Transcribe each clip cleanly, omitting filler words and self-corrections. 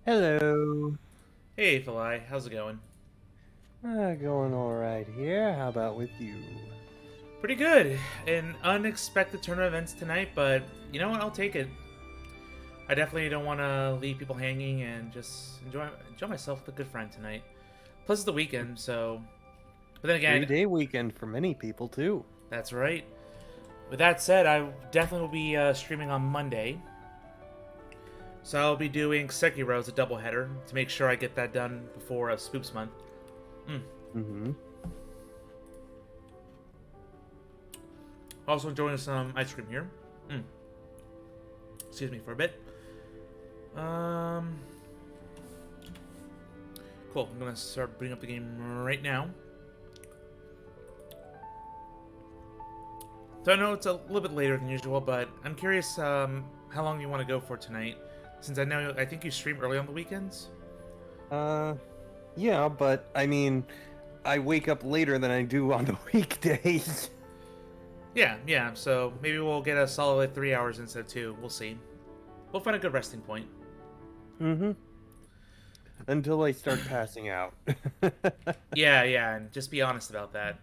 Hello. Hey, Phalai, how's it going? Going all right here. How about with you? Pretty good. An unexpected turn of events tonight, but you know what? I'll take it. I definitely don't want to leave people hanging and just enjoy myself with a good friend tonight. Plus, it's the weekend, so. But then again, 3-day weekend for many people too. that's right. With that said, I definitely will be streaming on Monday, so I'll be doing Sekiro as a doubleheader to make sure I get that done before Spoops Month. Mm. Mm-hmm. Also enjoying some ice cream here. Mm. Excuse me for a bit. Um, Cool. I'm gonna start bringing up the game right now. So I know it's a little bit later than usual, but I'm curious how long you want to go for tonight, since I think you stream early on the weekends. Uh, yeah, but I mean, I wake up later than I do on the weekdays. Yeah, yeah. So maybe we'll get a solid 3 hours instead of two. We'll see. We'll find a good resting point. Mm-hmm. Until I start passing out. Yeah, yeah, and just be honest about that.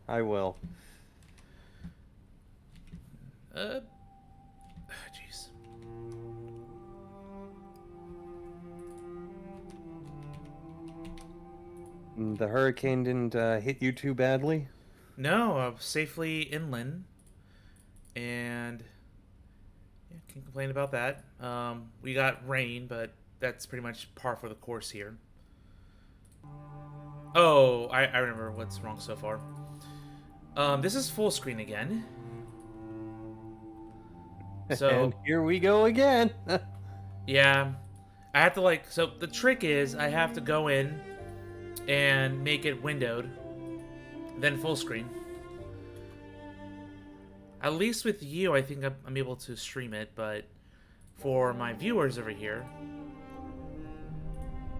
I will. Jeez. The hurricane didn't hit you too badly? No, safely inland, and yeah, can't complain about that. We got rain, but that's pretty much par for the course here. Oh, I remember what's wrong so far. This is full screen again. And So, here we go again. yeah. I have to, like, so the trick is I have to go in and make it windowed, then full screen. At least with you, I think I'm able to stream it, but for my viewers over here,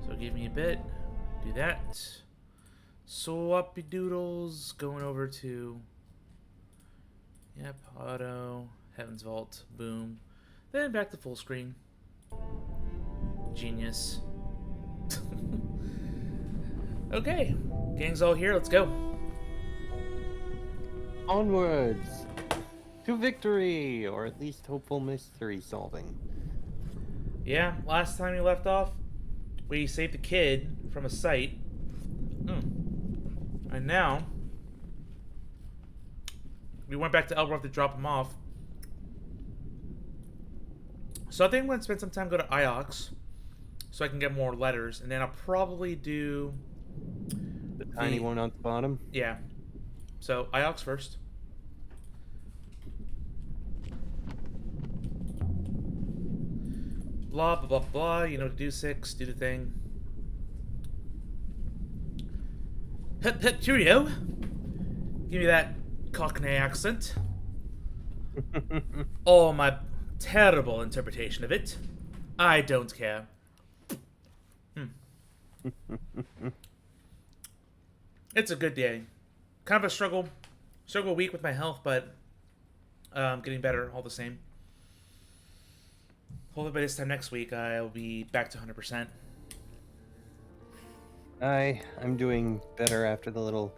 so give me a bit. Do that. Swappy doodles. Going over to. Yep, auto. Heaven's Vault. Boom. Then back to full screen. Genius. Okay. Gang's all here. Let's go. Onwards to victory, or at least hopeful mystery solving. Yeah, last time we left off, we saved the kid from a site. And now, we went back to Elbroth to drop him off. So I think I'm going to spend some time go to Iox so I can get more letters. And then I'll probably do The tiny the... one on the bottom. Yeah. So, Iox first. Blah, blah, blah, blah. You know, do six, do the thing. Hip, hip, cheerio. Give me that Cockney accent. Oh, my terrible interpretation of it. I don't care. It's a good day. Kind of a struggle week with my health, but getting better all the same. Hopefully by this time next week, I'll be back to 100%. I'm doing better after the little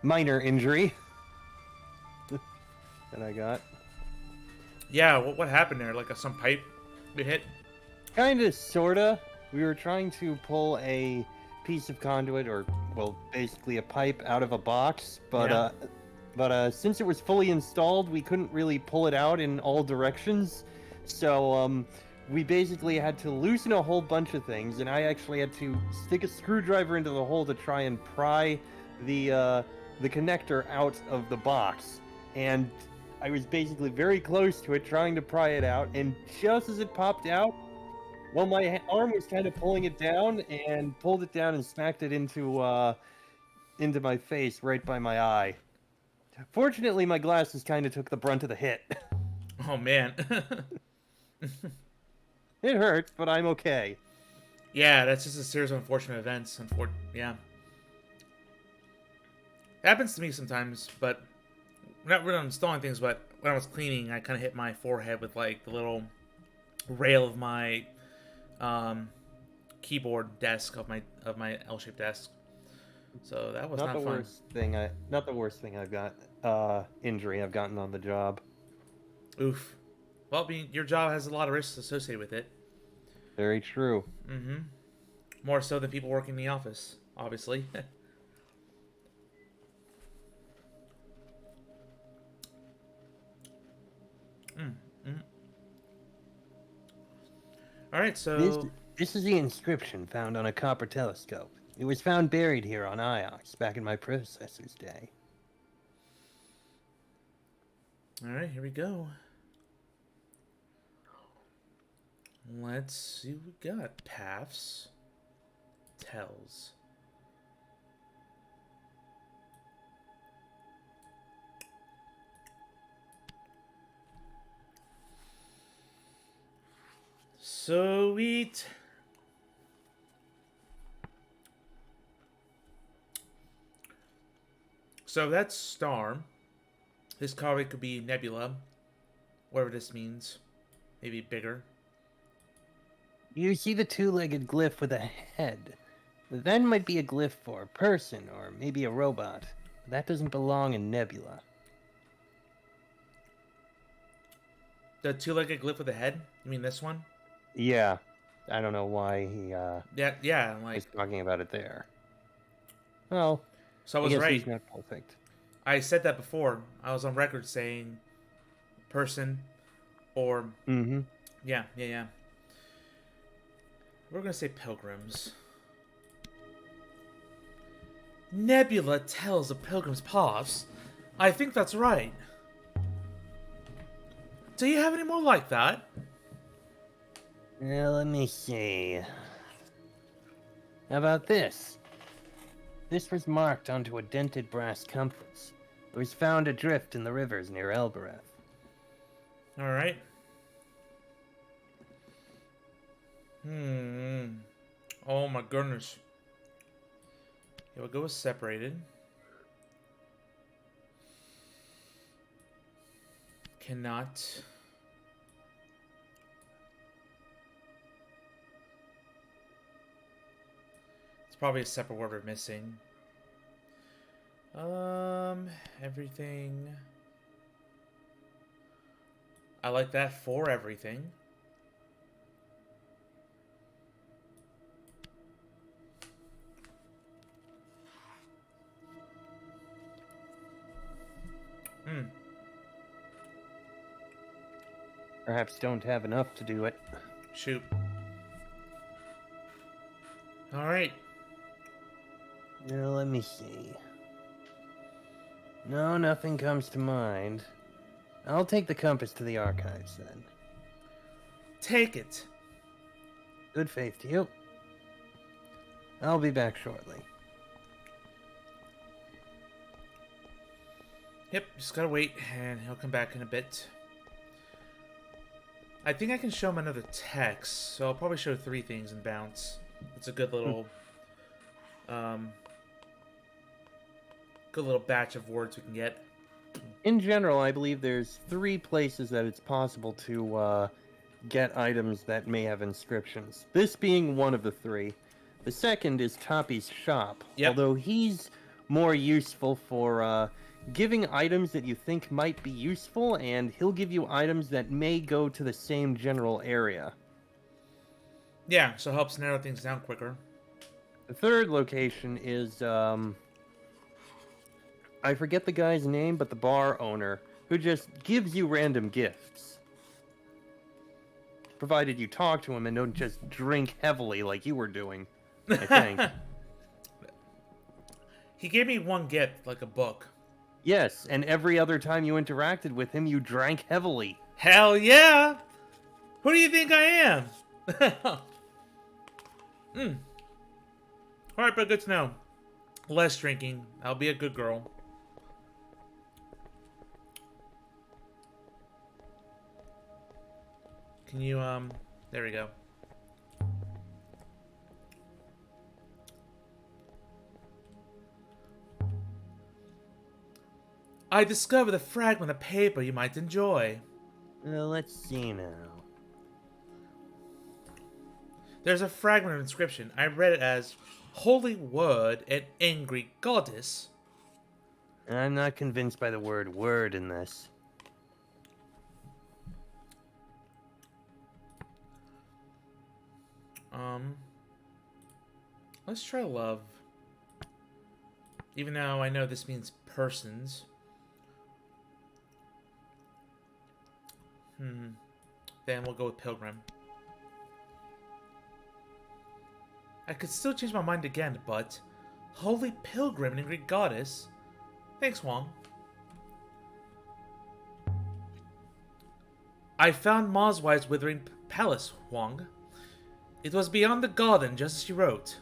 minor injury that I got. Yeah, what happened there? Like some pipe we hit? Kinda, sorta. We were trying to pull a piece of conduit, or well, basically a pipe, out of a box, but Yeah. since it was fully installed, we couldn't really pull it out in all directions. So we basically had to loosen a whole bunch of things, and I actually had to stick a screwdriver into the hole to try and pry the connector out of the box. And I was basically very close to it, trying to pry it out, and just as it popped out, well, my arm was kind of pulling it down, and pulled it down and smacked it into my face right by my eye. Fortunately, my glasses kind of took the brunt of the hit. Oh, man. It hurts, but I'm okay. Yeah, that's just a series of unfortunate events. Yeah. It happens to me sometimes, but not when I'm installing things, but when I was cleaning, I kind of hit my forehead with, like, the little rail of my keyboard desk of my L-shaped desk. So that was Not not the fun. worst thing not the worst thing I've got injury I've gotten on the job. Oof. Well, your job has a lot of risks associated with it. Very true. Mm-hmm. More so than people working in the office, obviously. mm, mm. All right, This so this is the inscription found on a copper telescope. It was found buried here on Iox back in my predecessor's day. all right, here we go. Let's see what we got. Paths. Tells. Sweet. So that's star. This card could be nebula. Whatever this means. Maybe bigger. You see the two-legged glyph with a head. That might be a glyph for a person, or maybe a robot. That doesn't belong in Nebula. The two-legged glyph with a head? You mean this one? Yeah. I don't know why he Yeah, like... was talking about it there. Well, So I I was guess right. he's not perfect. I said that before. I was on record saying person or... Mm-hmm. Yeah. We're gonna say pilgrims. Nebula tells of pilgrims' paths. I think that's right. Do you have any more like that? Let me see. How about this? This was marked onto a dented brass compass. It was found adrift in the rivers near Elbereth. Alright. Oh my goodness. Yeah, we'll go with separated. Cannot. It's probably a separate word we're missing. Everything. I like that for everything. Perhaps don't have enough to do it. Shoot. Alright. Now, let me see. No, nothing comes to mind. I'll take the compass to the archives, then. Take it. Good faith to you. I'll be back shortly. Yep, just gotta wait, and he'll come back in a bit. I think I can show him another text, so I'll probably show 3 things and bounce. It's a good little, batch of words we can get. In general, I believe there's 3 places that it's possible to get items that may have inscriptions. This being one of the 3. The second is Toppy's shop, although he's more useful for giving items that you think might be useful, and he'll give you items that may go to the same general area. Yeah, so it helps narrow things down quicker. The third location is, I forget the guy's name, but the bar owner, who just gives you random gifts. Provided you talk to him and don't just drink heavily like you were doing, I think. He gave me 1 gift, like a book. Yes, and every other time you interacted with him, you drank heavily. Hell yeah! Who do you think I am? Alright, but good to know. Less drinking. I'll be a good girl. Can you, there we go. I discovered a fragment of paper you might enjoy. Let's see now. There's a fragment of inscription. I read it as Holy Word and Angry Goddess. I'm not convinced by the word word in this. Let's try love. Even though I know this means persons. Then we'll go with pilgrim. I could still change my mind again, but Holy Pilgrim and Angry Goddess. Thanks, Wong. I found Moswai's withering palace, Wong. It was beyond the garden, just as she wrote.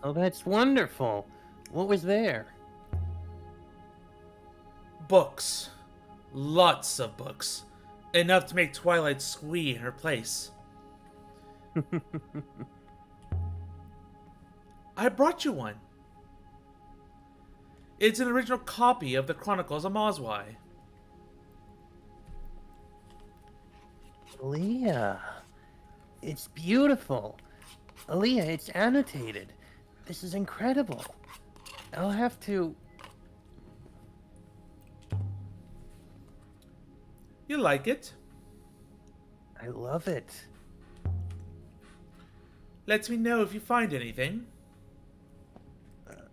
Oh, that's wonderful. What was there? Books. Lots of books. Enough to make Twilight squee in her place. I brought you one. It's an original copy of the Chronicles of Moswai. Leah, it's beautiful. Aaliyah, it's annotated. This is incredible. I'll have to... You like it? I love it. Let me know if you find anything.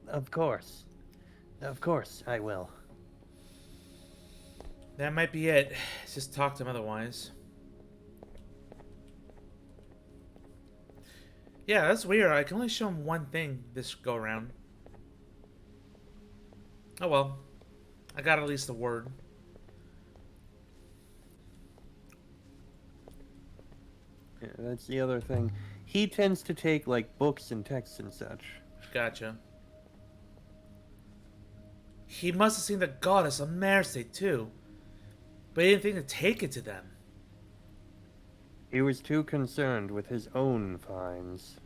Of course. Of course, I will. That might be it. Just talk to him otherwise. Yeah, that's weird. I can only show him one thing this go around. Oh well. I got at least a word. Yeah, that's the other thing. He tends to take, like, books and texts and such. Gotcha. He must have seen the goddess of Mercy, too. But he didn't think to take it to them. He was too concerned with his own finds.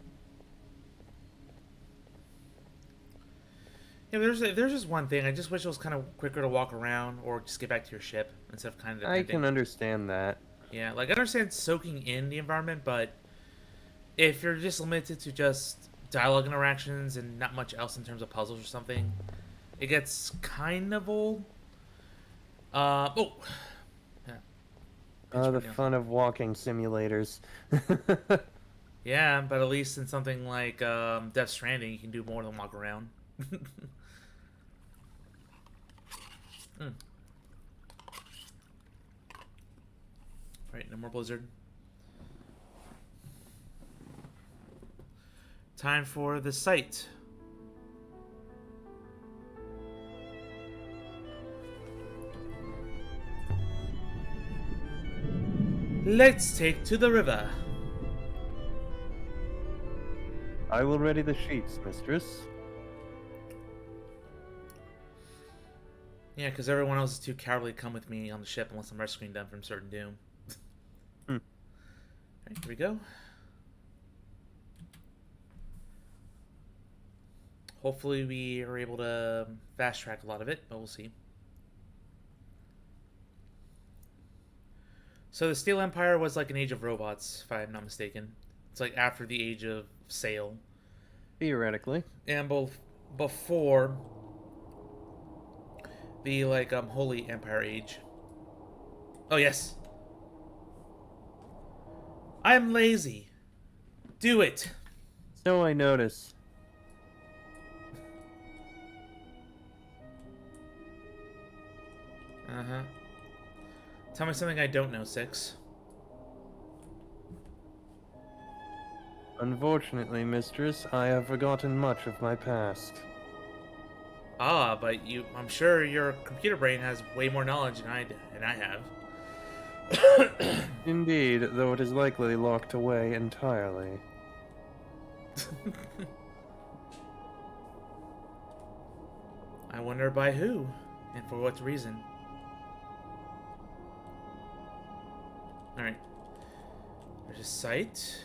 Yeah, but there's just one thing. I just wish it was kind of quicker to walk around or just get back to your ship instead of kind of I depending. can understand that. Yeah, like I understand soaking in the environment, but if you're just limited to just dialogue interactions and not much else in terms of puzzles or something, it gets kind of old. Oh. Yeah. The fun of walking simulators. Yeah, but at least in something like Death Stranding, you can do more than walk around. Right, no more blizzard. Time for the site. Let's take to the river. I will ready the sheets, mistress. Yeah, because everyone else is too cowardly to come with me on the ship unless I'm rescuing them from certain doom. Alright, here we go. Hopefully we are able to fast track a lot of it, but we'll see. So the Steel Empire was like an age of robots, if I'm not mistaken. It's like after the age of sail. Theoretically. And both before the Holy Empire age. Oh yes. I'm lazy. Do it. So I notice. Uh-huh. Tell me something I don't know, Six. Unfortunately, mistress, I have forgotten much of my past. Ah, but I'm sure your computer brain has way more knowledge than I have. Indeed, though it is likely locked away entirely. I wonder by who, and for what reason. Alright. There's a site.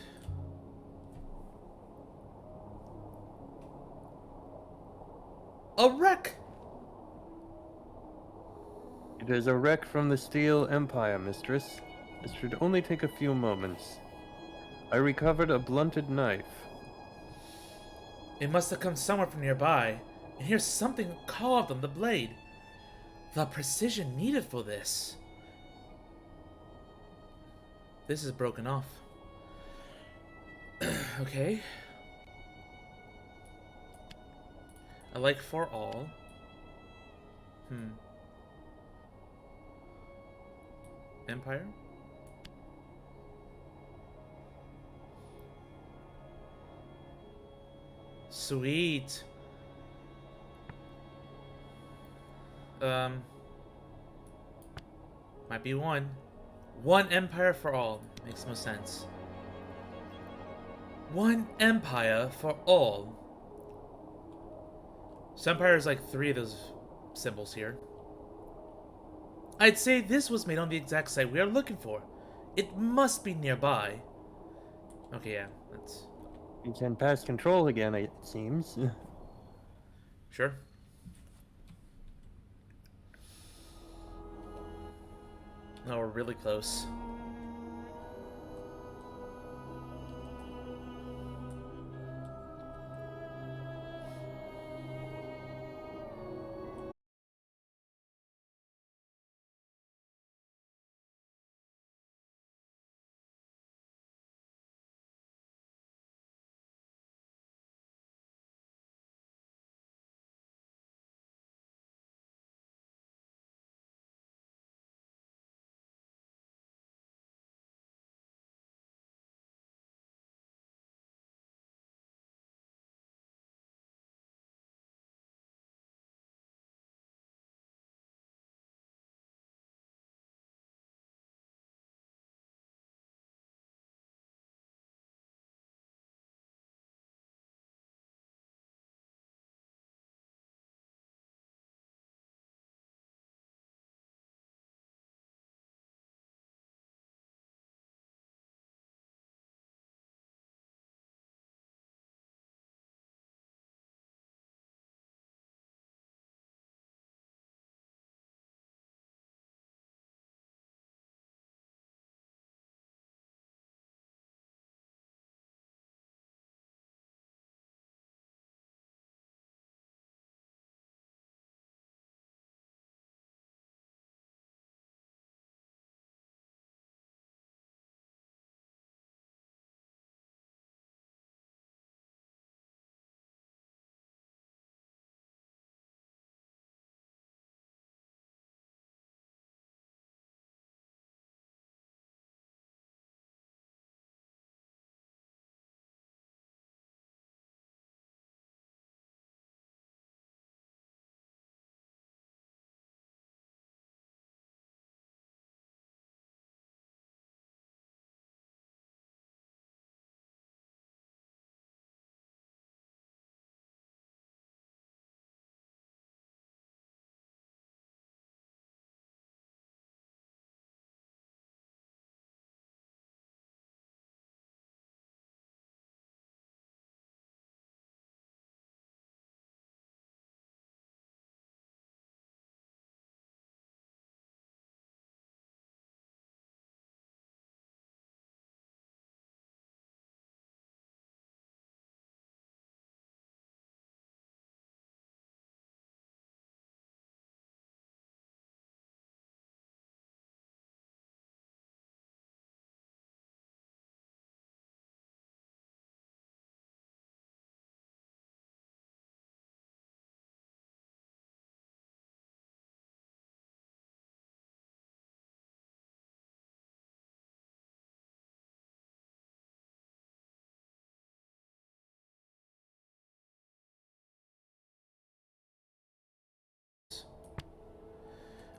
A wreck! It is a wreck from the Steel Empire, mistress. This should only take a few moments. I recovered a blunted knife. It must have come somewhere from nearby. And here's something carved on the blade. The precision needed for this. This is broken off. Okay. I like for all. Empire? Sweet. Might be one. One empire for all. Makes no sense. One empire for all. So empire is like 3 of those symbols here. I'd say this was made on the exact site we are looking for. It must be nearby. Okay, yeah, that's... You can pass control again, it seems. Sure. No, we're really close.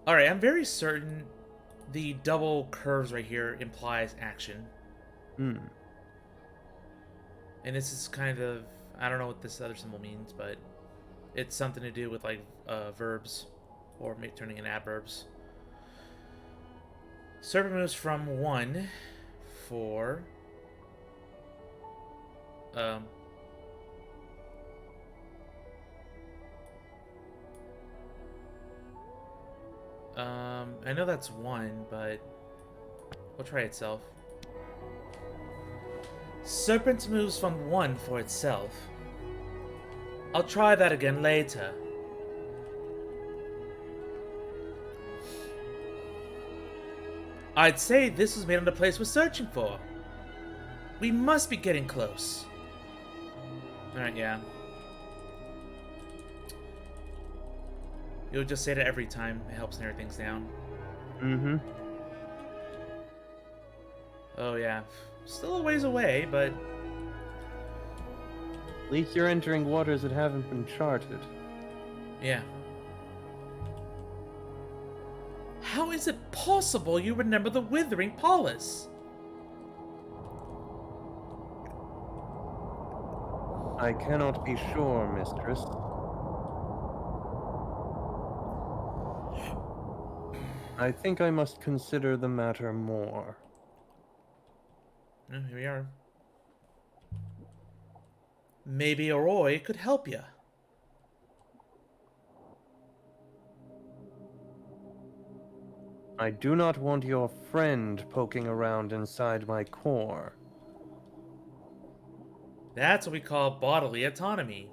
Alright, I'm very certain the double curves right here implies action. Hmm. And this is kind of... I don't know what this other symbol means, but it's something to do with, like, verbs. Or turning in adverbs. Serpent moves from 1 for... I know that's 1, but we'll try itself. Serpent moves from one for itself. I'll try that again later. I'd say this was made on the place we're searching for. We must be getting close. Alright, yeah. You'll just say that every time. It helps narrow things down. Mm-hmm. Oh, yeah. Still a ways away, but... At least you're entering waters that haven't been charted. yeah. How is it possible you remember the Withering Palace? I cannot be sure, mistress. I think I must consider the matter more. Here we are. Maybe Roy could help you. I do not want your friend poking around inside my core. That's what we call bodily autonomy.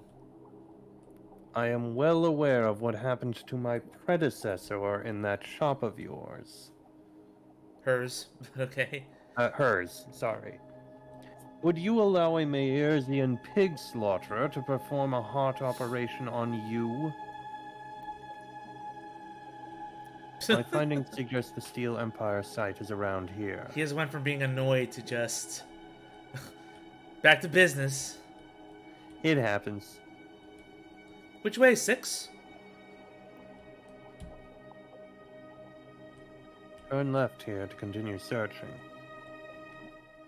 I am well aware of what happened to my predecessor in that shop of yours. Hers, okay. Hers, sorry. Would you allow a Mayersian pig slaughterer to perform a heart operation on you? My findings suggest the Steel Empire site is around here. He just went from being annoyed to just... back to business. It happens. Which way, 6? Turn left here to continue searching.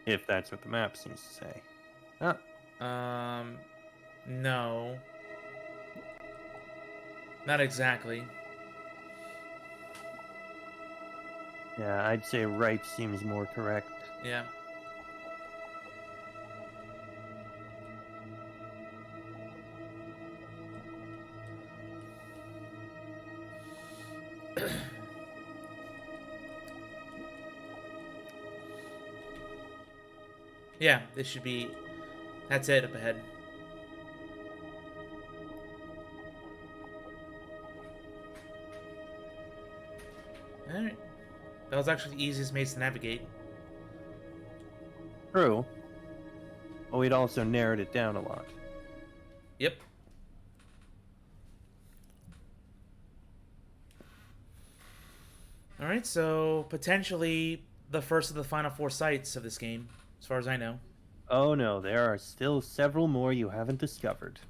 If that's what the map seems to say. No. Not exactly. Yeah, I'd say right seems more correct. Yeah. Yeah, this should be... that's it up ahead. Alright. That was actually the easiest maze to navigate. True. But we'd also narrowed it down a lot. Yep. Alright, so potentially the first of the final 4 sites of this game, as far as I know. Oh no, there are still several more you haven't discovered.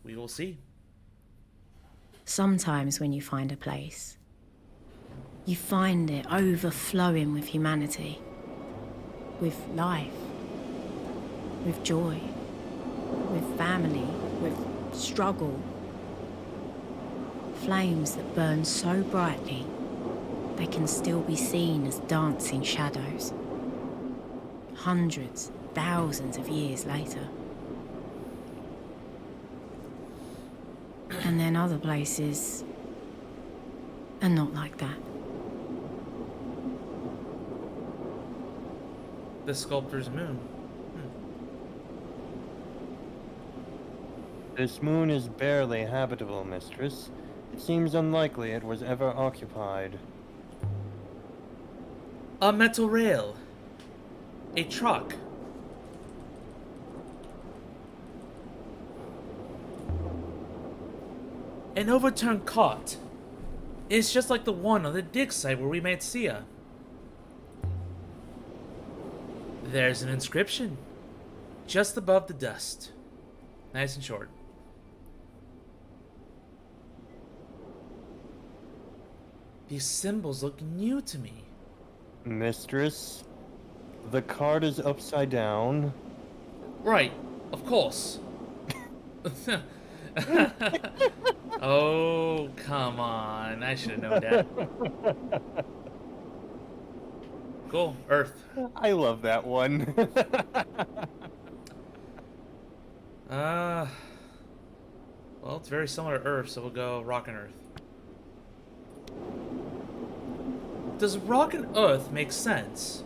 We will see. Sometimes when you find a place, you find it overflowing with humanity, with life, with joy, with family, with struggle. Flames that burn so brightly, they can still be seen as dancing shadows. Hundreds, thousands of years later. And then other places are not like that. The sculptor's moon. This moon is barely habitable, mistress. It seems unlikely it was ever occupied. A metal rail. A truck. An overturned cart. It's just like the one on the dig site where we met Sia. There's an inscription. Just above the dust. Nice and short. These symbols look new to me. Mistress, the card is upside down. Right, of course. Oh, come on. I should have known that. Cool. Earth. I love that one. Well, it's very similar to Earth, so we'll go Rock and Earth. Does Rock and Earth make sense?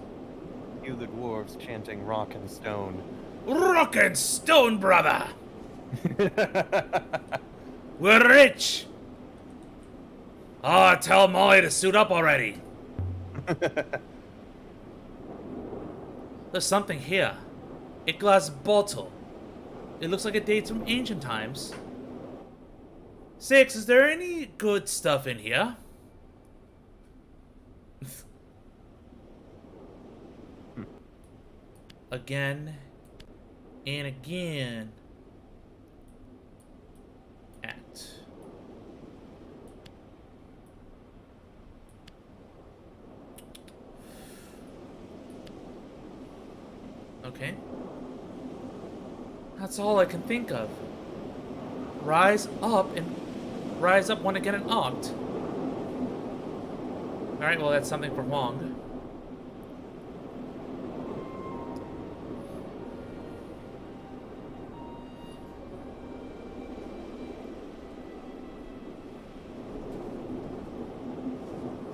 Cue the dwarves chanting rock and stone. Rock and stone, brother! We're rich! Oh, tell Molly to suit up already. There's something here. A glass bottle. It looks like it dates from ancient times. Six, is there any good stuff in here? Again and again. Okay. That's all I can think of. Rise up one again and opt. Alright, well that's something for Wong.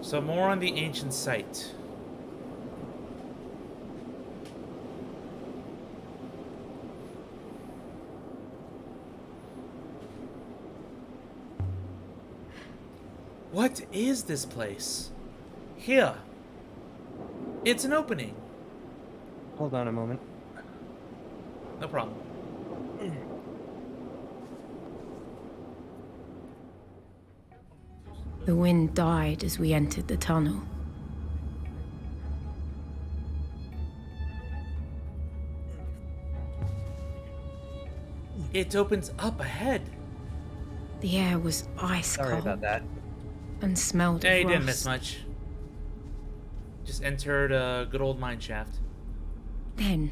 So more on the ancient site. What is this place? Here. It's an opening. Hold on a moment. No problem. The wind died as we entered the tunnel. It opens up ahead. The air was ice cold. Sorry about that. And smelled Yeah, of you rust. didn't miss much. Just entered a good old mine shaft. Then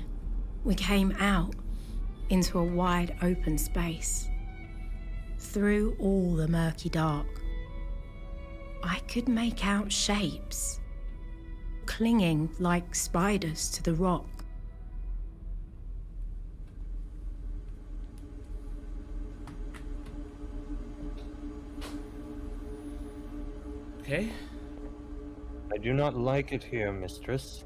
we came out into a wide open space. Through all the murky dark, I could make out shapes, clinging like spiders to the rock. Okay. I do not like it here, mistress.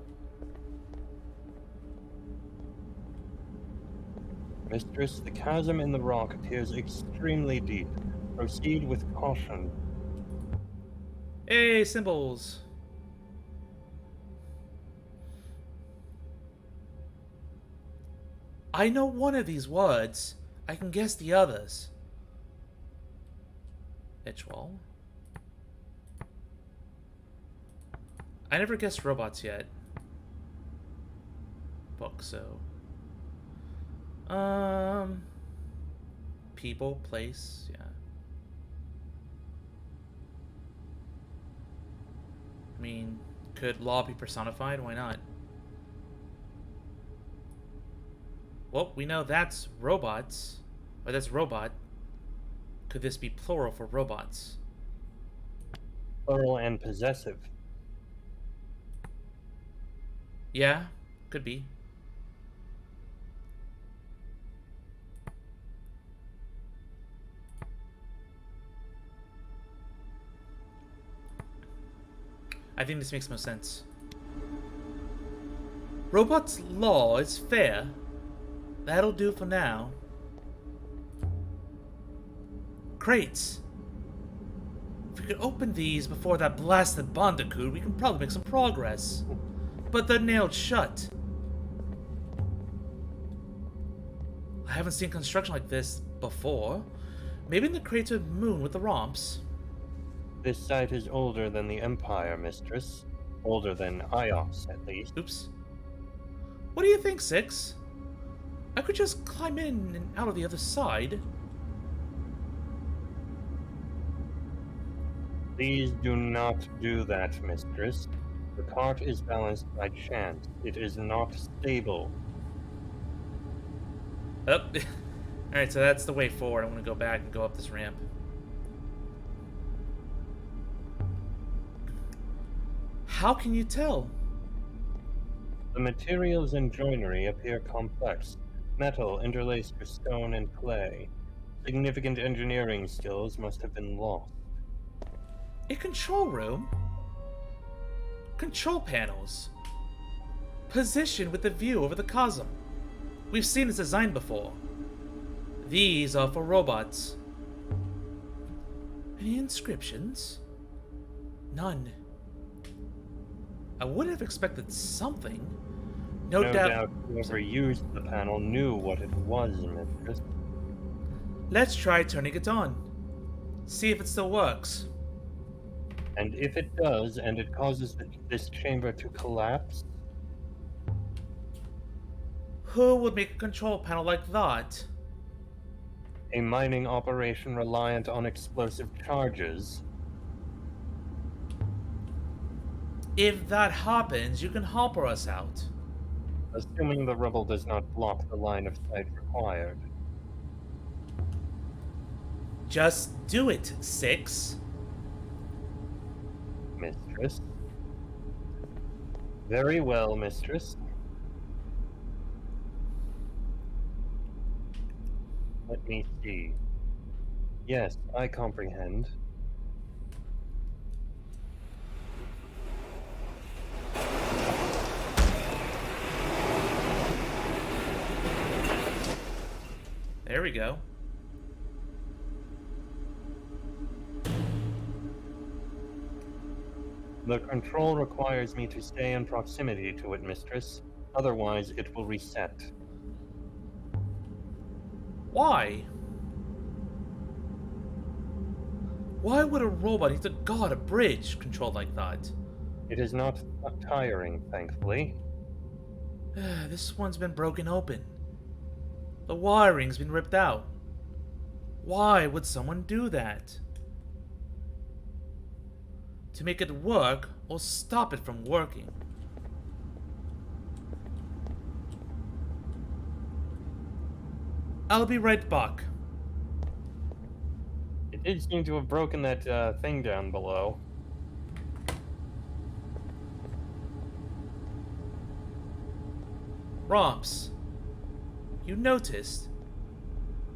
Mistress, the chasm in the rock appears extremely deep. Proceed with caution. Hey, symbols. I know one of these words. I can guess the others. Etchwall. I never guessed robots yet. Book, so. People, place, yeah. I mean, could law be personified? Why not? Well, we know that's robots. Or that's robot. Could this be plural for robots? Plural and possessive. Yeah, could be. I think this makes most sense. Robot's law is fair. That'll do for now. Crates. If we could open these before that blasted bandicoot, we can probably make some progress. But they're nailed shut. I haven't seen construction like this before. Maybe in the crater moon with the romps. This site is older than the Empire, mistress. Older than Ios, at least. Oops. What do you think, Six? I could just climb in and out of the other side. Please do not do that, mistress. The cart is balanced by chance. It is not stable. Oh. Alright, so that's the way forward. I'm gonna go back and go up this ramp. How can you tell? The materials and joinery appear complex. Metal interlaced with stone and clay. Significant engineering skills must have been lost. A control room? Control panels. Positioned with a view over the chasm. We've seen this design before. These are for robots. Any inscriptions? None. I would have expected something. No doubt whoever used the panel knew what it was, Mistress. Let's try turning it on. See if it still works. And if it does, and it causes this chamber to collapse, who would make a control panel like that? a mining operation reliant on explosive charges. If that happens, you can hopper us out. Assuming the rubble does not block the line of sight required. Just do it, 6. Mistress. Very well, Mistress. Let me see. Yes, I comprehend. There we go. The control requires me to stay in proximity to it, Mistress. Otherwise, it will reset. Why? Why would a robot need to guard a bridge controlled like that? It is not tiring, thankfully. This one's been broken open. The wiring's been ripped out. Why would someone do that? To make it work or stop it from working? I'll be right back. It did seem to have broken that thing down below. Romps, you noticed?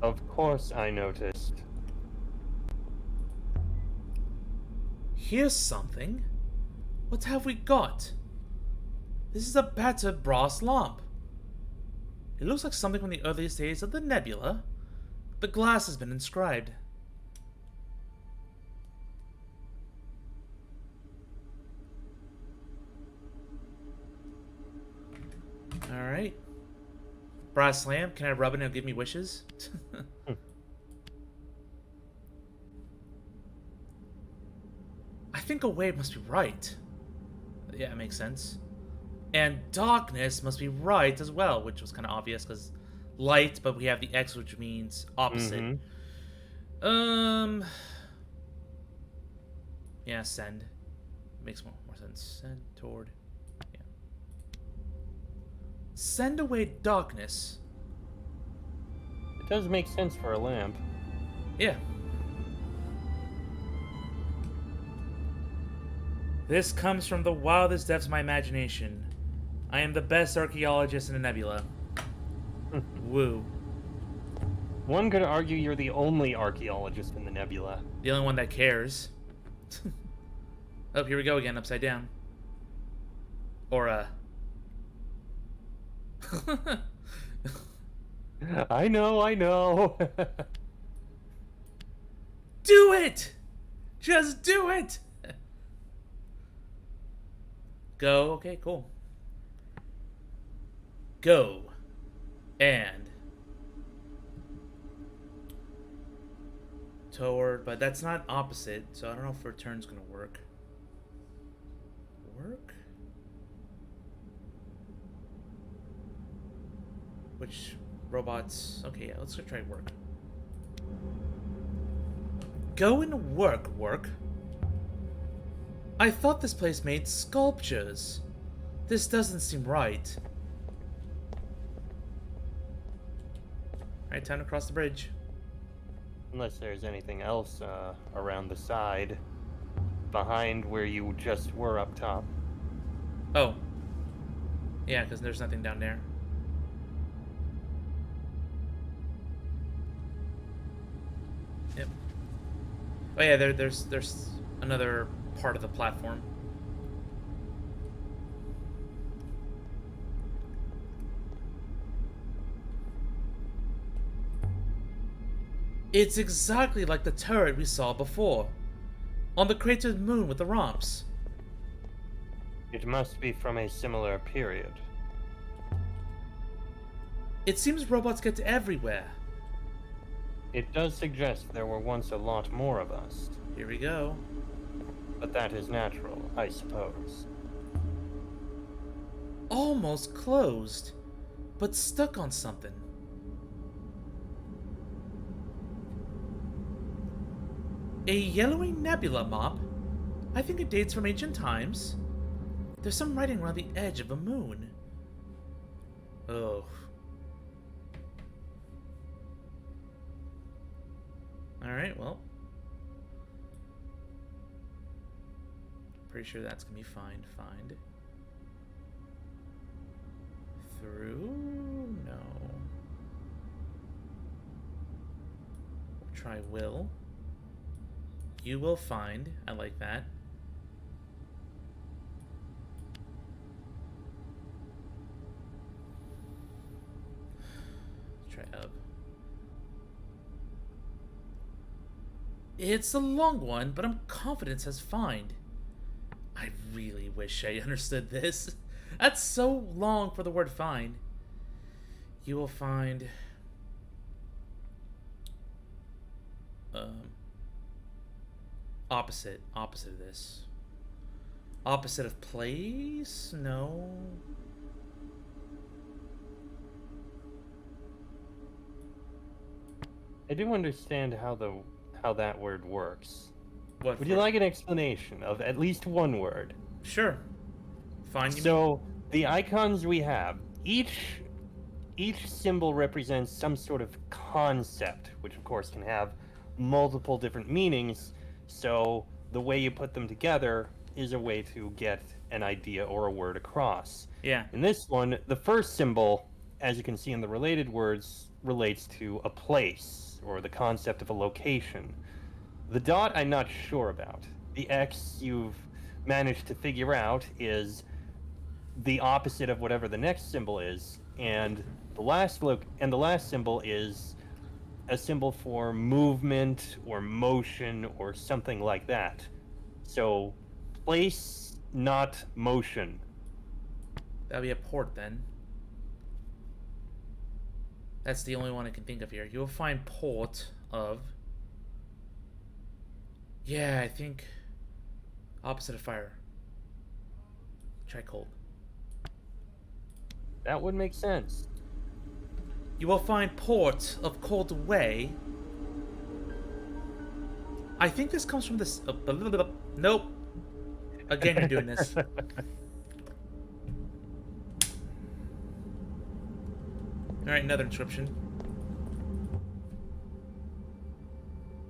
Of course I noticed. Here's something. What have we got? This is a battered brass lamp. It looks like something from the earliest days of the nebula. The glass has been inscribed. Alright. Brass lamp, can I rub it and it'll give me wishes? I think a wave must be right. Yeah, it makes sense. And darkness must be right as well, which was kind of obvious because light, but we have the X, which means opposite. Yeah, send. Makes more sense. Send toward. Yeah. Send away darkness. It does make sense for a lamp. Yeah. This comes from the wildest depths of my imagination. I am the best archaeologist in the nebula. Woo. One could argue you're the only archaeologist in the nebula. The only one that cares. Oh, here we go again, upside down. Or, I know. Do it! Just do it! Go. Okay, cool. Go. And. Toward, but that's not opposite, so I don't know if return's gonna work. Work? Which robots? Okay, yeah, let's go try work. Go and work. I thought this place made sculptures. This doesn't seem right. Alright, time to cross the bridge. Unless there's anything else around the side. Behind where you just were up top. Oh. Yeah, because there's nothing down there. Yep. Oh yeah, there's another part of the platform. It's exactly like the turret we saw before. On the cratered moon with the romps. It must be from a similar period. It seems robots get everywhere. It does suggest there were once a lot more of us. Here we go. But that is natural, I suppose. Almost closed, but stuck on something. A yellowing nebula mop? I think it dates from ancient times. There's some writing around the edge of the moon. Oh. Alright, well. Pretty sure that's gonna be fine. Find. Through? No. Try will. You will find. I like that. Try up. It's a long one, but I'm confident it says find. I really wish I understood this. That's so long for the word find. You will find... Opposite of this. Opposite of place? No. I do understand how that word works. What? Would you like an explanation of at least one word? Sure. Fine. So the icons we have, each symbol represents some sort of concept, which of course can have multiple different meanings. So the way you put them together is a way to get an idea or a word across. Yeah. In this one, the first symbol, as you can see in the related words, relates to a place or the concept of a location. The dot I'm not sure about. The X you've managed to figure out is the opposite of whatever the next symbol is, and the last symbol is a symbol for movement or motion or something like that. So place, not motion. That'd be a port then. That's the only one I can think of here. You'll find port of... Yeah, I think... Opposite of fire. Try cold. That would make sense. You will find port of cold way. I think this comes from this... Nope. Again, you're doing this. Alright, another inscription.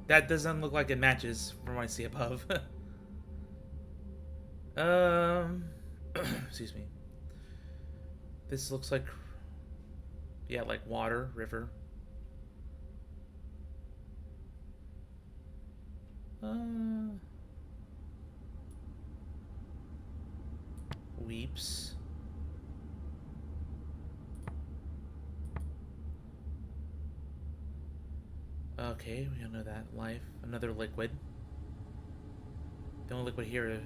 That doesn't look like it matches from what I see above. Excuse me. This looks like... Yeah, like water, river. Weeps. Okay, we all know that. Life. Another liquid. The only liquid here.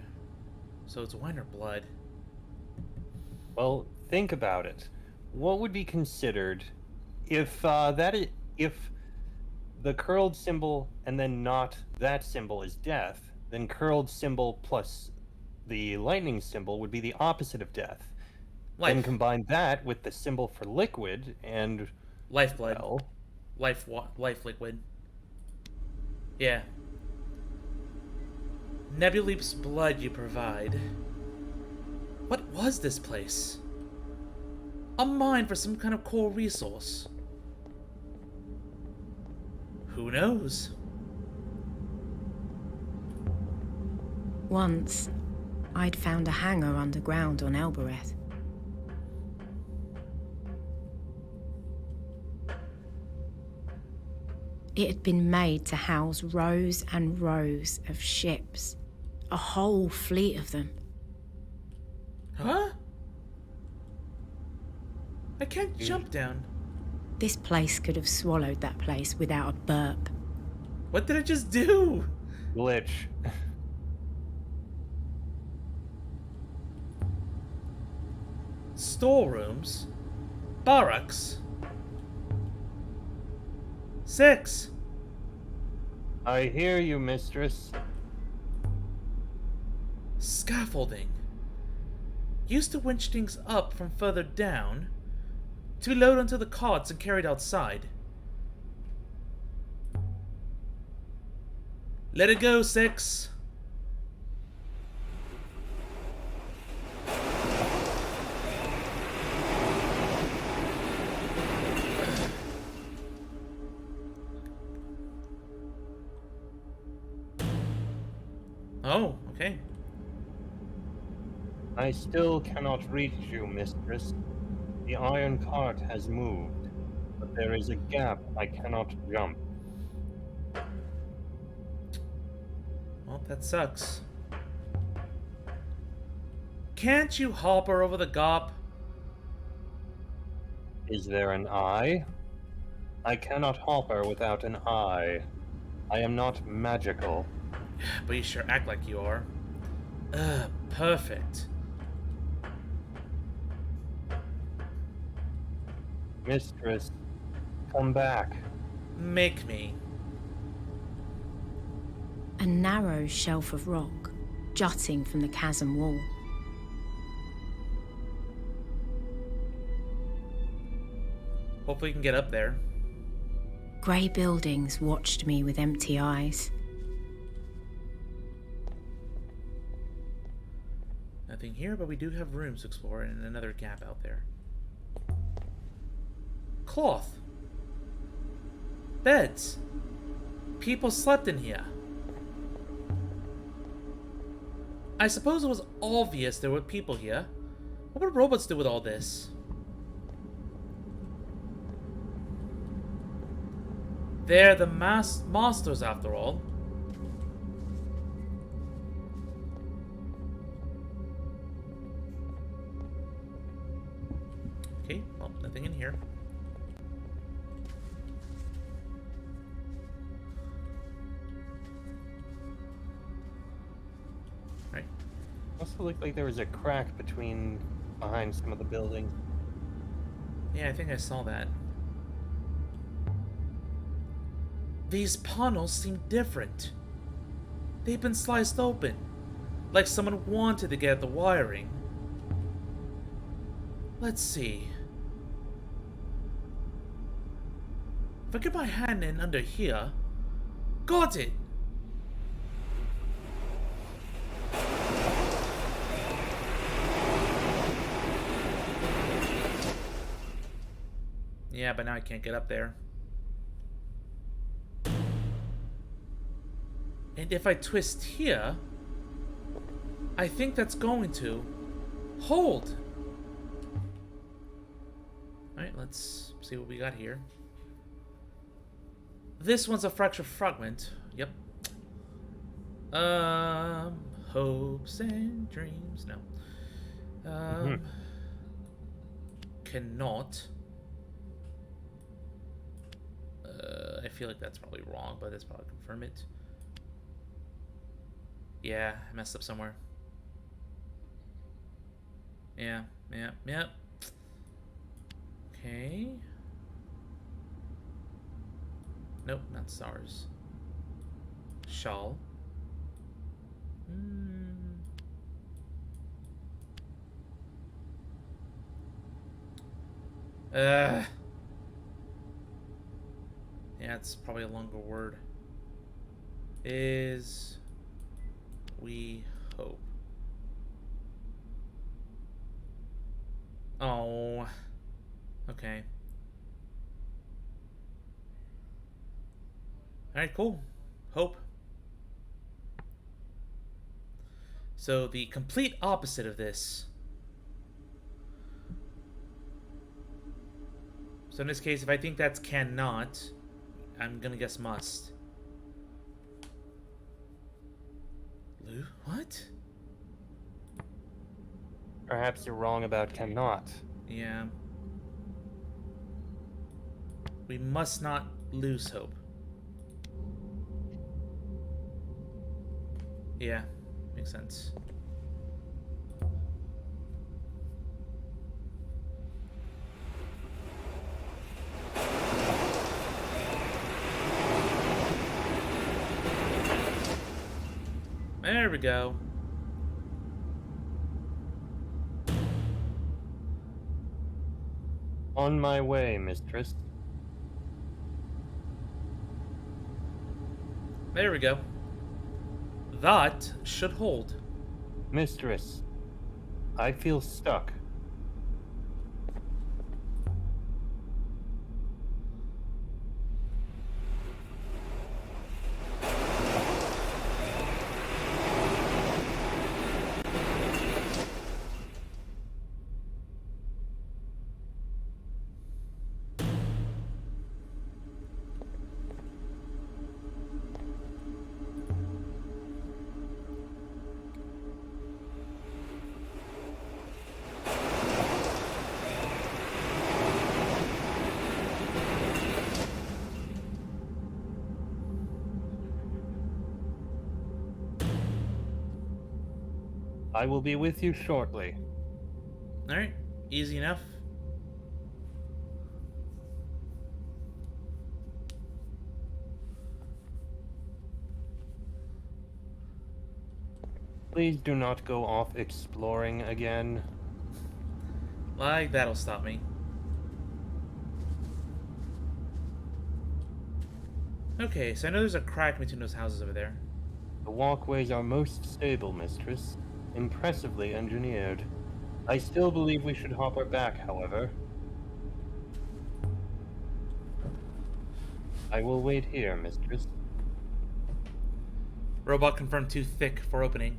So it's wine or blood? Well, think about it. What would be considered if if the curled symbol and then not that symbol is death, then curled symbol plus the lightning symbol would be the opposite of death. Life. Then combine that with the symbol for liquid and Lifeblood. well, Life liquid. Yeah. Nebuleep's blood you provide. What was this place? A mine for some kind of core resource. Who knows? Once, I'd found a hangar underground on Elbereth. It had been made to house rows and rows of ships. A whole fleet of them. Huh? I can't jump down. This place could have swallowed that place without a burp. What did I just do? Glitch. Storerooms? Barracks? 6. I hear you, mistress. Scaffolding. Used to winch things up from further down to be loaded onto the carts and carried outside. Let it go, 6. Oh, okay. I still cannot reach you, mistress. The iron cart has moved, but there is a gap I cannot jump. Well, that sucks. Can't you hop her over the gop? Is there an eye? I cannot hop her without an eye. I am not magical. But you sure act like you are. Perfect. Mistress, come back. Make me. A narrow shelf of rock jutting from the chasm wall. Hopefully you can get up there. Grey buildings watched me with empty eyes. Nothing here, but we do have rooms to explore and another gap out there. Cloth. Beds. People slept in here. I suppose it was obvious there were people here. What would robots do with all this? They're the masters after all. Okay, well, nothing in here. Right. Also looked like there was a crack behind some of the buildings. Yeah, I think I saw that. These panels seem different. They've been sliced open, like someone wanted to get at the wiring. Let's see. If I get my hand in under here... Got it! Yeah, but now I can't get up there. And if I twist here, I think that's going to hold. Alright, let's see what we got here. This one's a fractured fragment. Yep. Hopes and dreams. No. Cannot. I feel like that's probably wrong, but let's probably confirm it. Yeah, I messed up somewhere. Yeah. Okay. Nope, not stars. Shawl. Yeah, it's probably a longer word. Is we hope. Oh. Okay. Alright, cool. Hope. So the complete opposite of this. So in this case, if I think that's cannot, I'm gonna guess must. Lou? What? Perhaps you're wrong about cannot. Yeah. We must not lose hope. Yeah, makes sense. There we go. On my way, mistress. There we go. That should hold. Mistress, I feel stuck. I will be with you shortly. Alright, easy enough. Please do not go off exploring again. Like, that'll stop me. Okay, so I know there's a crack between those houses over there. The walkways are most stable, mistress. Impressively engineered. I still believe we should hop her back, however. I will wait here, mistress. Robot confirmed too thick for opening.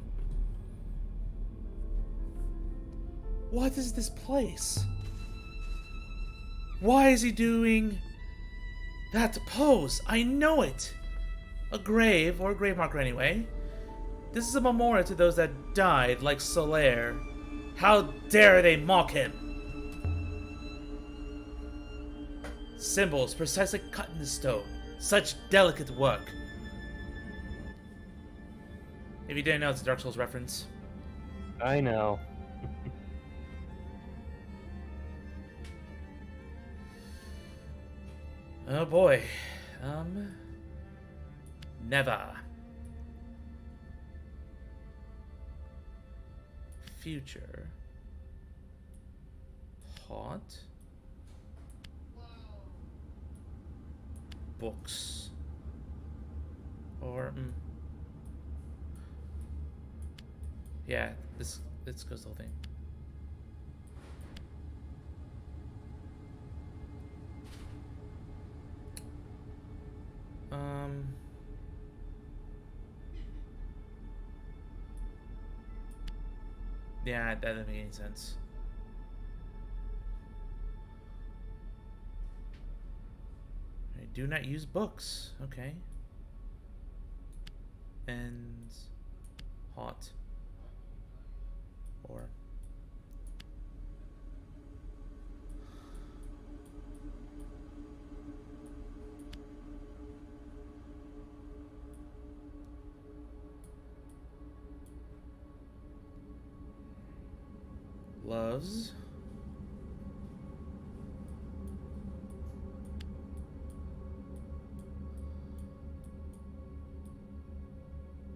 What is this place? Why is he doing that pose? I know it! A grave, or a grave marker anyway. This is a memorial to those that died, like Solaire. How dare they mock him? Symbols precisely cut in the stone. Such delicate work. If you didn't know, it's a Dark Souls reference. I know. Oh boy. Never. Future. Hot. Books. Or, yeah, this goes the whole thing. Yeah, that doesn't make any sense. Do not use books. Okay. And hot. Or loves.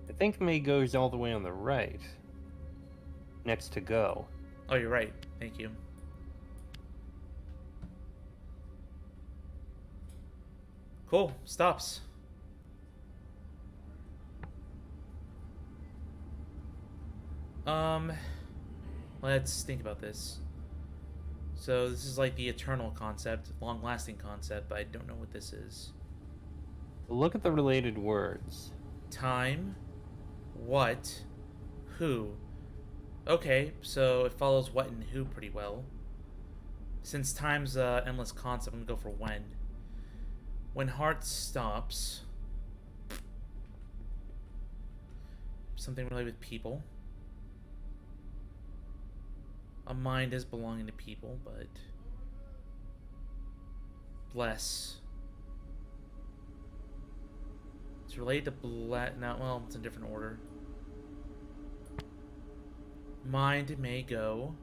I think May goes all the way on the right. Next to go. Oh, you're right. Thank you. Cool. Stops. Let's think about this. So this is like the eternal concept, long-lasting concept, but I don't know what this is. Look at the related words. Time, what, who. Okay, so it follows what and who pretty well. Since time's an endless concept, I'm gonna go for when. When heart stops. Something related with people. A mind is belonging to people, but bless. It's related to no, well, it's in a different order. mind may go.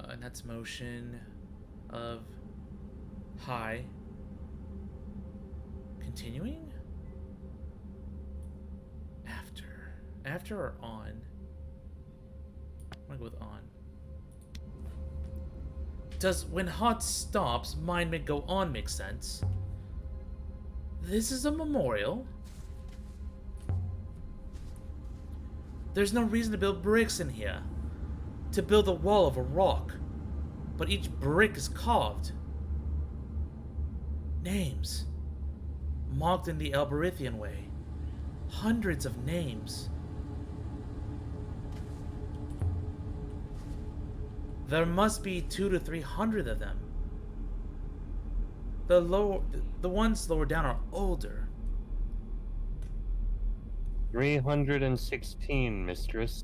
And that's motion of high. Continuing? After or on? I'm gonna go with on. Does when hot stops, mind may go on make sense? This is a memorial. There's no reason to build bricks in here. To build a wall of a rock. But each brick is carved. Names. Marked in the Alberithian way. Hundreds of names. There must be 200 to 300 of them. The ones lower down are older. 316, mistress.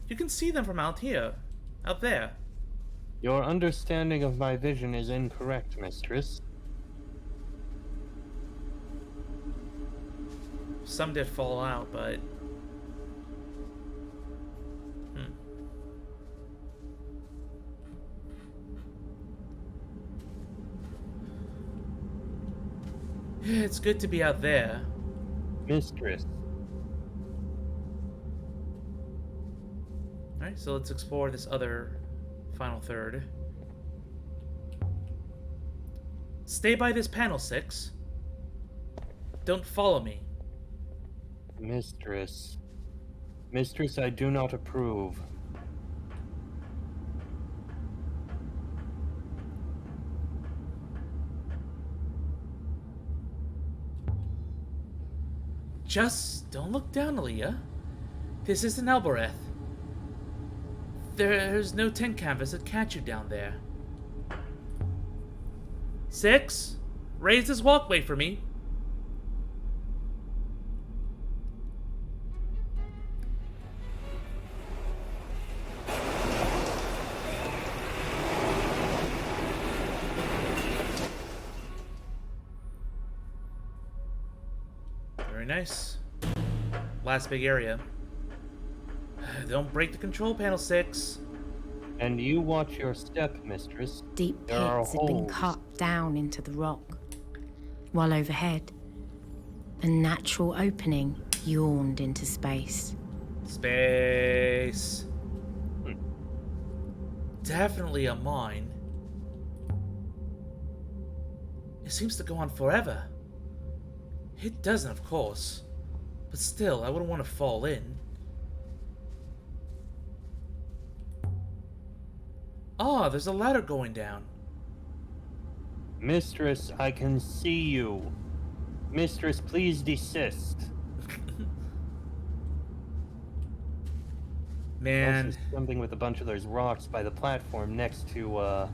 You can see them from out here. Out there. Your understanding of my vision is incorrect, mistress. Some did fall out, but... It's good to be out there. Mistress. Alright, so let's explore this other final third. Stay by this panel, 6. Don't follow me. Mistress. Mistress, I do not approve. Just don't look down, Aaliyah. This isn't Albereth. There's no tent canvas that catch you down there. 6, raise this walkway for me. Very nice. Last big area. Don't break the control panel, 6. And you watch your step, mistress. Deep There are pits had been holes. cut down into the rock, while overhead, a natural opening yawned into space. Space. Definitely a mine. It seems to go on forever. It doesn't, of course. But still, I wouldn't want to fall in. Ah, there's a ladder going down. Mistress, I can see you. Mistress, please desist. Man, Also something with a bunch of those rocks by the platform next to,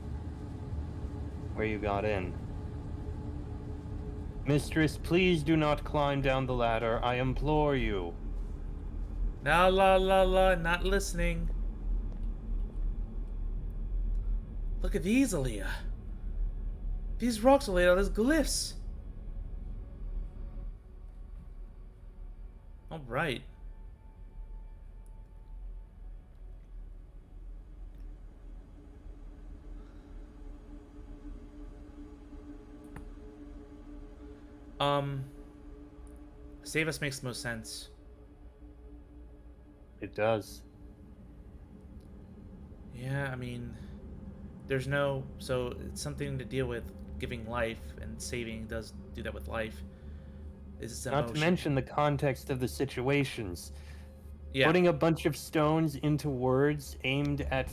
where you got in. Mistress, please do not climb down the ladder. I implore you. la la la la, not listening. Look at these, Aaliyah. These rocks are laid out as glyphs. Alright. Save us makes the most sense. It does. Yeah, I mean, there's no... So, it's something to deal with giving life, and saving does do that with life. Is Not to mention the context of the situations. yeah, Putting a bunch of stones into words aimed at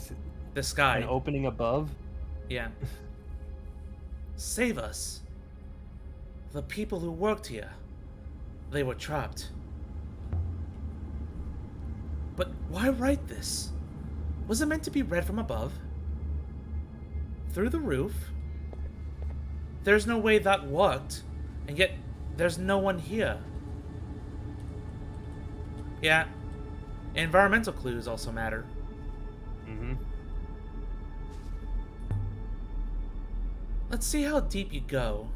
the sky. an opening above. Yeah. Save us. The people who worked here. They were trapped. But why write this? Was it meant to be read from above? Through the roof? There's no way that worked, and yet there's no one here. Yeah, environmental clues also matter. Mm-hmm. Let's see how deep you go.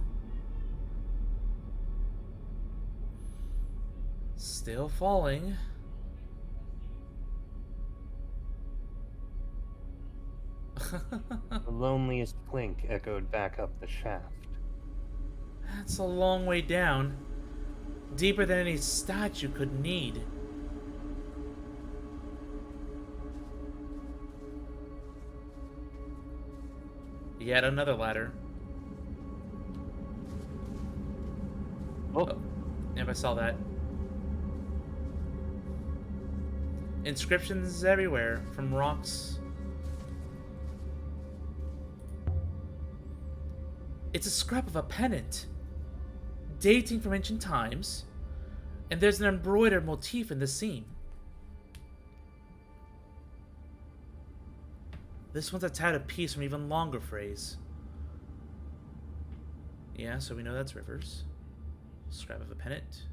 Still falling. The loneliest clink echoed back up the shaft. That's a long way down. Deeper than any statue could need. Yet another ladder. Oh, Yep, I saw that. Inscriptions everywhere, from rocks. It's a scrap of a pennant, dating from ancient times, and there's an embroidered motif in the seam. This one's a tatted piece from an even longer phrase. Yeah, so we know that's rivers. Scrap of a pennant.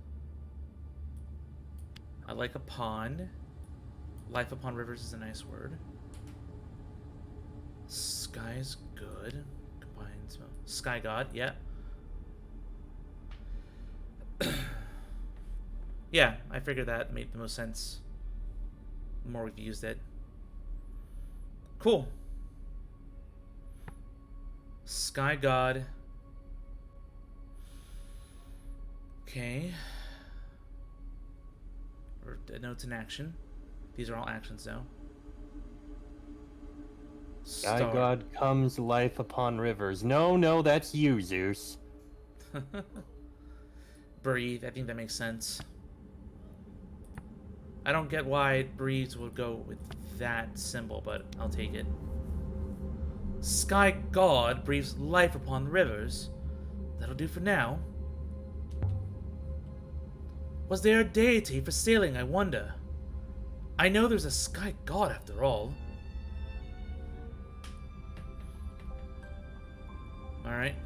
I like a pond. Life upon rivers is a nice word. Sky's good. Combines Sky God, yeah. Yeah, I figured that made the most sense the more we've used it. Cool. Sky God. Okay. Or notes in action. These are all actions now. Sky God comes life upon rivers. No, that's you, Zeus. Breathe. I think that makes sense. I don't get why breathes would go with that symbol, but I'll take it. Sky God breathes life upon rivers. That'll do for now. Was there a deity for sailing, I wonder? I know there's a sky god after all. Alright.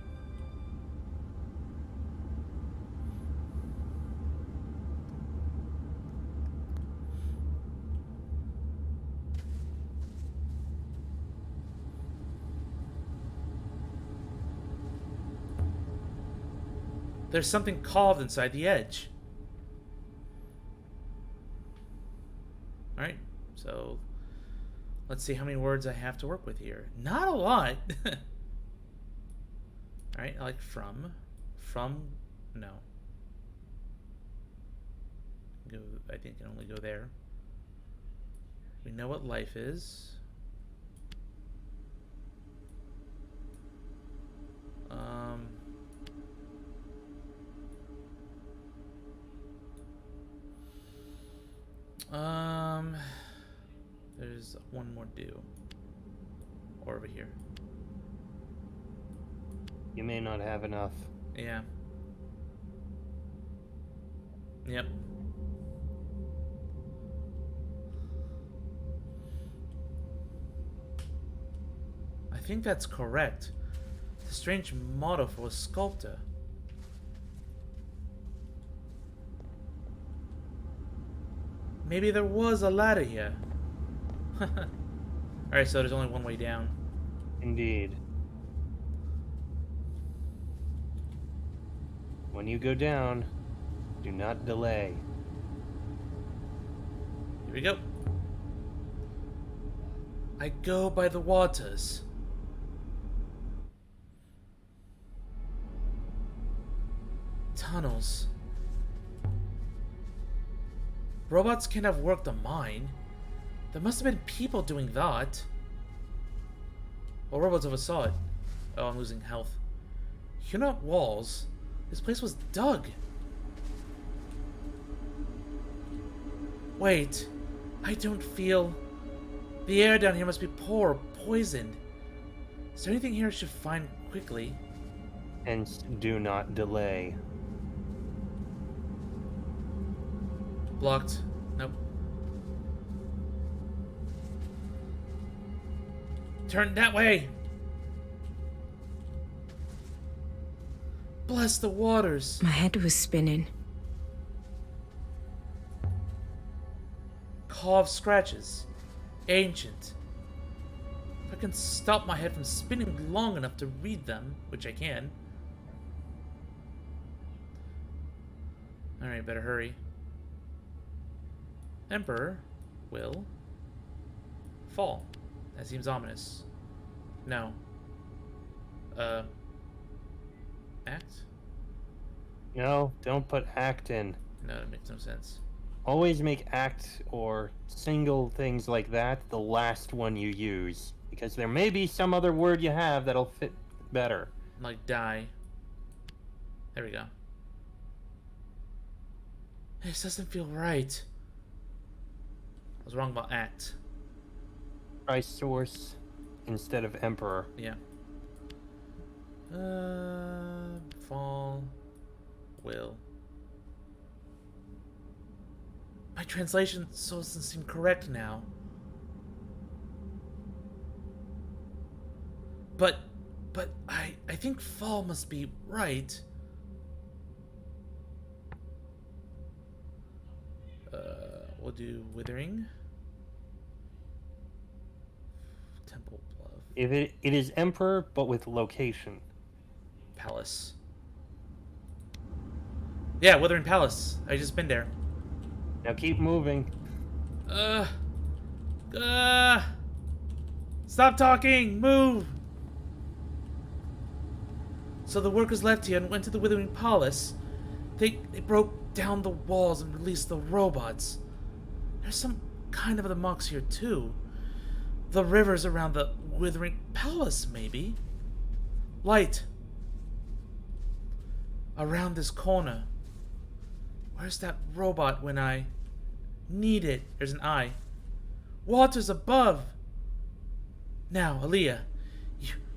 There's something carved inside the edge. Alright, so let's see how many words I have to work with here. Not a lot. Alright, I like from. From, no. Go, I think I can only go there. We know what life is. There's one more do. Or over here. You may not have enough. Yeah. Yep. I think that's correct. It's a strange motto for a sculptor. Maybe there was a ladder here. Alright, so there's only one way down. Indeed. When you go down, do not delay. Here we go. I go by the waters. Tunnels. Robots can't have worked a mine. There must have been people doing that. Well, robots oversaw it. Oh, I'm losing health. You're not walls. This place was dug. Wait. I don't feel... The air down here must be poor, poisoned. Is there anything here I should find quickly? Hence, do not delay. Blocked. Nope. Turn that way! Bless the waters! My head was spinning. Carved scratches. Ancient. If I can stop my head from spinning long enough to read them, which I can. Alright, better hurry. Emperor will fall. That seems ominous. No. Act? No, don't put act in. No, that makes no sense. Always make act or single things like that the last one you use, because there may be some other word you have that'll fit better. Like die. There we go. This doesn't feel right. I was wrong about act. Try source instead of emperor. Yeah. Fall will. My translation so doesn't seem correct now. But I think fall must be right. We'll do withering. Temple bluff. If it is emperor, but with location. Palace. Yeah, Withering Palace. I just been there. Now keep moving. Stop talking! Move! So the workers left here and went to the Withering Palace. They broke down the walls and released the robots. There's some kind of the monks here too. The rivers around the Withering Palace, maybe. Light. Around this corner. Where's that robot when I need it? There's an eye. Water's above. Now, Aaliyah.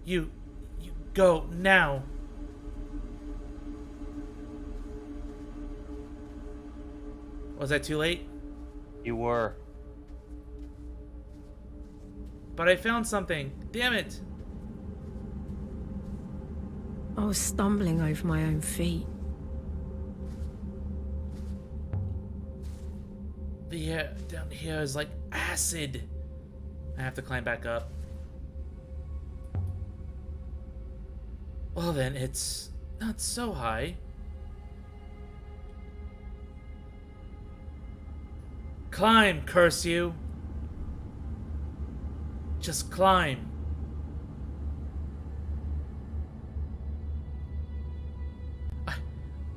You go now. Was that too late? You were. But I found something. Damn it. I was stumbling over my own feet. The air down here is like acid. I have to climb back up. Well then, it's not so high. Climb, curse you. Just climb.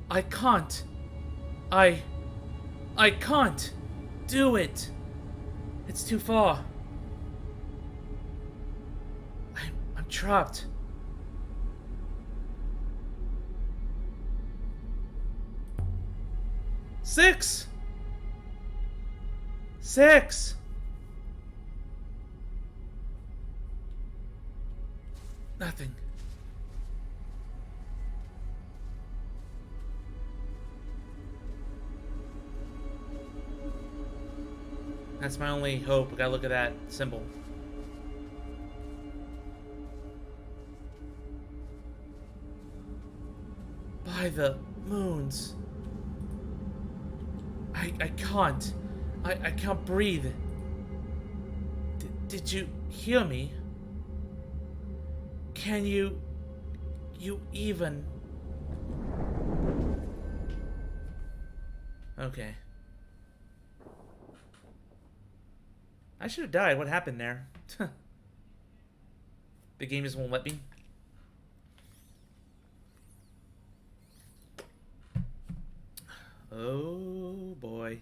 I can't. I can't do it. It's too far. I'm trapped. Six. Nothing. That's my only hope. I gotta look at that symbol. By the moons. I can't. I can't breathe. Did you hear me? Can you even... Okay. I should have died. What happened there? The game just won't let me. Oh boy.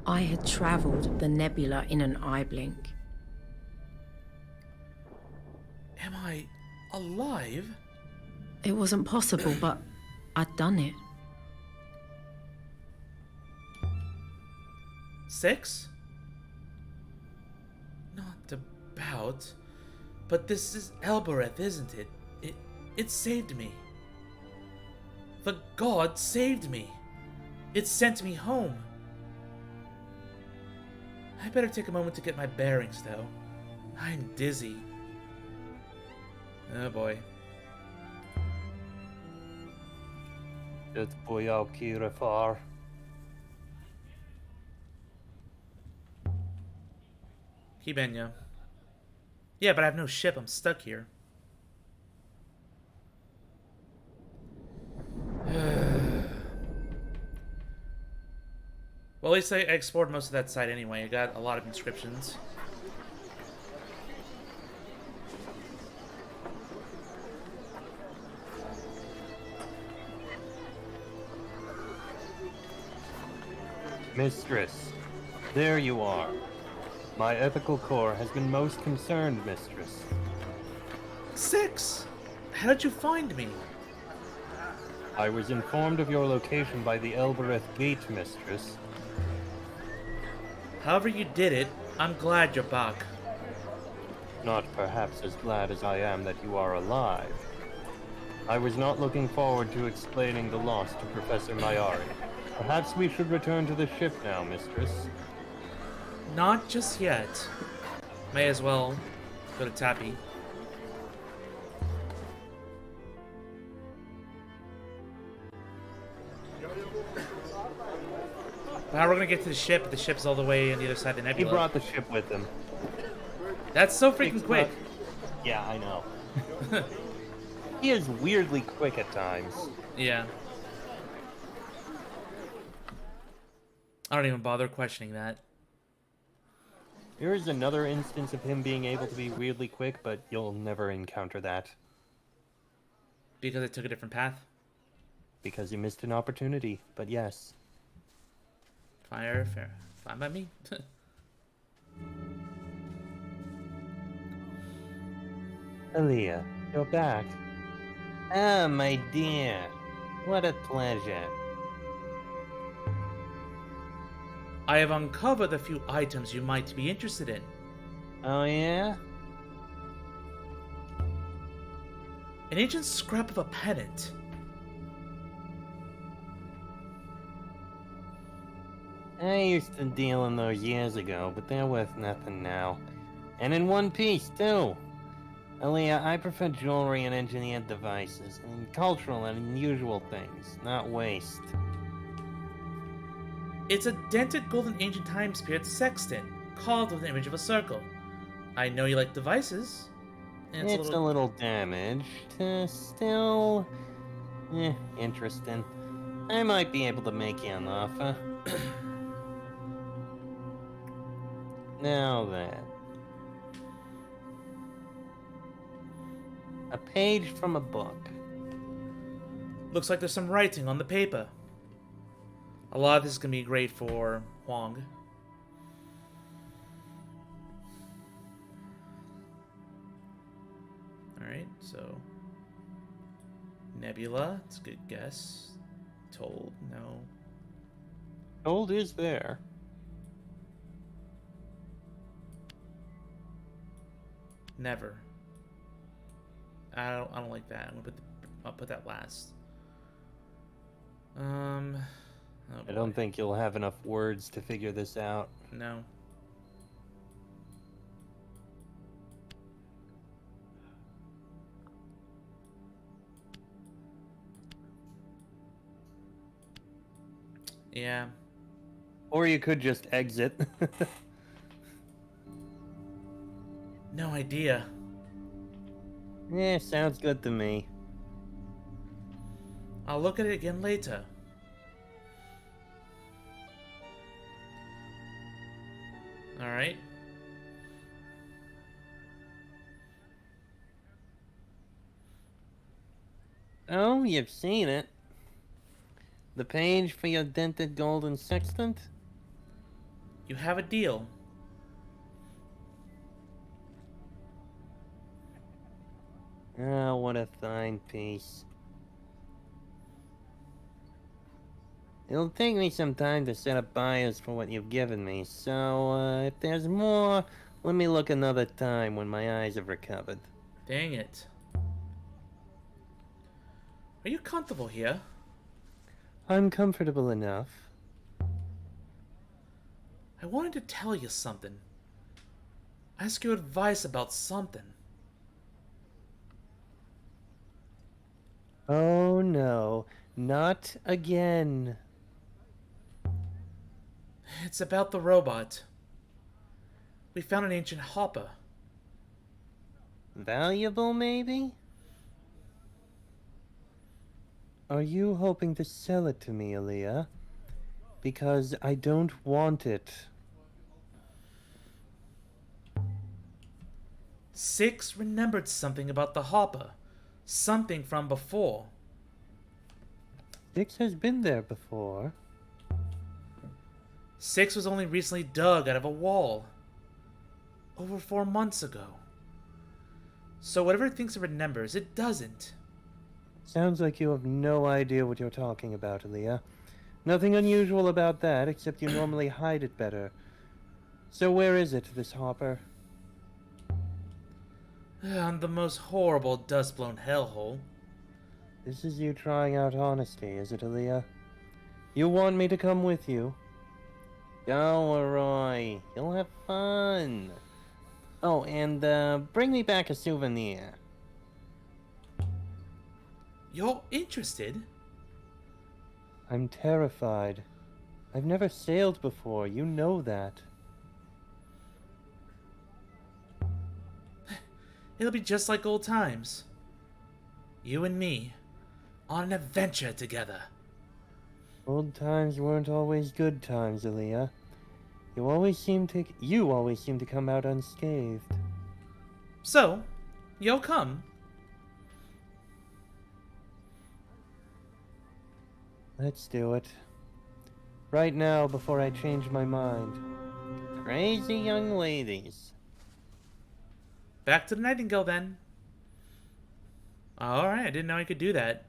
I had travelled the nebula in an eye blink. Am I alive? It wasn't possible, but I'd done it. 6? Not about. But this is Elbereth, isn't it? It saved me. The god saved me. It sent me home. I better take a moment to get my bearings, though. I'm dizzy. Oh boy. Det bojar Kira far. Kibenya. Yeah, but I have no ship. I'm stuck here. Well, at least I explored most of that site anyway. I got a lot of inscriptions. Mistress, there you are. My ethical core has been most concerned, Mistress. 6! How did you find me? I was informed of your location by the Elbereth Gate, Mistress. However you did it, I'm glad you're back. Not perhaps as glad as I am that you are alive. I was not looking forward to explaining the loss to Professor Mayari. Perhaps we should return to the ship now, Mistress. Not just yet. May as well go to Tappy. How we're gonna get to the ship? The ship's all the way on the other side of the He nebula. brought the ship with him. That's so freaking It's quick. Yeah, I know. He is weirdly quick at times. Yeah. I don't even bother questioning that. There is another instance of him being able to be weirdly quick, but you'll never encounter that. Because I took a different path. Because you missed an opportunity, but yes. Fair. Fine by me. Aaliyah, you're back. Ah, my dear. What a pleasure. I have uncovered a few items you might be interested in. Oh, yeah? An ancient scrap of a pennant. I used to deal in those years ago, but they're worth nothing now. And in one piece, too. Aaliyah, I prefer jewelry and engineered devices, and cultural and unusual things, not waste. It's a dented golden ancient time spirit sextant, carved with an image of a circle. I know you like devices. And It's a little damaged. Still... interesting. I might be able to make you an offer. Now then. A page from a book. Looks like there's some writing on the paper. A lot of this is going to be great for Huang. Alright, so... Nebula, it's a good guess. Told, no. Gold is there. Never. I don't like that. I'll put that last. Oh I don't boy. think you'll have enough words to figure this out. No. Yeah. Or you could just exit. No idea. Sounds good to me. I'll look at it again later. Alright. Oh, you've seen it. The page for your dented golden sextant? You have a deal. Oh, what a fine piece. It'll take me some time to set up buyers for what you've given me, so if there's more, let me look another time when my eyes have recovered. Dang it. Are you comfortable here? I'm comfortable enough. I wanted to tell you something. Ask your advice about something. Oh no, not again. It's about the robot. We found an ancient hopper. Valuable, maybe? Are you hoping to sell it to me, Aaliyah? Because I don't want it. 6 remembered something about the hopper. Something from before. 6 has been there before. 6 was only recently dug out of a wall. Over 4 months ago. So whatever it thinks it remembers, it doesn't. Sounds like you have no idea what you're talking about, Aaliyah. Nothing unusual about that, except you normally hide it better. So where is it, this hopper? On the most horrible dust-blown hellhole. This is you trying out honesty, is it, Aaliyah? You want me to come with you? Go, Roy. You'll have fun. Oh, and, bring me back a souvenir. You're interested? I'm terrified. I've never sailed before, you know that. It'll be just like old times. You and me, on an adventure together. Old times weren't always good times, Aaliyah. You always seem to come out unscathed. So, you'll come. Let's do it. Right now, before I change my mind. Crazy young ladies. Back to the Nightingale, then. Alright, I didn't know I could do that.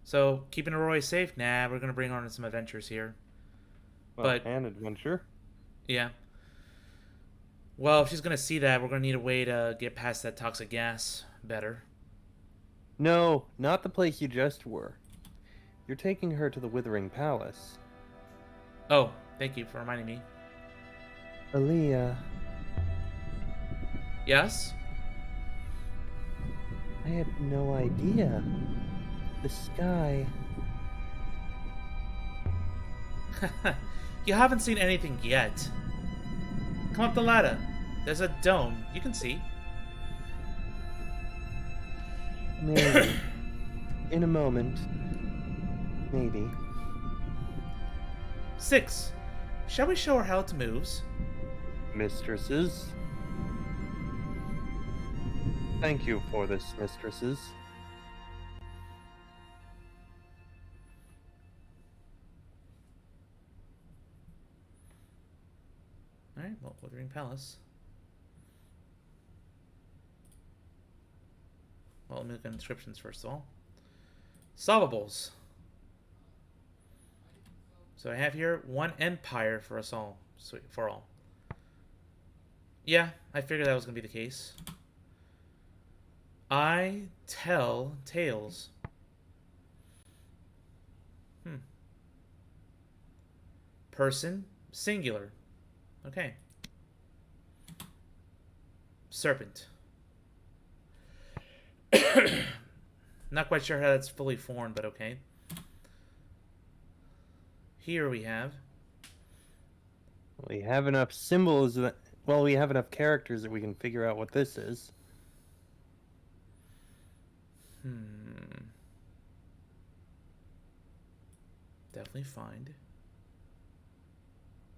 So, keeping Roy safe? Nah, we're gonna bring on some adventures here. Well, an adventure. Yeah. Well, if she's gonna see that, we're gonna need a way to get past that toxic gas better. No, not the place you just were. You're taking her to the Withering Palace. Oh, thank you for reminding me. Aaliyah, Yes? I had no idea. The sky... You haven't seen anything yet. Come up the ladder. There's a dome. You can see. Maybe. In a moment. Maybe. 6. Shall we show her how it moves? Mistresses. Thank you for this, mistresses. Alright, well, Withering Palace. Well, let me look at inscriptions first of all. Solvables. So I have here 1 empire for us all. Sweet, for all. Yeah, I figured that was going to be the case. I tell tales. Person, singular. Okay. Serpent. Not quite sure how that's fully formed, but okay. Here we have... We have enough symbols that... Well, we have enough characters that we can figure out what this is. Definitely find.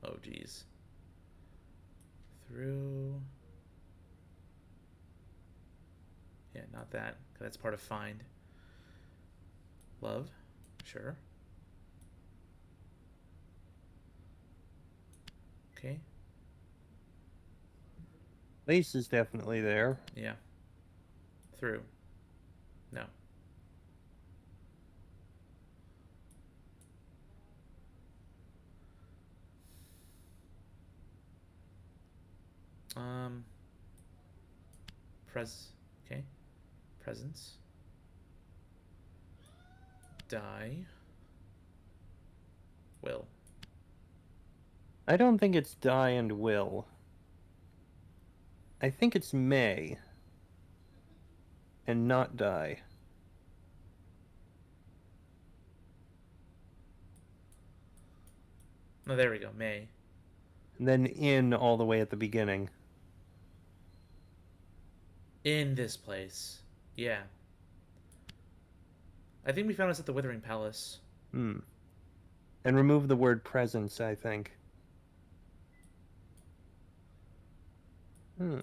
Oh, geez. Through... Yeah, not that. 'Cause that's part of find. Love. Sure. Okay. Lace is definitely there. Yeah. Through. No. Okay. Presence. Die. Will. I don't think it's die and will. I think it's may. And not die. Oh, there we go. May. And then in all the way at the beginning. In this place. Yeah. I think we found this at the Withering Palace. Hmm. And remove the word presence, I think. Hmm.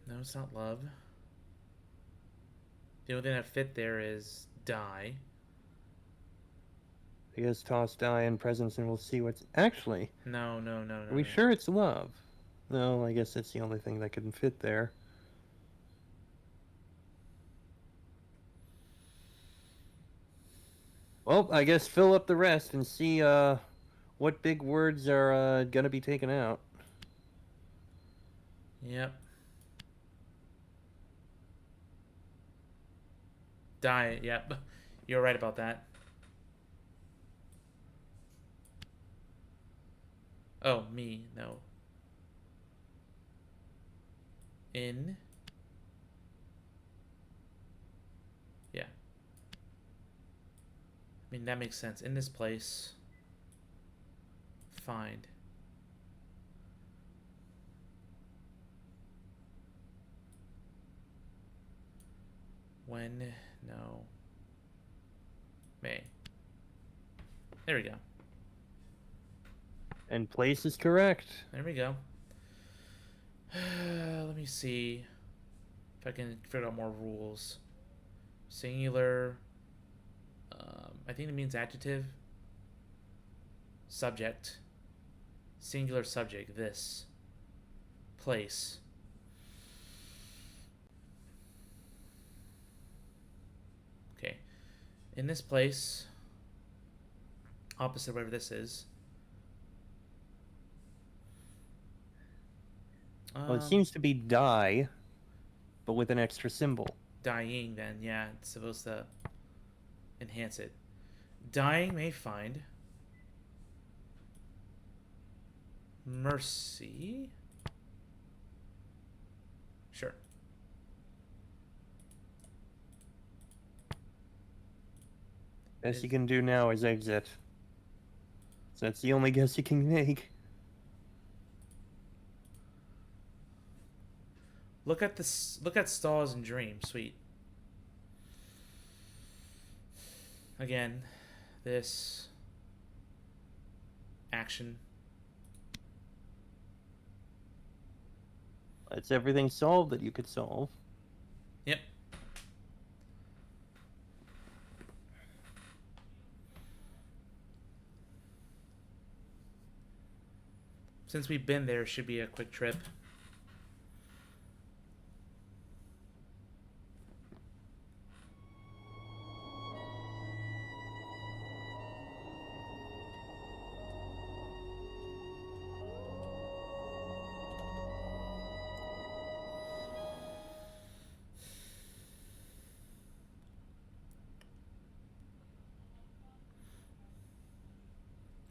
No, it's not love. The only thing that fit there is die. I guess toss die and presence and we'll see what's... Actually, No. are we sure it's love? No, I guess that's the only thing that can fit there. Well, I guess fill up the rest and see what big words are gonna be taken out. Yep. Die. Yep. You're right about that. Oh, me. No. In. Yeah. I mean, that makes sense. In this place. Find. When. No. May. There we go. And place is correct. There we go. Let me see if I can figure out more rules. Singular. I think it means adjective. Subject. Singular subject. This. Place. Okay. In this place, opposite wherever this is. Well, it seems to be die, but with an extra symbol. Dying, then, yeah, it's supposed to enhance it. Dying may find mercy. Sure. Best you can do now is exit. So that's the only guess you can make. Look at this. Look at stalls and dreams. Sweet. Again, this action. That's everything solved that you could solve. Yep. Since we've been there, it should be a quick trip.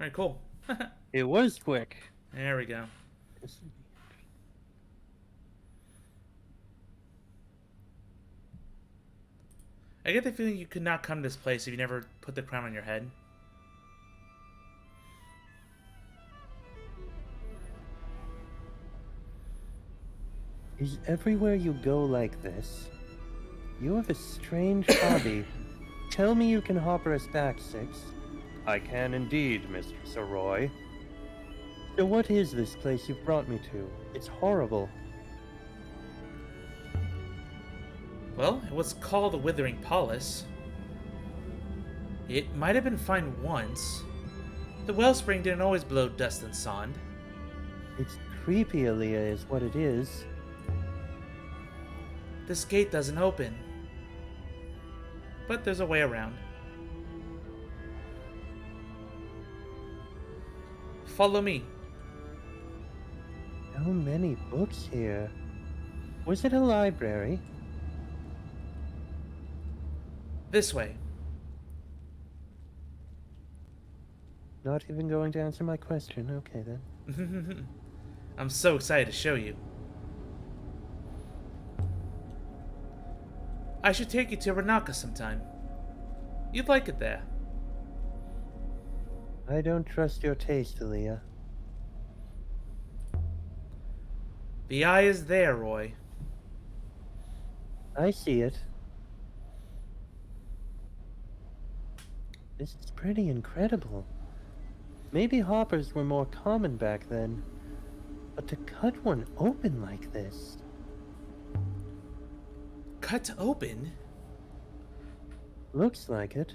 All right, cool. It was quick. There we go. I get the feeling you could not come to this place if you never put the crown on your head. Is everywhere you go like this? You have a strange hobby. Tell me you can hopper us back, Six. I can indeed, Mistress Aroy. So what is this place you've brought me to? It's horrible. Well, it was called the Withering Palace. It might have been fine once. The wellspring didn't always blow dust and sand. It's creepy, Aaliyah, is what it is. This gate doesn't open. But there's a way around. Follow me. So many books here. Was it a library? This way. Not even going to answer my question. Okay, then. I'm so excited to show you. I should take you to Ranaka sometime. You'd like it there. I don't trust your taste, Aaliyah. The eye is there, Roy. I see it. This is pretty incredible. Maybe hoppers were more common back then, but to cut one open like this... Cut open? Looks like it.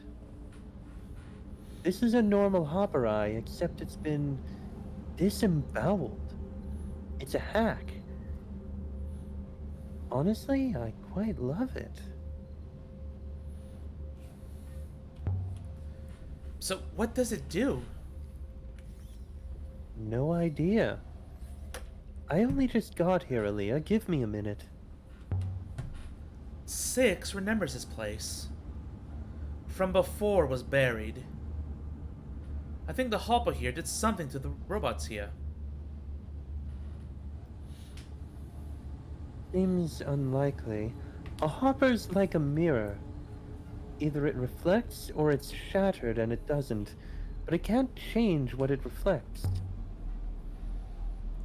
This is a normal hopper eye, except it's been disemboweled. It's a hack. Honestly, I quite love it. So what does it do? No idea. I only just got here, Aaliyah. Give me a minute. 6 remembers this place. From before was buried. I think the hopper here did something to the robots here. Seems unlikely. A hopper's like a mirror. Either it reflects or it's shattered and it doesn't, but it can't change what it reflects.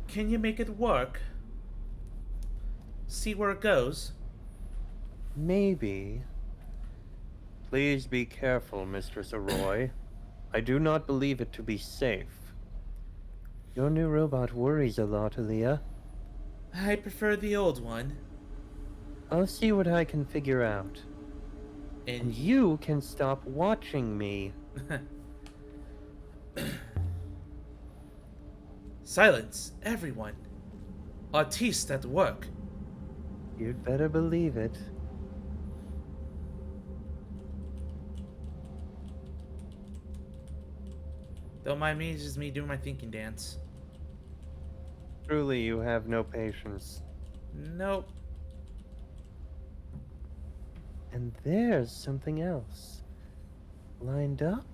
Can you make it work? See where it goes? Maybe. Please be careful, Mistress Arroy. I do not believe it to be safe. Your new robot worries a lot, Aaliyah. I prefer the old one. I'll see what I can figure out. And And you can stop watching me. Silence, everyone. Artiste at work. You'd better believe it. Don't mind me, it's just me doing my thinking dance. Truly, you have no patience. Nope. And there's something else. Lined up?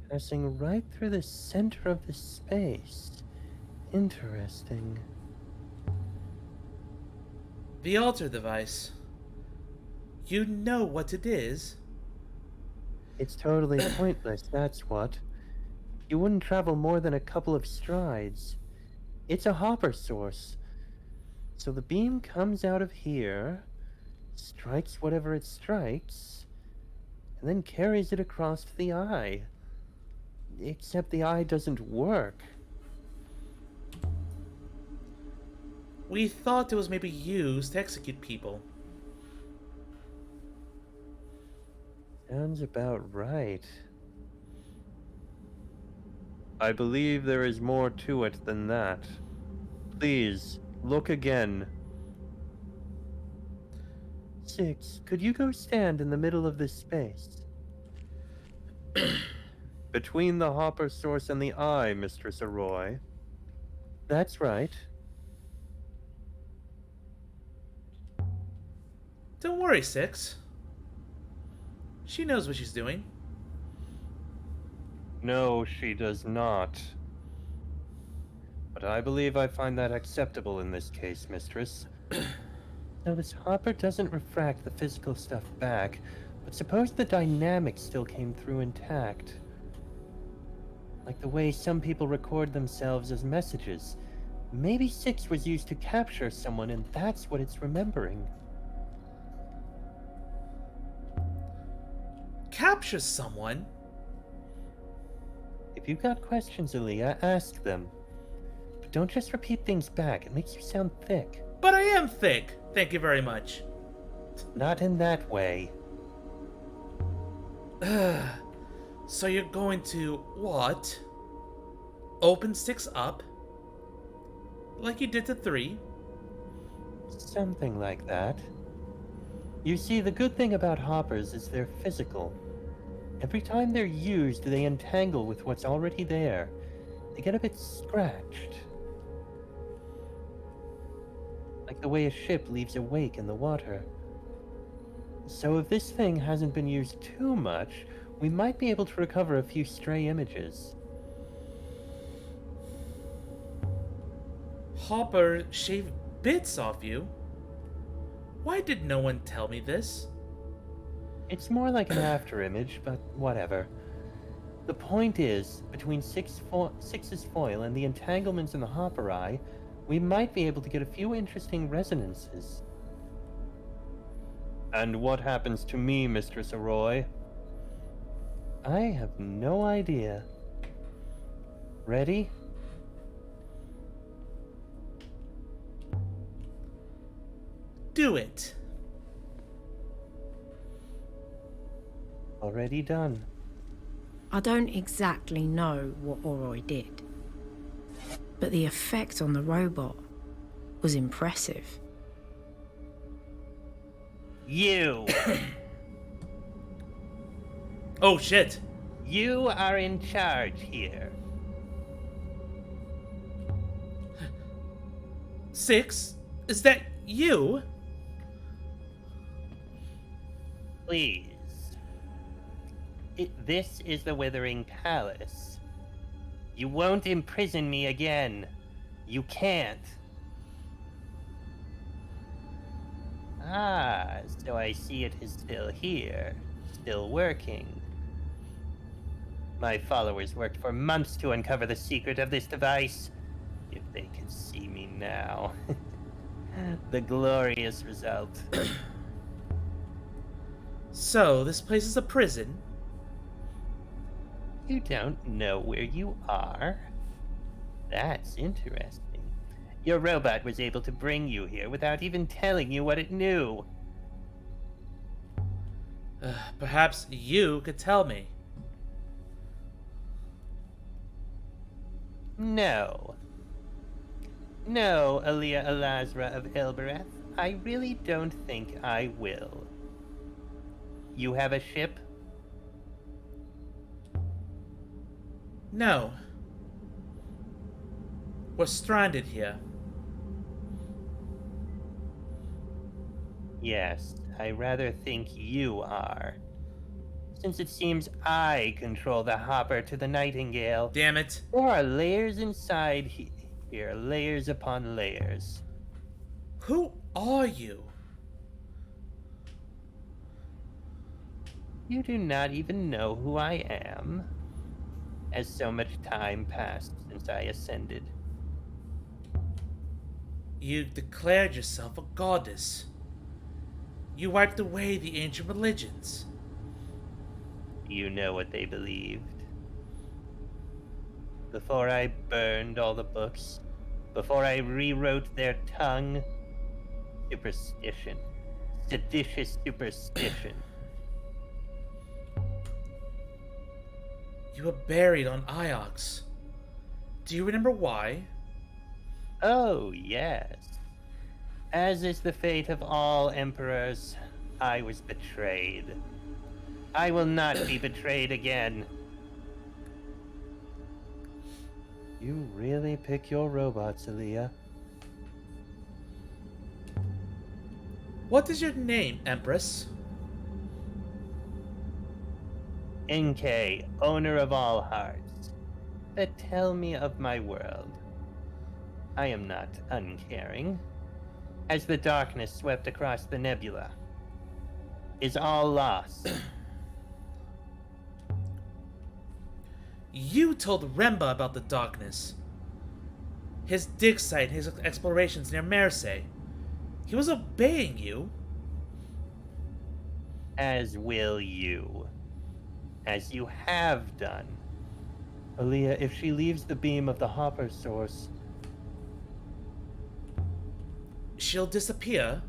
Passing right through the center of the space. Interesting. The altar device. You know what it is. It's totally pointless, that's what. You wouldn't travel more than a couple of strides. It's a hopper source. So the beam comes out of here, strikes whatever it strikes, and then carries it across to the eye. Except the eye doesn't work. We thought it was maybe used to execute people. Sounds about right. I believe there is more to it than that. Please, look again. 6, could you go stand in the middle of this space? Between the hopper source and the eye, Mistress Arroy. That's right. Don't worry, 6. She knows what she's doing. No, she does not. But I believe I find that acceptable in this case, Mistress. Now, this hopper doesn't refract the physical stuff back, but suppose the dynamics still came through intact. Like the way some people record themselves as messages. Maybe 6 was used to capture someone, and that's what it's remembering. Capture someone? If you've got questions, Aaliyah, ask them. But don't just repeat things back. It makes you sound thick. But I am thick. Thank you very much. Not in that way. So you're going to, what? Open 6 up? Like you did to 3? Something like that. You see, the good thing about hoppers is they're physical. Every time they're used, they entangle with what's already there. They get a bit scratched. Like the way a ship leaves a wake in the water. So if this thing hasn't been used too much, we might be able to recover a few stray images. Hopper shaved bits off you? Why did no one tell me this? It's more like an after image, but whatever. The point is, between Six's foil and the entanglements in the hopper eye, we might be able to get a few interesting resonances. And what happens to me, Mistress Arroy? I have no idea. Ready? Do it. Already done. I don't exactly know what Oroi did, but the effect on the robot was impressive. You! Oh, shit. You are in charge here. 6? Is that you? Please. This is the Withering Palace. You won't imprison me again. You can't. Ah, so I see it is still here. Still working. My followers worked for months to uncover the secret of this device. If they could see me now. The glorious result. So, this place is a prison? You don't know where you are? That's interesting. Your robot was able to bring you here without even telling you what it knew. Perhaps you could tell me. No. No, Aliyah Alazra of Elbereth. I really don't think I will. You have a ship? No. We're stranded here. Yes, I rather think you are. Since it seems I control the hopper to the Nightingale. Damn it. There are layers inside here, layers upon layers. Who are you? You do not even know who I am, as so much time passed since I ascended. You declared yourself a goddess. You wiped away the ancient religions. You know what they believed. Before I burned all the books, before I rewrote their tongue, superstition. Seditious superstition. You were buried on Iox. Do you remember why? Oh, yes. As is the fate of all emperors, I was betrayed. I will not be betrayed again. You really pick your robots, Aliyah. What is your name, Empress? NK, owner of all hearts. But tell me of my world. I am not uncaring. As the darkness swept across the nebula, is all lost. You told Remba about the darkness. His dig site, his explorations near Mersey. He was obeying you. As will you. As you have done. Aliyah, if she leaves the beam of the hopper source... She'll disappear?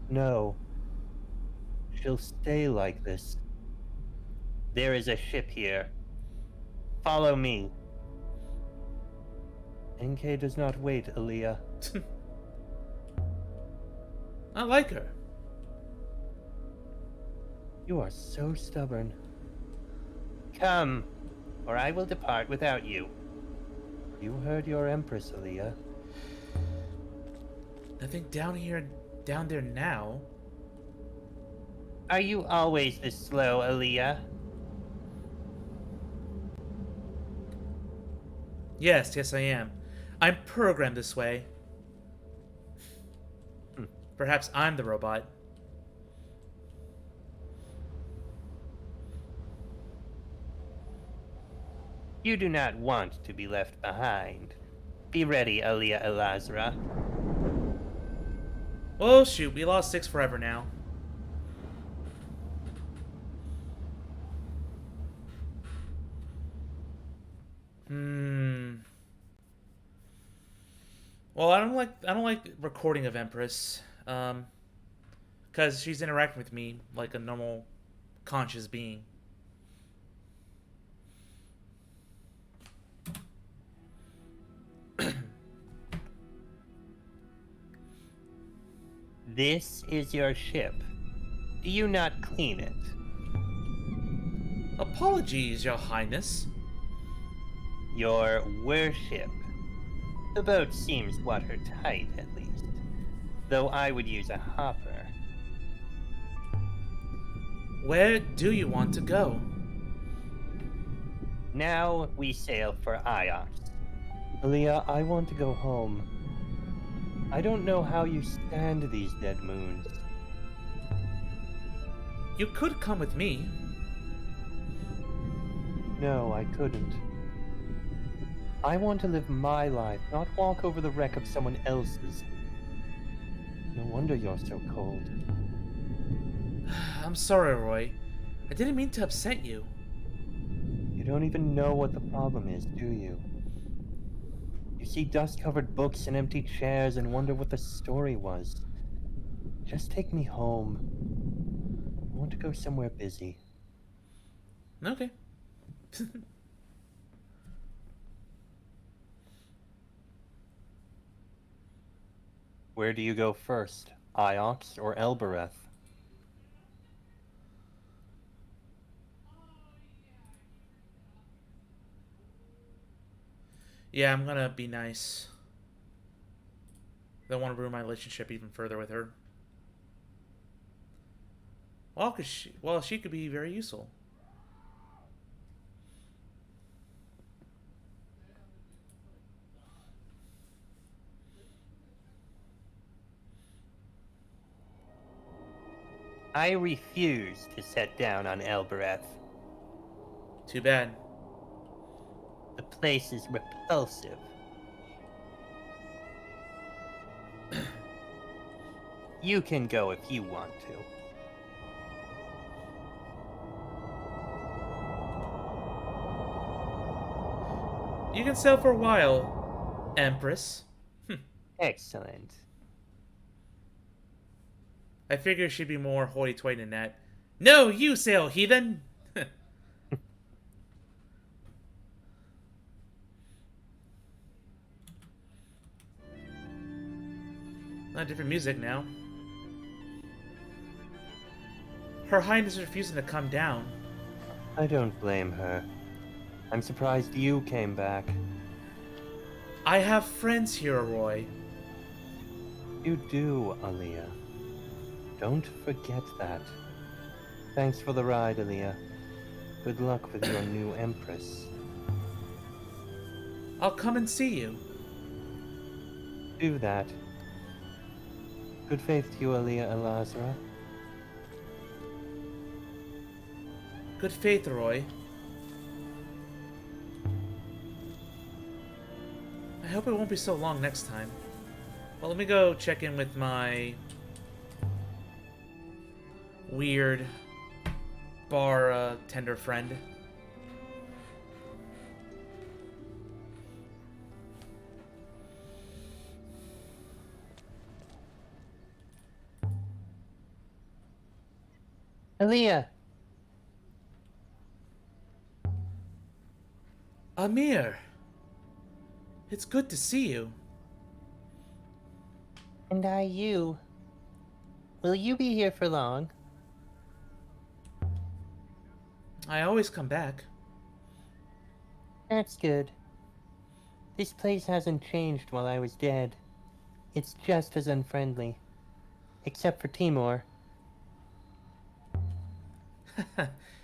No. She'll stay like this. There is a ship here. Follow me. NK does not wait, Aliyah. I like her. You are so stubborn. Come, or I will depart without you. You heard your Empress, Aliyah. Nothing down there now. Are you always this slow, Aliyah? Yes, I am. I'm programmed this way. Perhaps I'm the robot. You do not want to be left behind. Be ready, Alia Elazra. Well, shoot, we lost 6 forever now. Well, I don't like recording of Empress, because she's interacting with me like a normal, conscious being. This is your ship. Do you not clean it? Apologies, Your Highness. Your worship. The boat seems watertight, at least. Though I would use a hopper. Where do you want to go? Now we sail for Iox. Alia, I want to go home. I don't know how you stand these dead moons. You could come with me. No, I couldn't. I want to live my life, not walk over the wreck of someone else's. No wonder you're so cold. I'm sorry, Roy. I didn't mean to upset you. You don't even know what the problem is, do you? You see dust-covered books and empty chairs and wonder what the story was. Just take me home. I want to go somewhere busy. Okay. Where do you go first? Iox or Elbereth? Yeah, I'm gonna be nice. Don't want to ruin my relationship even further with her. Well, she could be very useful. I refuse to set down on Elbereth. Too bad. The place is repulsive. You can go if you want to. You can sail for a while, Empress. Excellent. I figure she'd be more hoity-toity than that. No, you sail, heathen! Not different music now. Her Highness is refusing to come down. I don't blame her. I'm surprised you came back. I have friends here, Roy. You do, Alia. Don't forget that. Thanks for the ride, Alia. Good luck with your new Empress. I'll come and see you. Do that. Good faith to you, Alia Elazra. Good faith, Roy. I hope it won't be so long next time. Well, let me go check in with my weird bar tender friend. Alia! Amir! It's good to see you. And I you. Will you be here for long? I always come back. That's good. This place hasn't changed while I was dead. It's just as unfriendly. Except for Timur.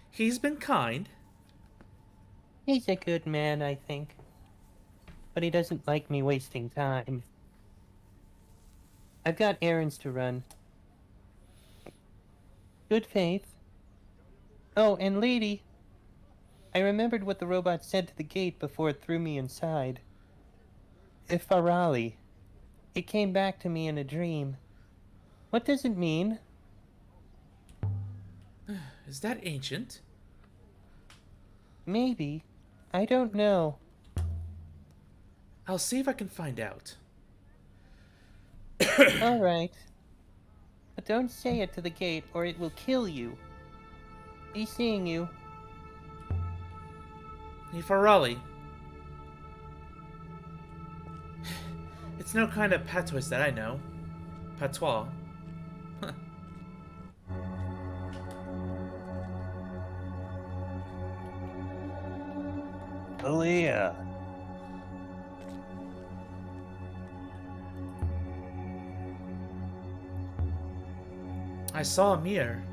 He's been kind. He's a good man, I think. But he doesn't like me wasting time. I've got errands to run. Good faith. Oh, and lady, I remembered what the robot said to the gate before it threw me inside. Ifarali. It came back to me in a dream. What does it mean? Is that ancient? Maybe. I don't know. I'll see if I can find out. Alright. But don't say it to the gate or it will kill you. Be seeing you. Ifarali. It's no kind of patois that I know. Patois. Huh. Aaliyah. I saw Amir.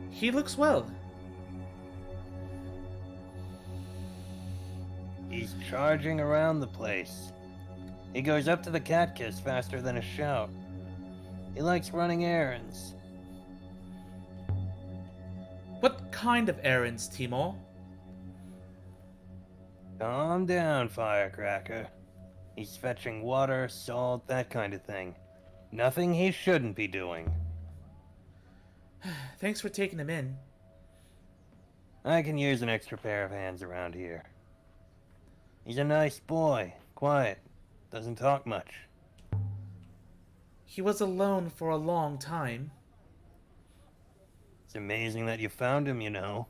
He looks well. He's charging around the place. He goes up to the cat kiss faster than a shout. He likes running errands. What kind of errands, Timor? Calm down, firecracker. He's fetching water, salt, that kind of thing. Nothing he shouldn't be doing. Thanks for taking him in. I can use an extra pair of hands around here. He's a nice boy, quiet, doesn't talk much. He was alone for a long time. It's amazing that you found him, you know.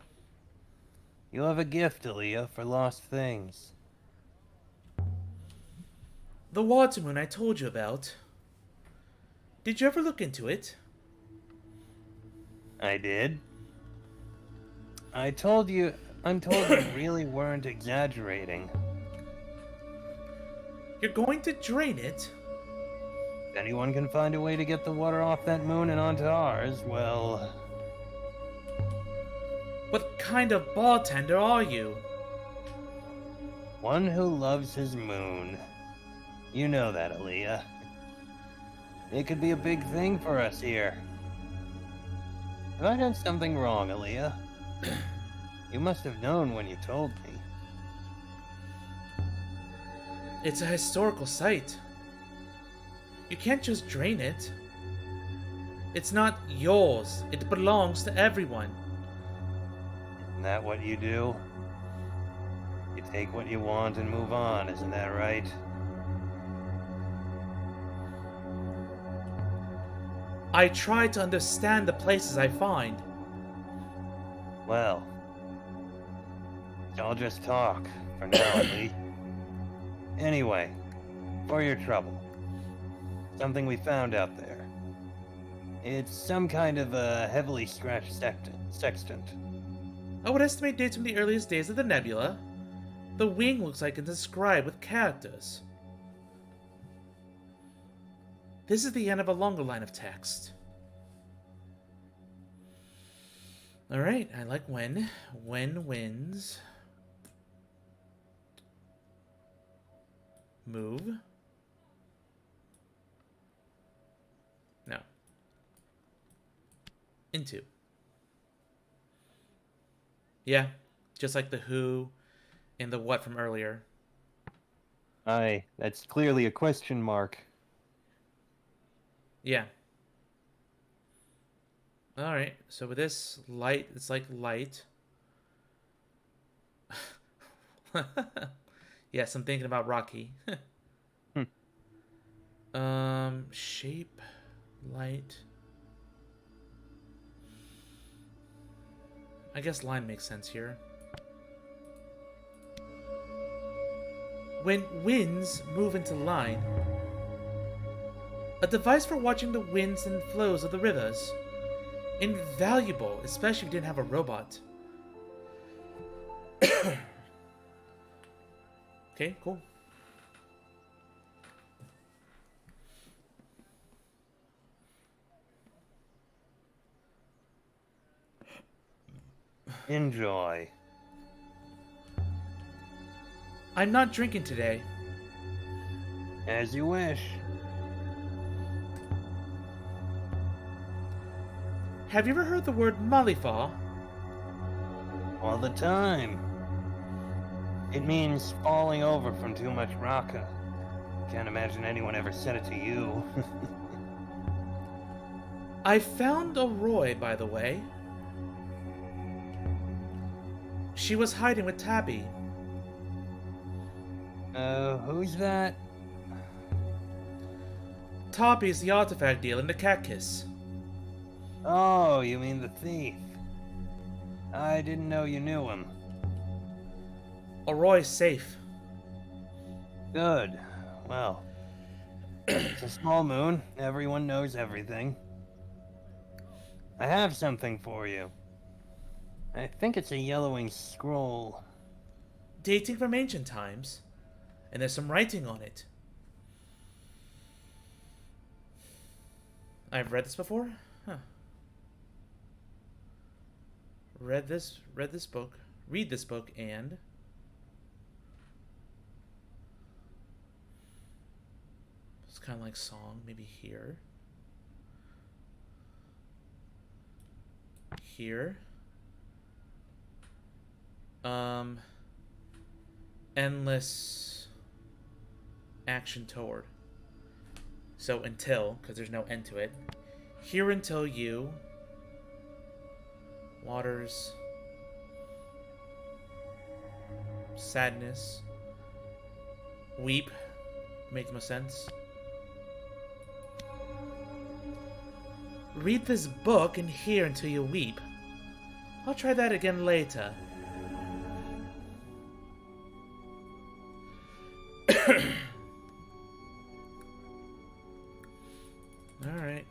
You have a gift, Aaliyah, for lost things. The water moon I told you about. Did you ever look into it? I did. I'm told you really weren't exaggerating. You're going to drain it? If anyone can find a way to get the water off that moon and onto ours, well... What kind of bartender are you? One who loves his moon. You know that, Aaliyah. It could be a big thing for us here. Have I done something wrong, Aaliyah? You must have known when you told me. It's a historical site. You can't just drain it. It's not yours. It belongs to everyone. Isn't that what you do? You take what you want and move on, isn't that right? I try to understand the places I find. Well, I'll just talk, for now at least. Anyway, for your trouble. Something we found out there. It's some kind of a heavily scratched sextant. I would estimate dates from the earliest days of the nebula. The wing looks like it's inscribed with characters. This is the end of a longer line of text. Alright, I like when. When wins. Move. No. Into. Yeah, just like the who and the what from earlier. Aye, that's clearly a question mark. Yeah. Alright, so with this light, it's like light. Yes, I'm thinking about Rocky. Shape, light. I guess line makes sense here. When winds move into line. A device for watching the winds and flows of the rivers. Invaluable, especially if you didn't have a robot. Okay, cool. Enjoy. I'm not drinking today. As you wish. Have you ever heard the word Malifa? All the time. It means falling over from too much raka. Can't imagine anyone ever said it to you. I found a Roy, by the way. She was hiding with Tabby. Who's that? Tabby's the artifact dealer in the cat kiss. Oh, you mean the thief. I didn't know you knew him. Roy's safe. Good. Well, it's a small moon. Everyone knows everything. I have something for you. I think it's a yellowing scroll. Dating from ancient times. And there's some writing on it. I've read this before? Huh. Read this book. Read this book and... It's kind of like song, maybe here. Here. Endless action toward. So until, because there's no end to it. Here until you. Waters. Sadness. Weep. Make the most sense. Read this book and hear until you weep. I'll try that again later. Alright.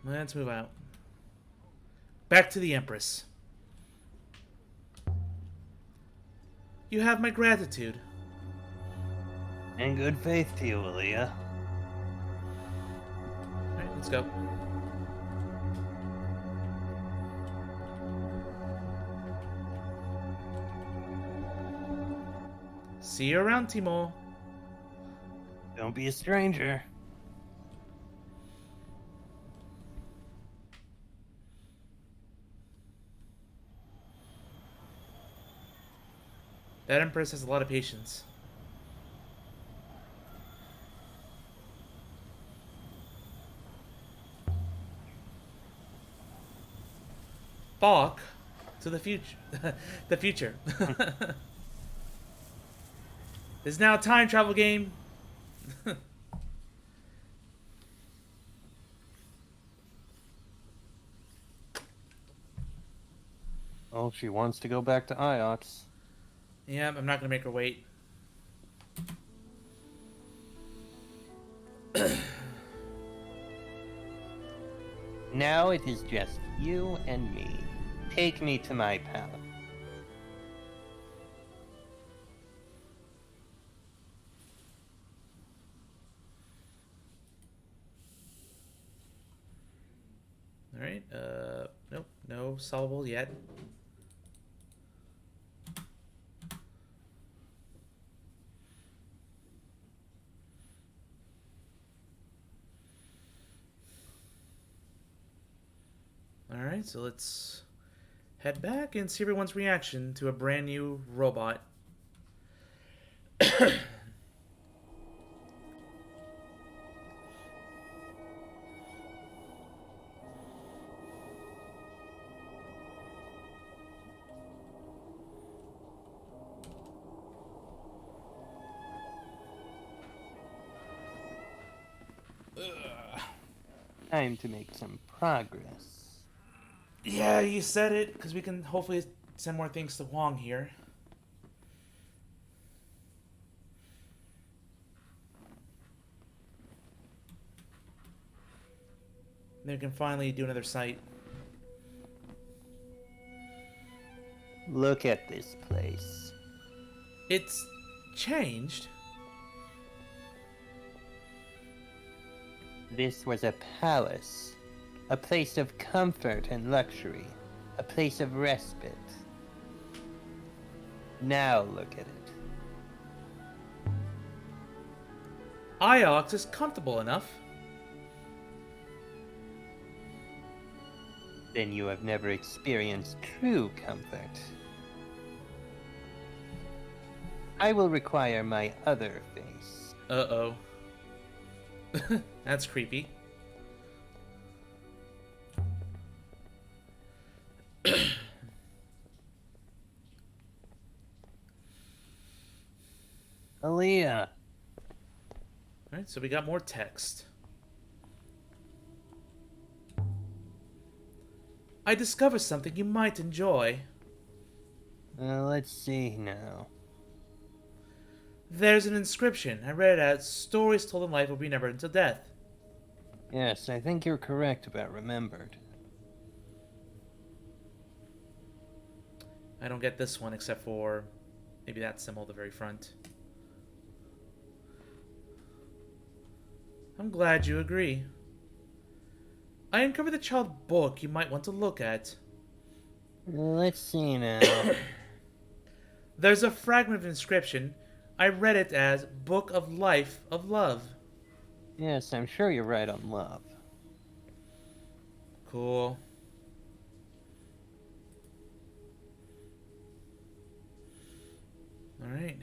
Let's move out. Back to the Empress. You have my gratitude. And good faith to you, Aaliyah. Alright, let's go. See you around, Timor. Don't be a stranger. That Empress has a lot of patience. Bach to the future. The future. This is now a time travel game. Oh, she wants to go back to Iox. Yeah, I'm not gonna make her wait. Now it is just you and me. Take me to my palace. Alright, nope, no solvable yet. Alright, so let's head back and see everyone's reaction to a brand new robot. Time to make some progress. Yeah, you said it, because we can hopefully send more things to Wong here. Then we can finally do another site. Look at this place. It's changed. This was a palace. A place of comfort and luxury. A place of respite. Now look at it. Iox is comfortable enough. Then you have never experienced true comfort. I will require my other face. Uh-oh. That's creepy. Aaliyah. Alright, so we got more text. I discovered something you might enjoy. Let's see now. There's an inscription. I read it as stories told in life will be never until death. Yes, I think you're correct about remembered. I don't get this one except for maybe that symbol at the very front. I'm glad you agree. I uncovered a child book you might want to look at. Let's see now. There's a fragment of inscription. I read it as Book of Life of Love. Yes, I'm sure you're right on love. Cool. Alright.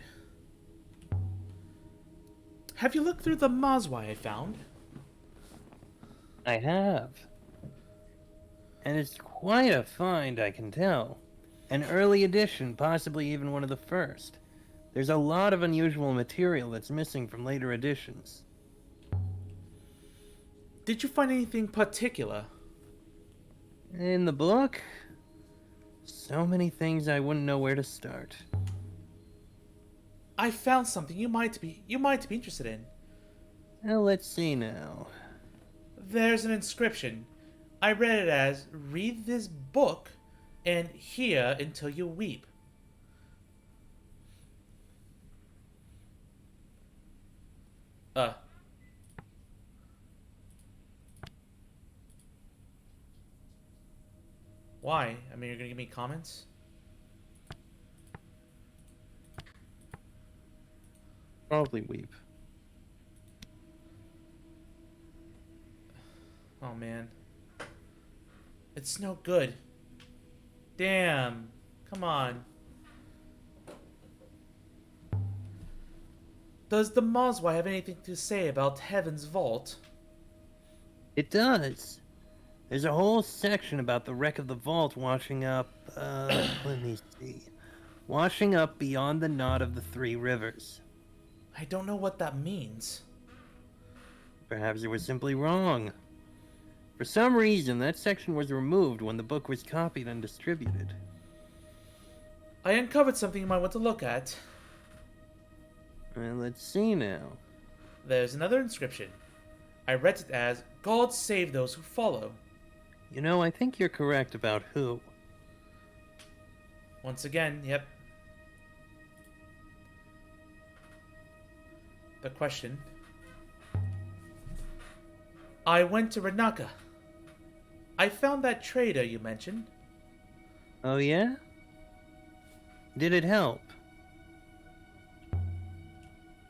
Have you looked through the Mazwai I found? I have. And it's quite a find, I can tell. An early edition, possibly even one of the first. There's a lot of unusual material that's missing from later editions. Did you find anything particular? In the book? So many things I wouldn't know where to start. I found something you might be interested in. Well, let's see now. There's an inscription. I read it as read this book and hear until you weep. Why? I mean, you're gonna give me comments? Probably weep. Oh man. It's no good. Damn. Come on. Does the Mazwai have anything to say about Heaven's Vault? It does. There's a whole section about the wreck of the vault washing up, let me see. Washing up beyond the knot of the three rivers. I don't know what that means. Perhaps it was simply wrong. For some reason, that section was removed when the book was copied and distributed. I uncovered something you might want to look at. Well, let's see now. There's another inscription. I read it as, God save those who follow. You know, I think you're correct about who. Once again, yep. The question. I went to Renaka. I found that trader you mentioned. Oh, yeah? Did it help?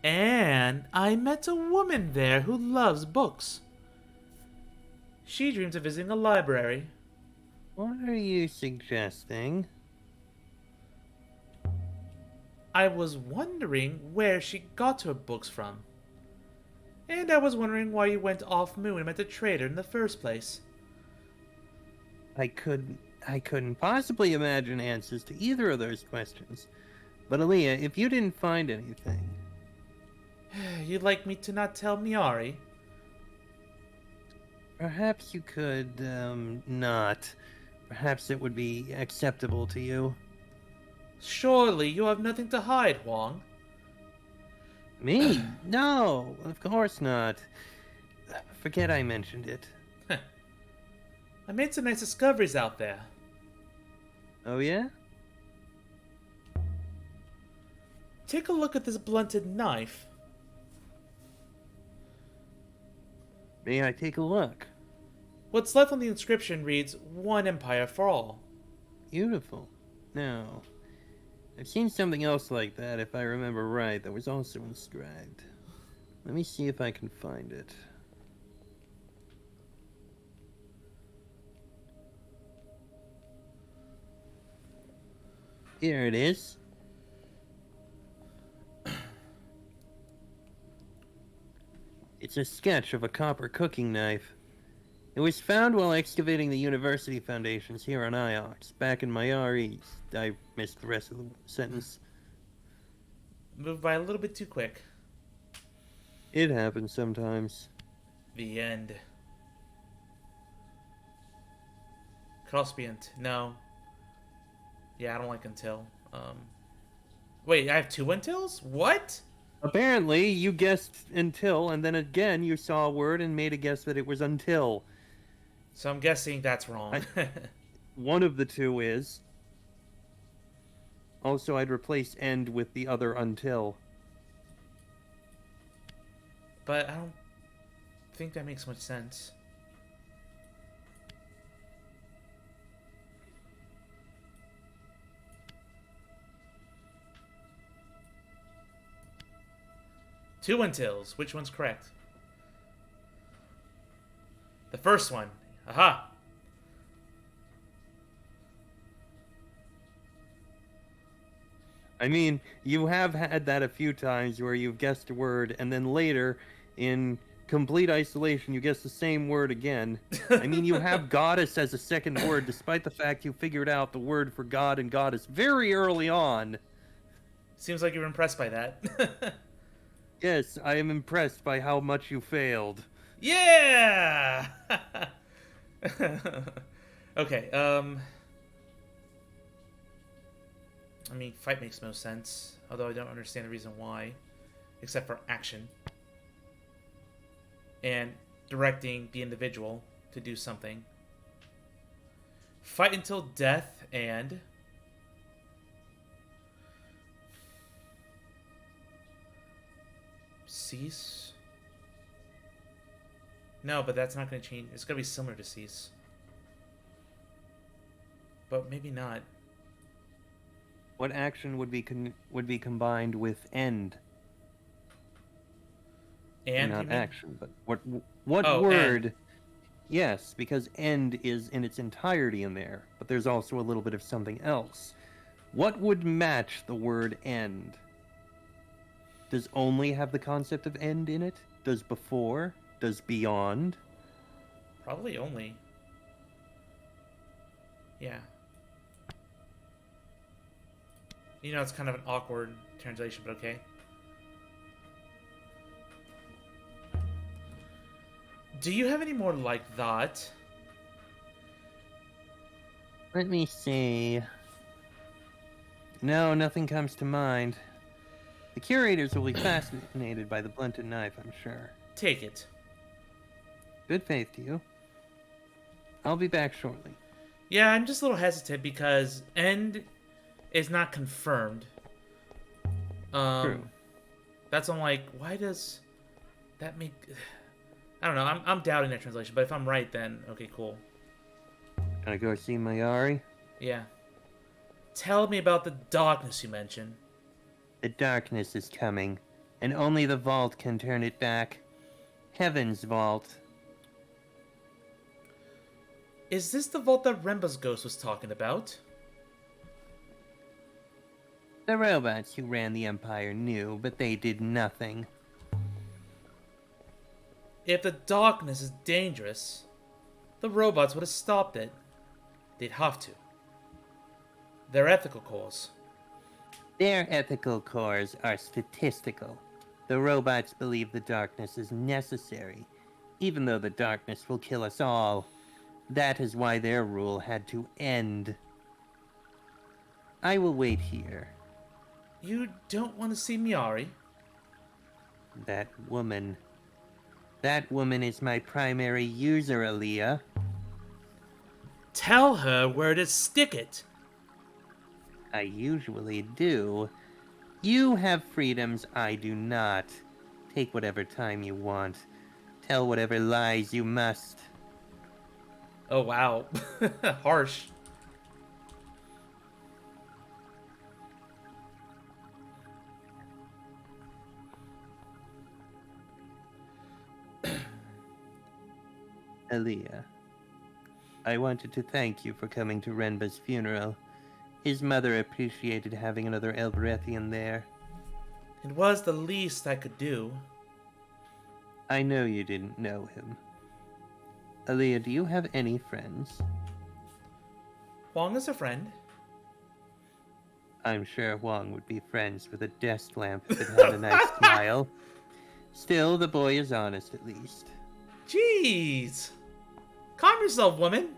And I met a woman there who loves books. She dreams of visiting a library. What are you suggesting? I was wondering where she got her books from. And I was wondering why you went off-moon and met a trader in the first place. I couldn't possibly imagine answers to either of those questions. But Aaliyah, if you didn't find anything... You'd like me to not tell Miari? Perhaps you could, not. Perhaps it would be acceptable to you. Surely you have nothing to hide, Huang. Me? No, of course not. Forget I mentioned it. I made some nice discoveries out there. Oh, yeah? Take a look at this blunted knife. May I take a look? What's left on the inscription reads, One Empire for All. Beautiful. Now, I've seen something else like that, if I remember right, that was also inscribed. Let me see if I can find it. Here it is. It's a sketch of a copper cooking knife. It was found while excavating the university foundations here on Iox, back in my REs. I missed the rest of the sentence. Moved by a little bit too quick. It happens sometimes. The end. Could also be no. Yeah, I don't like until. Wait, I have 2 untils? What? Apparently, you guessed until, and then again you saw a word and made a guess that it was until. So I'm guessing that's wrong. One of the two is. Also, I'd replace end with the other until. But I don't think that makes much sense. Two untils. Which one's correct? The first one. Aha! I mean, you have had that a few times where you've guessed a word, and then later, in complete isolation, you guess the same word again. I mean, you have goddess as a second word, despite the fact you figured out the word for god and goddess very early on. Seems like you're impressed by that. Yes, I am impressed by how much you failed. Yeah! Okay, I mean, fight makes no sense, although I don't understand the reason why, except for action. And directing the individual to do something. Fight until death and... cease? No, but that's not going to change. It's going to be similar to cease. But maybe not. What action would be combined with end? And not you mean? action, but what Oh, word? end. Yes, because end is in its entirety in there, but there's also a little bit of something else. What would match the word end? Does only have the concept of end in it? Does before? Does beyond? Probably only. Yeah. You know, it's kind of an awkward translation, but okay. Do you have any more like that? Let me see. No, nothing comes to mind. The curators will be fascinated by the blunted knife, I'm sure. Take it. Good faith to you. I'll be back shortly. Yeah, I'm just a little hesitant because end is not confirmed. True. That's I'm like, why does that make? I don't know. I'm doubting that translation, but if I'm right, then okay, cool. Can I go see Mayari? Yeah. Tell me about the darkness you mentioned. The darkness is coming, and only the vault can turn it back. Heaven's vault. Is this the vault that Remba's ghost was talking about? The robots who ran the Empire knew, but they did nothing. If the darkness is dangerous, the robots would have stopped it. They'd have to. They're ethical cores. Their ethical cores are statistical. The robots believe the darkness is necessary, even though the darkness will kill us all. That is why their rule had to end. I will wait here. You don't want to see Miari? That woman is my primary user, Aaliyah. Tell her where to stick it. I usually do. You have freedoms I do not. Take whatever time you want. Tell whatever lies you must. Oh, wow. Harsh. Aaliyah, I wanted to thank you for coming to Renba's funeral. His mother appreciated having another Elberethian there. It was the least I could do. I know you didn't know him. Aaliyah, do you have any friends? Huang is a friend. I'm sure Huang would be friends with a desk lamp if it had a nice smile. Still, the boy is honest at least. Jeez! Calm yourself, woman!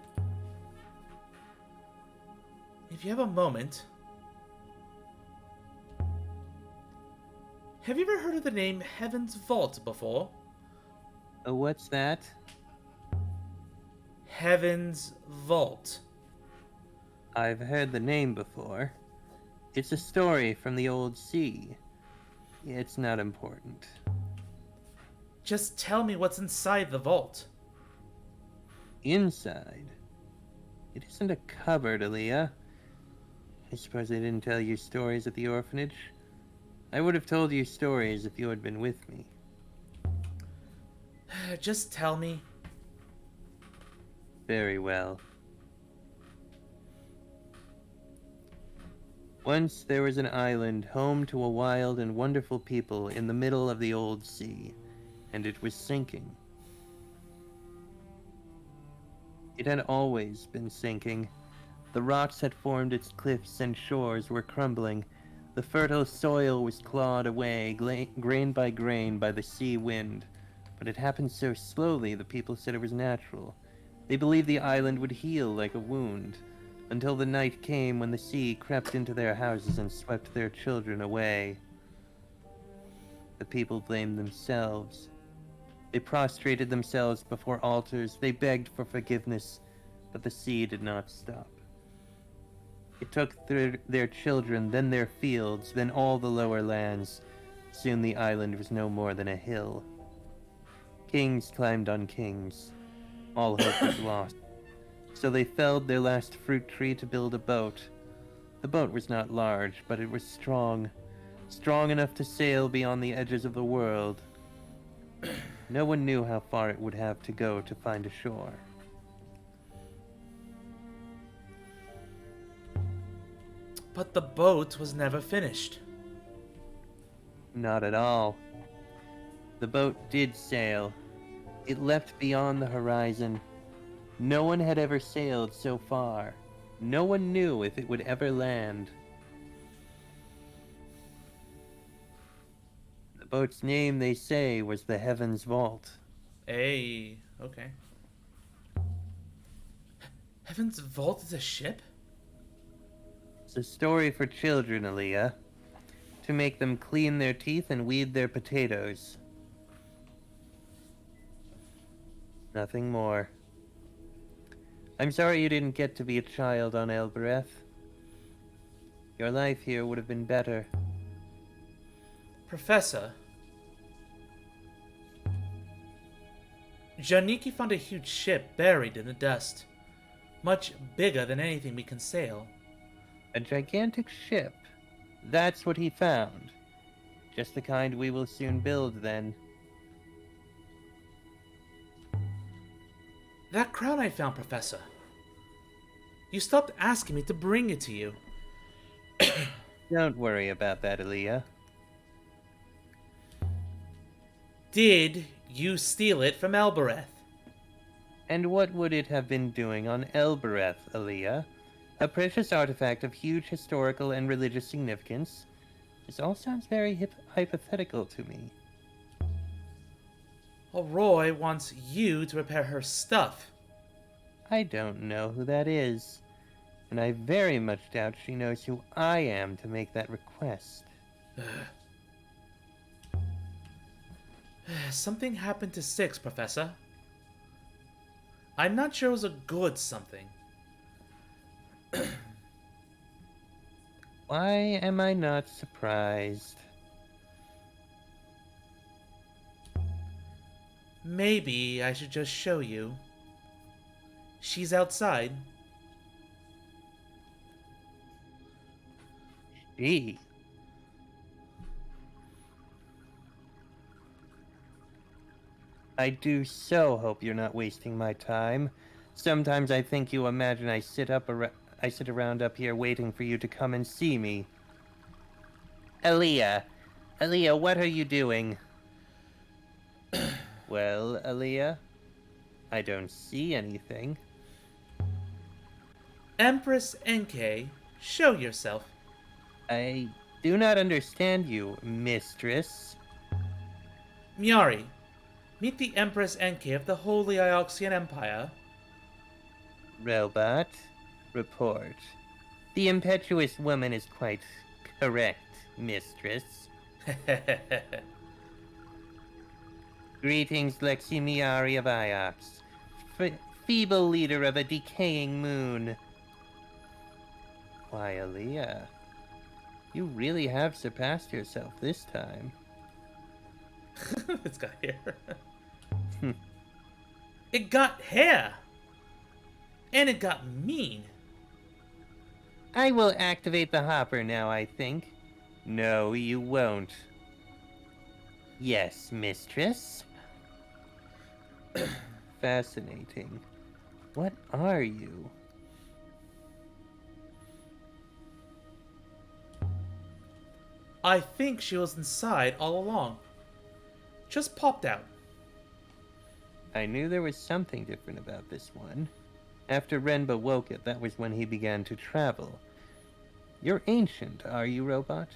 If you have a moment... Have you ever heard of the name Heaven's Vault before? What's that? Heaven's Vault. I've heard the name before. It's a story from the old sea. It's not important. Just tell me what's inside the vault. Inside? It isn't a cupboard, Aaliyah. I suppose they didn't tell you stories at the orphanage. I would have told you stories if you had been with me. Just tell me. Very well. Once there was an island home to a wild and wonderful people in the middle of the old sea, and it was sinking. It had always been sinking. The rocks had formed its cliffs and shores were crumbling. The fertile soil was clawed away, grain by grain, by the sea wind. But it happened so slowly, the people said it was natural. They believed the island would heal like a wound, until the night came when the sea crept into their houses and swept their children away. The people blamed themselves. They prostrated themselves before altars, they begged for forgiveness, but the sea did not stop. It took their children, then their fields, then all the lower lands. Soon the island was no more than a hill. Kings climbed on kings. All hope was lost. So they felled their last fruit tree to build a boat. The boat was not large, but it was strong. Strong enough to sail beyond the edges of the world. No one knew how far it would have to go to find a shore. But the boat was never finished. Not at all. The boat did sail. It left beyond the horizon. No one had ever sailed so far. No one knew if it would ever land. The boat's name, they say, was the Heaven's Vault. Hey, okay. Heaven's Vault is a ship? It's a story for children, Aaliyah. To make them clean their teeth and weed their potatoes. Nothing more. I'm sorry you didn't get to be a child on Elbereth. Your life here would have been better. Professor, Janiki found a huge ship buried in the dust. Much bigger than anything we can sail. A gigantic ship. That's what he found. Just the kind we will soon build, then. That crown I found, Professor. You stopped asking me to bring it to you. Don't worry about that, Aaliyah. Did you steal it from Elbereth? And what would it have been doing on Elbereth, Aaliyah? A precious artifact of huge historical and religious significance. This all sounds very hypothetical to me. Well, Roy wants you to repair her stuff. I don't know who that is, and I very much doubt she knows who I am to make that request. Something happened to Six, Professor. I'm not sure it was a good something. Why am I not surprised? Maybe I should just show you. She's outside. Gee. I do so hope you're not wasting my time. Sometimes I think you imagine I sit up I sit around up here waiting for you to come and see me. Aaliyah, Aaliyah, what are you doing? Well, Aaliyah, I don't see anything. Empress NK, show yourself. I do not understand you, mistress. Miari, meet the Empress NK of the Holy Ioxian Empire. Robot, report. The impetuous woman is quite correct, mistress. Greetings, Lexi Miari of Iox, feeble leader of a decaying moon. Why, Aaliyah, you really have surpassed yourself this time. It's got hair. It got hair! And it got mean. I will activate the hopper now, I think. No, you won't. Yes, mistress. Fascinating. What are you? I think she was inside all along. Just popped out. I knew there was something different about this one. After Renba woke it, that was when he began to travel. You're ancient, are you, Robot?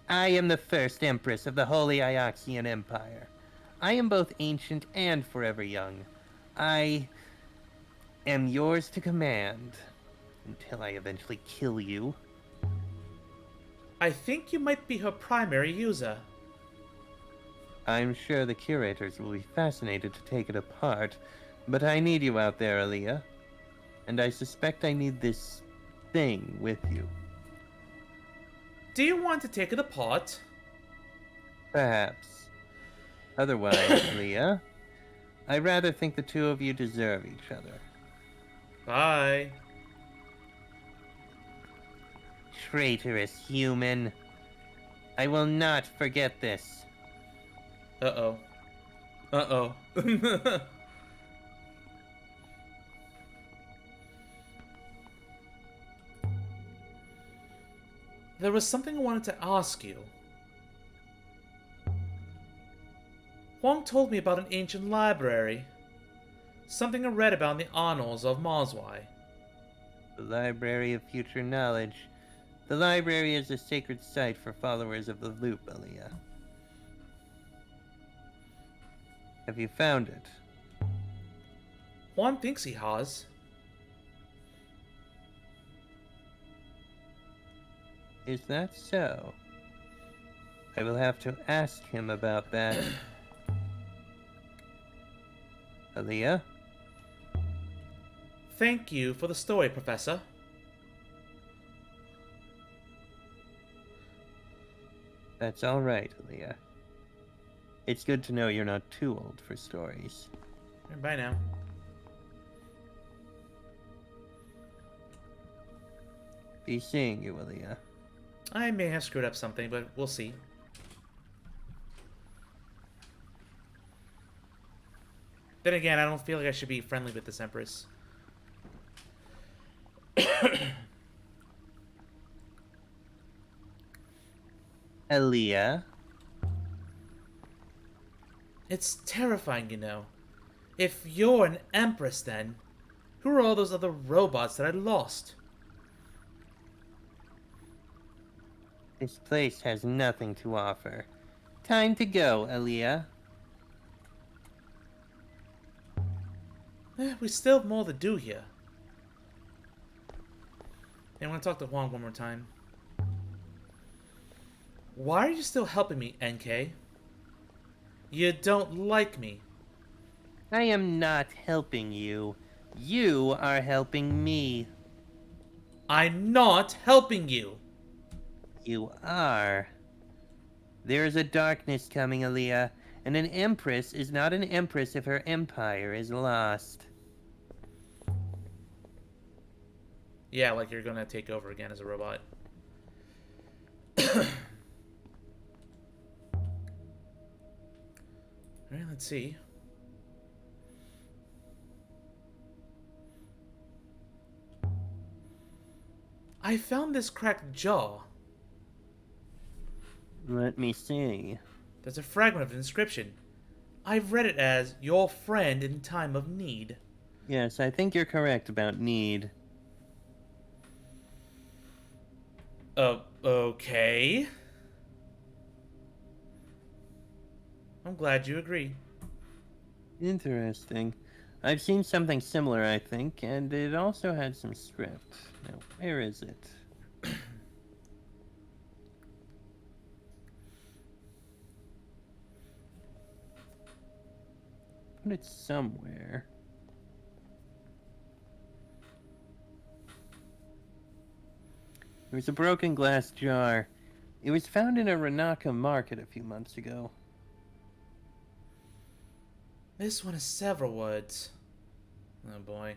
I am the first Empress of the Holy Ioxian Empire. I am both ancient and forever young. I am yours to command, until I eventually kill you. I think you might be her primary user. I'm sure the curators will be fascinated to take it apart, but I need you out there, Aaliyah. And I suspect I need this thing with you. Do you want to take it apart? Perhaps. Otherwise, Aaliyah, I rather think the two of you deserve each other. Bye. Traitorous human. I will not forget this. Uh-oh. Uh-oh. There was something I wanted to ask you. Huang told me about an ancient library. Something I read about in the annals of Mazwai. The Library of Future Knowledge. The library is a sacred site for followers of the Loop, Aaliyah. Have you found it? Juan thinks he has. Is that so? I will have to ask him about that. Aaliyah? Thank you for the story, Professor. That's all right, Aaliyah. It's good to know you're not too old for stories. Bye now. Be seeing you, Aaliyah. I may have screwed up something, but we'll see. Then again, I don't feel like I should be friendly with this Empress. Aaliyah? It's terrifying, you know. If you're an Empress, then, who are all those other robots that I lost? This place has nothing to offer. Time to go, Aaliyah. We still have more to do here. I want to talk to Huang one more time. Why are you still helping me, NK? You don't like me. I am not helping you. You are helping me. I'm not helping you. You are. There is a darkness coming, Aaliyah, and an empress is not an empress if her empire is lost. Yeah, like you're gonna take over again as a robot. Alright, let's see. I found this cracked jaw. Let me see. There's a fragment of an inscription. I've read it as your friend in time of need. Yes, I think you're correct about need. Okay. I'm glad you agree. Interesting. I've seen something similar, I think, and it also had some script. Now, where is it? Put it somewhere. There was a broken glass jar. It was found in a Ranaka market a few months ago. This one has several words. Oh boy.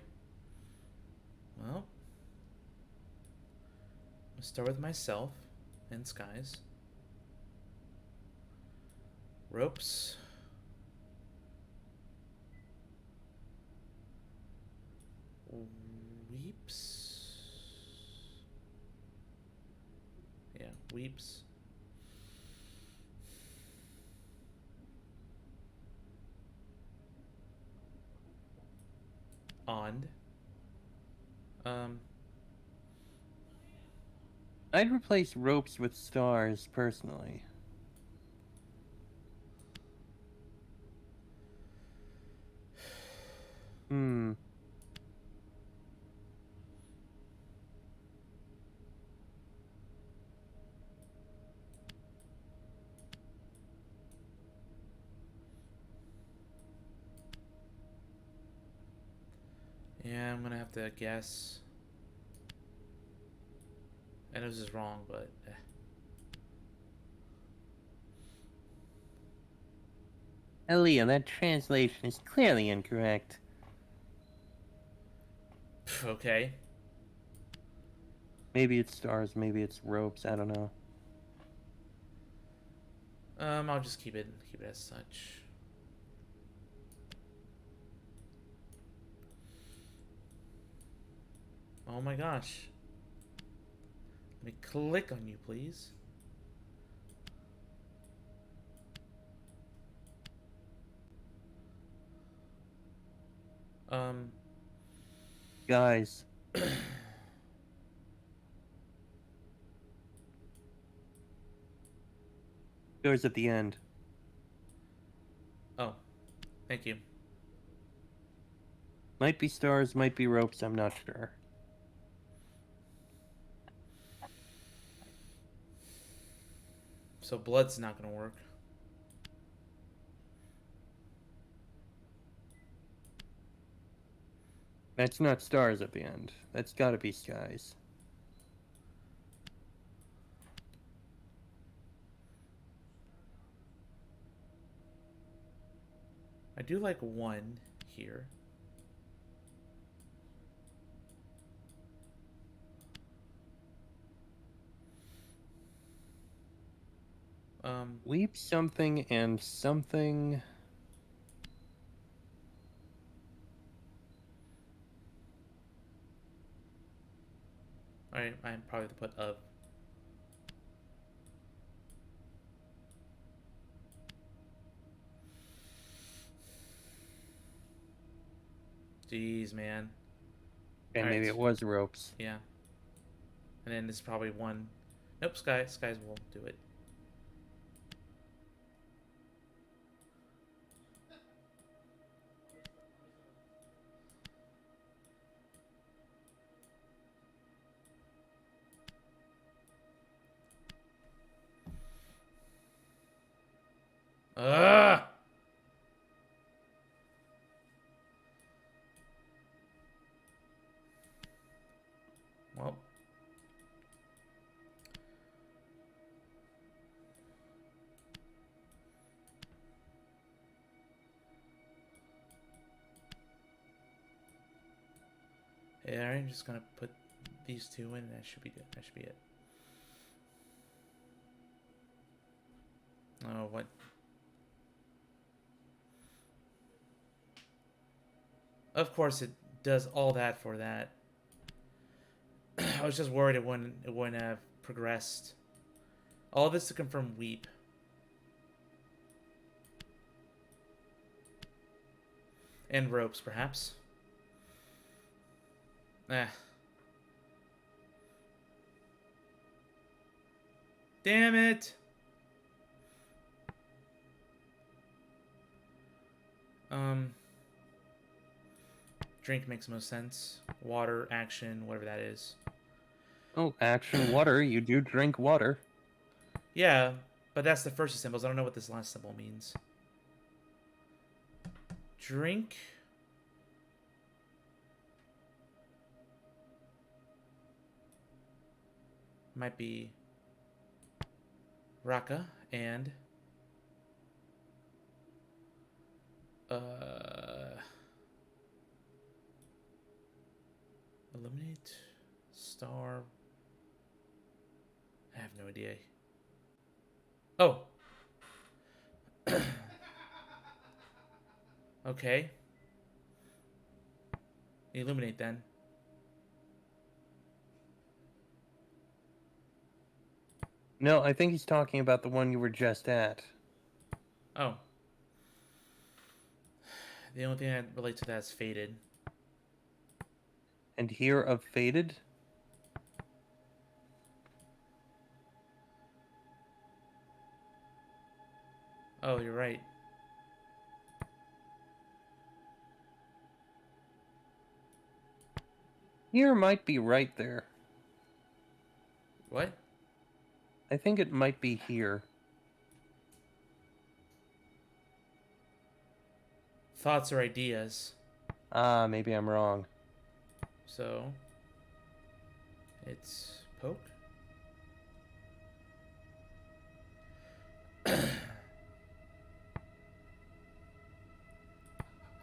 Well, I'll start with myself and skies. Ropes. Weeps. Yeah, weeps. On. I'd replace ropes with stars, personally. Hmm. Yeah, I'm gonna have to guess. I know this is wrong, but Elio, that translation is clearly incorrect. okay. Maybe it's stars, maybe it's ropes, I don't know. I'll just keep it as such. Oh my gosh. Let me click on you, please. Guys. Doors at the end. Oh, thank you. Might be stars, might be ropes, I'm not sure. So blood's not gonna work. That's not stars at the end. That's gotta be skies. I do like one here. Weep something and something. Alright, I'm probably to put of. Jeez, man. And maybe it was ropes. Yeah. And then this is probably one. Nope, skies will do it. Ugh! Well. Yeah, I'm just gonna put these two in and that should be good. That should be it. Oh, what? Of course it does all that for that. I was just worried it wouldn't have progressed. All this to confirm weep. And ropes, perhaps. Damn it! Drink makes most sense. Water, action, whatever that is. Oh, action, water. You do drink water. Yeah, but that's the first of symbols. I don't know what this last symbol means. Drink. Might be Raka and eliminate star. I have no idea. Oh. Okay. Illuminate then. No, I think he's talking about the one you were just at. Oh. The only thing that relates to that is faded. And here of faded? Oh, you're right. Here might be right there. What? I think it might be here. Thoughts or ideas. Ah, maybe I'm wrong. So, it's poke.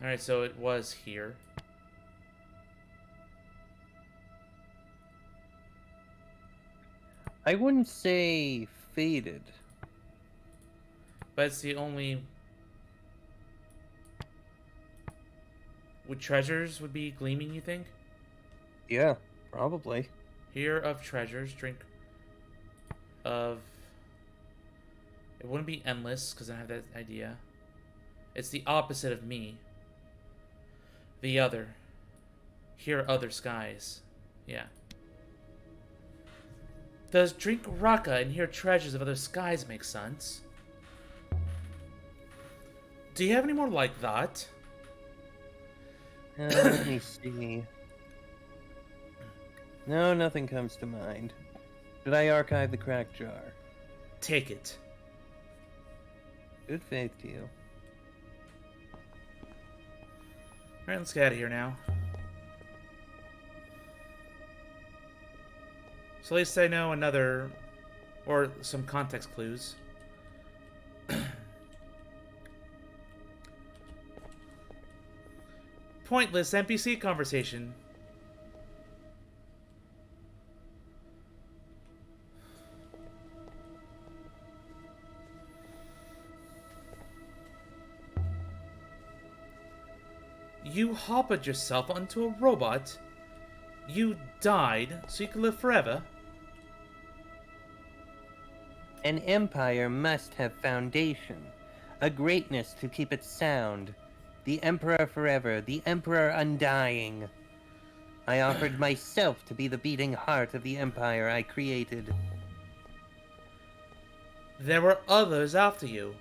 Alright, so it was here. I wouldn't say faded. But it's the only... Would treasures would be gleaming, you think? Yeah, probably. Here of treasures, drink of... It wouldn't be endless, because I have that idea. It's the opposite of me. The other. Here other skies. Yeah. Does drink Raka and hear treasures of other skies make sense? Do you have any more like that? Let me see. No, nothing comes to mind. Did I archive the cracked jar? Take it. Good faith to you. Alright, let's get out of here now. So at least I know another... or some context clues. Pointless NPC conversation. You hobbled yourself onto a robot. You died so you could live forever. An empire must have foundation, a greatness to keep it sound. The Emperor forever, the Emperor undying. I offered myself to be the beating heart of the empire I created. There were others after you.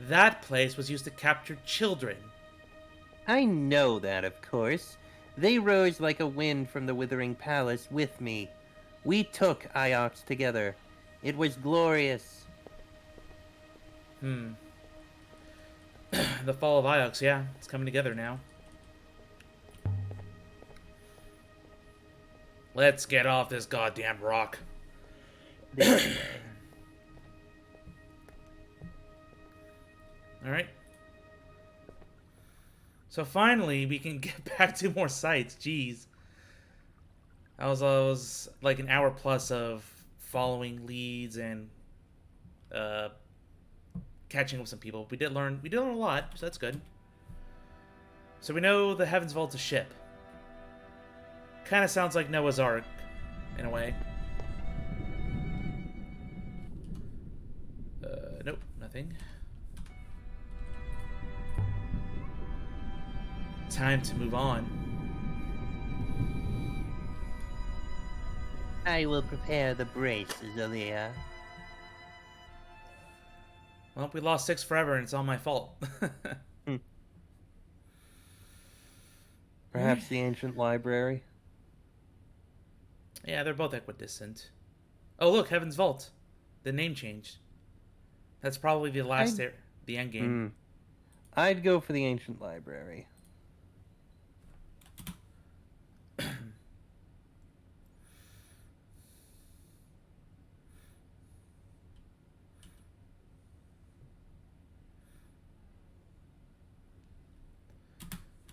That place was used to capture children. I know that, of course. They rose like a wind from the withering palace with me. We took Iox together. It was glorious. The fall of Iox, yeah. It's coming together now. Let's get off this goddamn rock. Alright. So finally, we can get back to more sites. Jeez. I was like an hour plus of following leads and catching up with some people. We did learn a lot, so that's good. So we know the Heaven's Vault's a ship. Kind of sounds like Noah's Ark, in a way. Nope, nothing. Time to move on. I will prepare the braces, Aaliyah. Well, we lost 6 forever, and it's all my fault. Perhaps the ancient library? Yeah, they're both equidistant. Oh, look, Heaven's Vault. The name changed. That's probably the the end game. I'd go for the ancient library.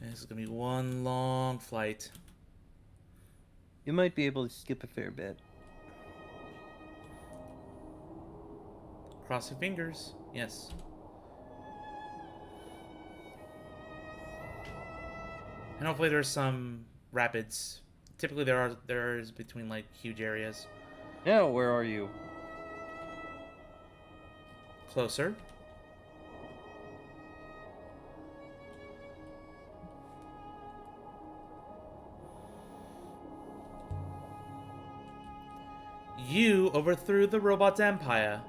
This is gonna be one long flight. You might be able to skip a fair bit. Cross your fingers. Yes. And hopefully there's some rapids. Typically there is between like huge areas. Now, where are you? Closer. You overthrew the robot's empire.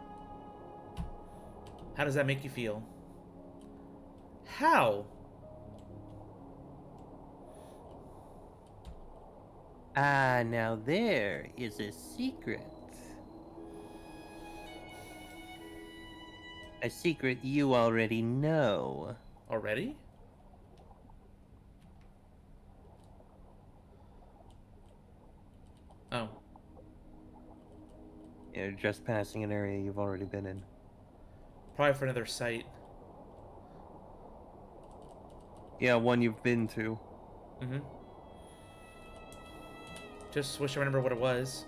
How does that make you feel? How? Ah, now there is a secret. A secret you already know. Already? Oh. You're just passing an area you've already been in. Probably for another site. Yeah, one you've been to. Mm-hmm. Just wish I remember what it was.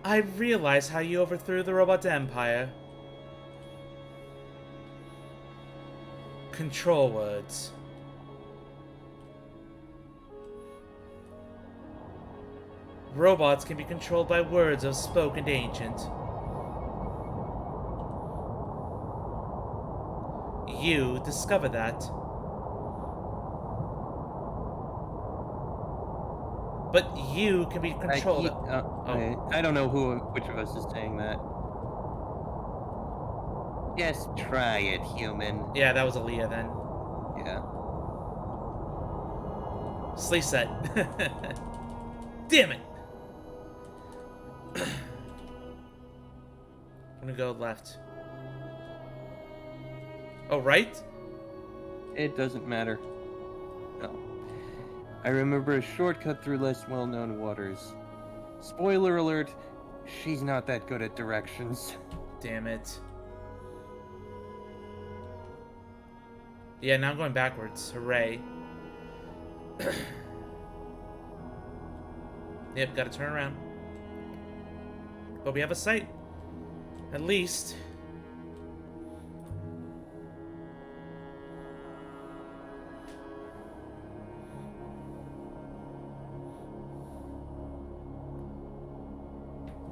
I realize how you overthrew the robot's empire. Control words. Robots can be controlled by words of spoken ancient. You discover that. But you can be controlled. I don't know which of us is saying that. Just try it, human. Yeah, that was Aaliyah then. Yeah. Sleep set. Damn it! I'm gonna go left. Oh, right? It doesn't matter. No. I remember a shortcut through less well-known waters. Spoiler alert, she's not that good at directions. Damn it. Yeah, now I'm going backwards. Hooray. Yep, gotta turn around. But we have a sight. At least.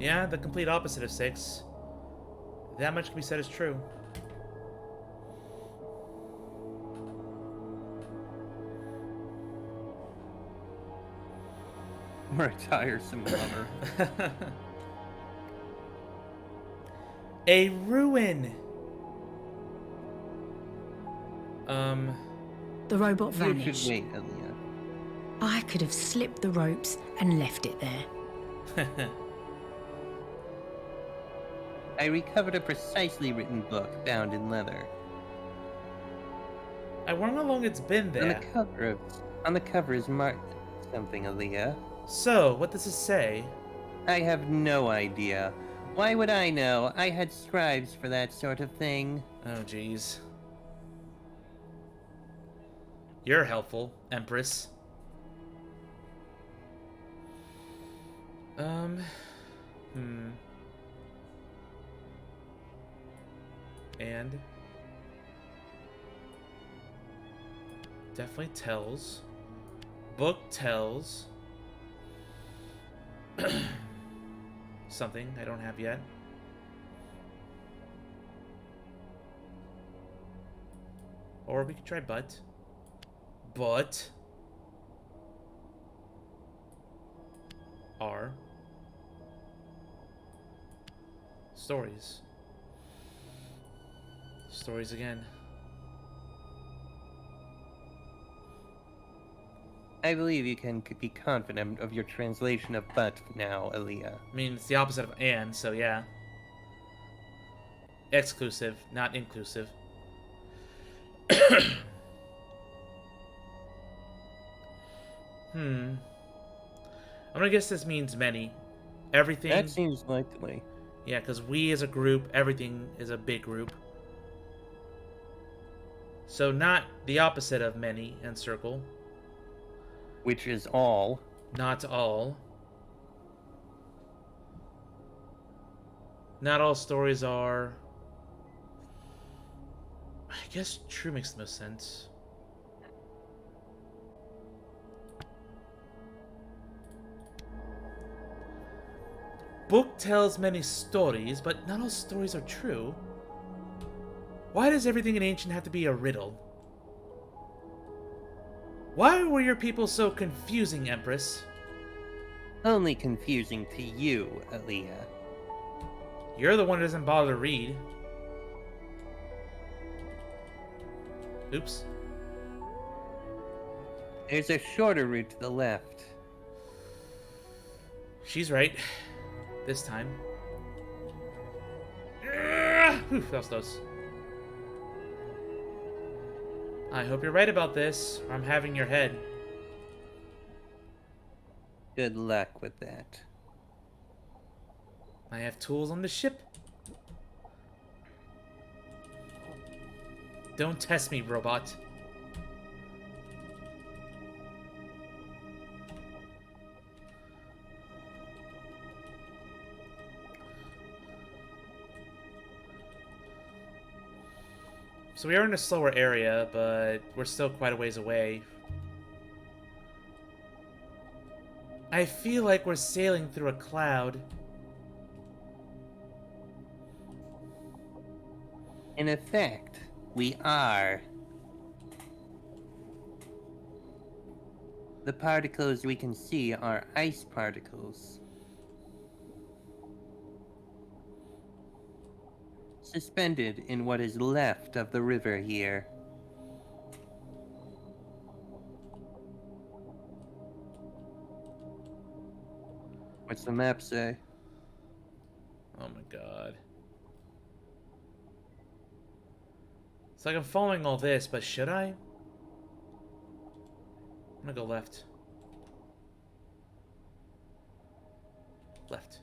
Yeah, the complete opposite of 6. That much can be said is true. We're a tiresome lover. A ruin! The robot You vanished. should wait, Aaliyah. I could have slipped the ropes and left it there. I recovered a precisely written book bound in leather. I wonder how long it's been there. On the cover is marked something, Aaliyah. So, what does it say? I have no idea. Why would I know? I had scribes for that sort of thing. Oh, jeez. You're helpful, Empress. And? Definitely tells. Book tells. Something I don't have yet. Or we could try but. But. Are. Stories. Stories again. I believe you can be confident of your translation of but now, Aaliyah. I mean, it's the opposite of and, so yeah. Exclusive, not inclusive. I'm gonna guess this means many. Everything. That seems likely. Yeah, because we as a group, everything is a big group. So not the opposite of many and circle. Which is all. Not all. Not all stories are... I guess true makes the most sense. Book tells many stories, but not all stories are true. Why does everything in Ancient have to be a riddle? Why were your people so confusing, Empress? Only confusing to you, Aaliyah. You're the one who doesn't bother to read. Oops. There's a shorter route to the left. She's right. This time. Whew, that was close. I hope you're right about this, or I'm having your head. Good luck with that. I have tools on the ship. Don't test me, robot. So we are in a slower area, but we're still quite a ways away. I feel like we're sailing through a cloud. In effect, we are. The particles we can see are ice particles. Suspended in what is left of the river here. What's the map say? Oh my god. It's like I'm following all this, but should I? I'm gonna go left. Left.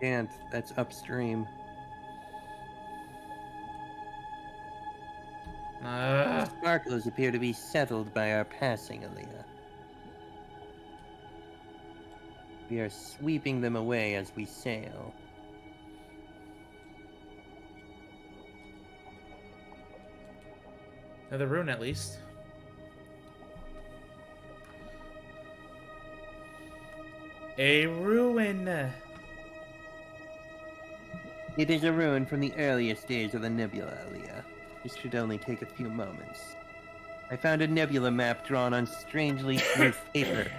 Can't, that's upstream. Sparkles appear to be settled by our passing, Aaliyah. We are sweeping them away as we sail. Another rune, at least. A ruin! It is a ruin from the earliest days of the nebula, Aaliyah. This should only take a few moments. I found a nebula map drawn on strangely smooth paper.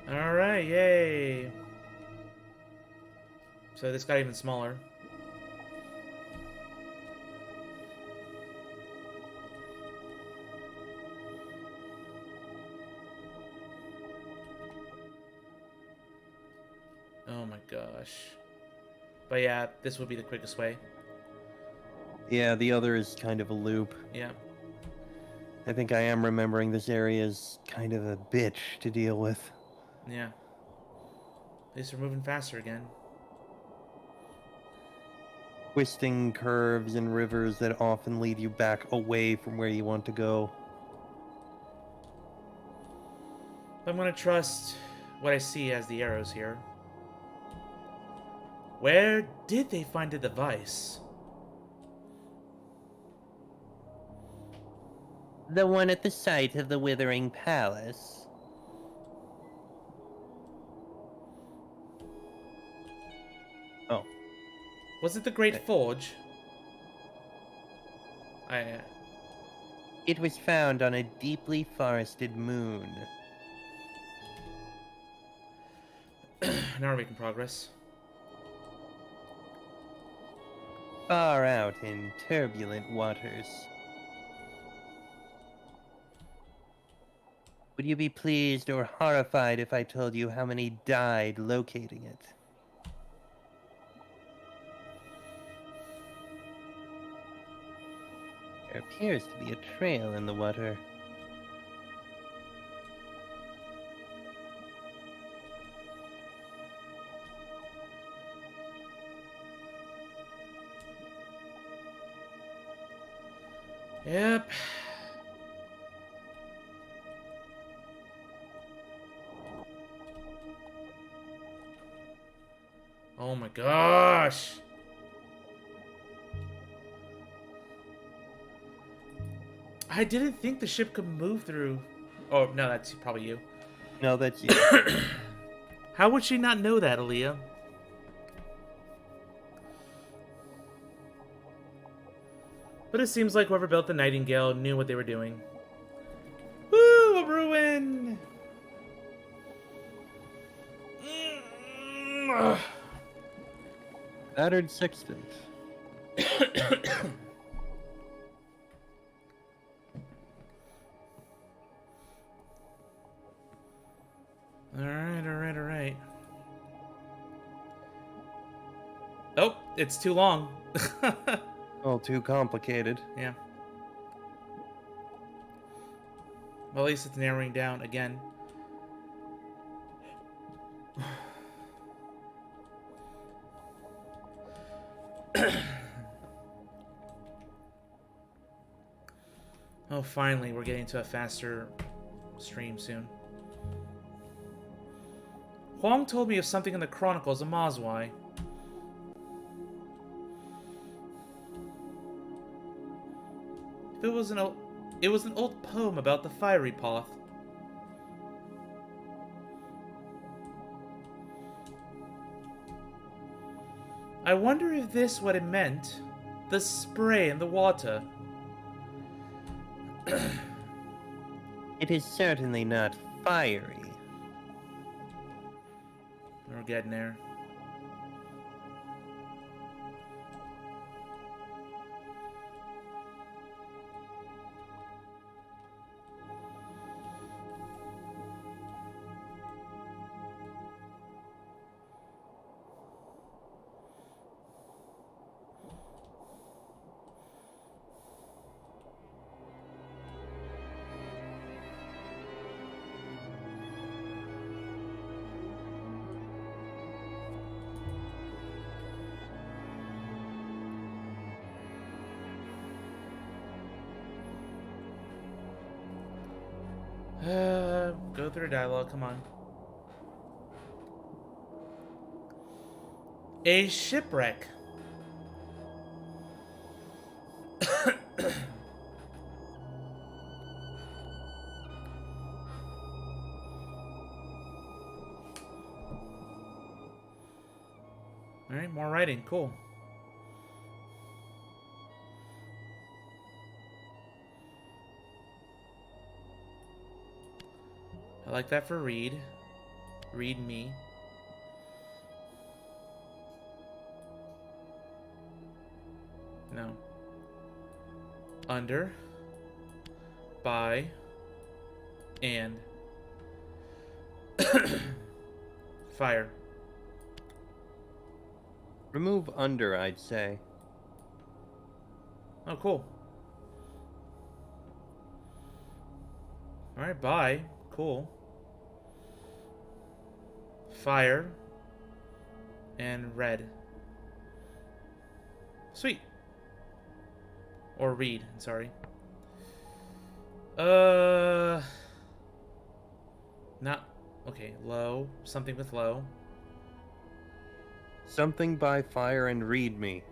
Alright, yay! So this got even smaller. Oh my gosh. But yeah, this would be the quickest way. Yeah, the other is kind of a loop. Yeah. I think I am remembering this area is kind of a bitch to deal with. Yeah. At least we're moving faster again. Twisting curves and rivers that often lead you back away from where you want to go. I'm gonna trust what I see as the arrows here. Where did they find the device? The one at the site of the Withering Palace. Oh. Was it the Great Forge? It was found on a deeply forested moon. Now we're making progress. Far out in turbulent waters. Would you be pleased or horrified if I told you how many died locating it? There appears to be a trail in the water. Yep. Oh my gosh. I didn't think the ship could move through. Oh, no, that's probably you. No, that's you. How would she not know that, Aaliyah? But it seems like whoever built the Nightingale knew what they were doing. Woo, a ruin! Battered sextant. Alright. Oh, it's too long. All too complicated. Yeah. Well, at least it's narrowing down again. Oh, finally, we're getting to a faster stream soon. Huang told me of something in the Chronicles of Mazwai. It was an old poem about the fiery path. I wonder if this what it meant. The spray in the water. It is certainly not fiery. We're getting there. Go through dialogue, come on. A shipwreck. Alright, more writing, cool. I like that for read. Read me. No. Under. By. And. Fire. Remove under, I'd say. Oh, cool. Alright, bye. Cool. Fire. And red. Sweet. Or read, sorry. Not... Okay, low. Something with low. Something by fire and read me.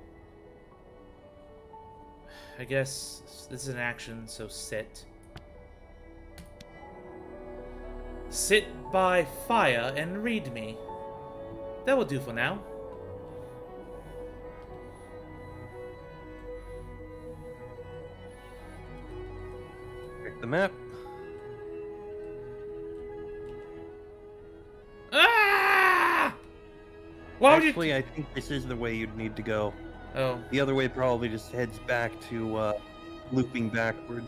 I guess this is an action, so sit. Sit by fire and read me. That will do for now. Check the map. Ah! Why would Actually, I think this is the way you'd need to go. Oh. The other way probably just heads back to, looping backwards.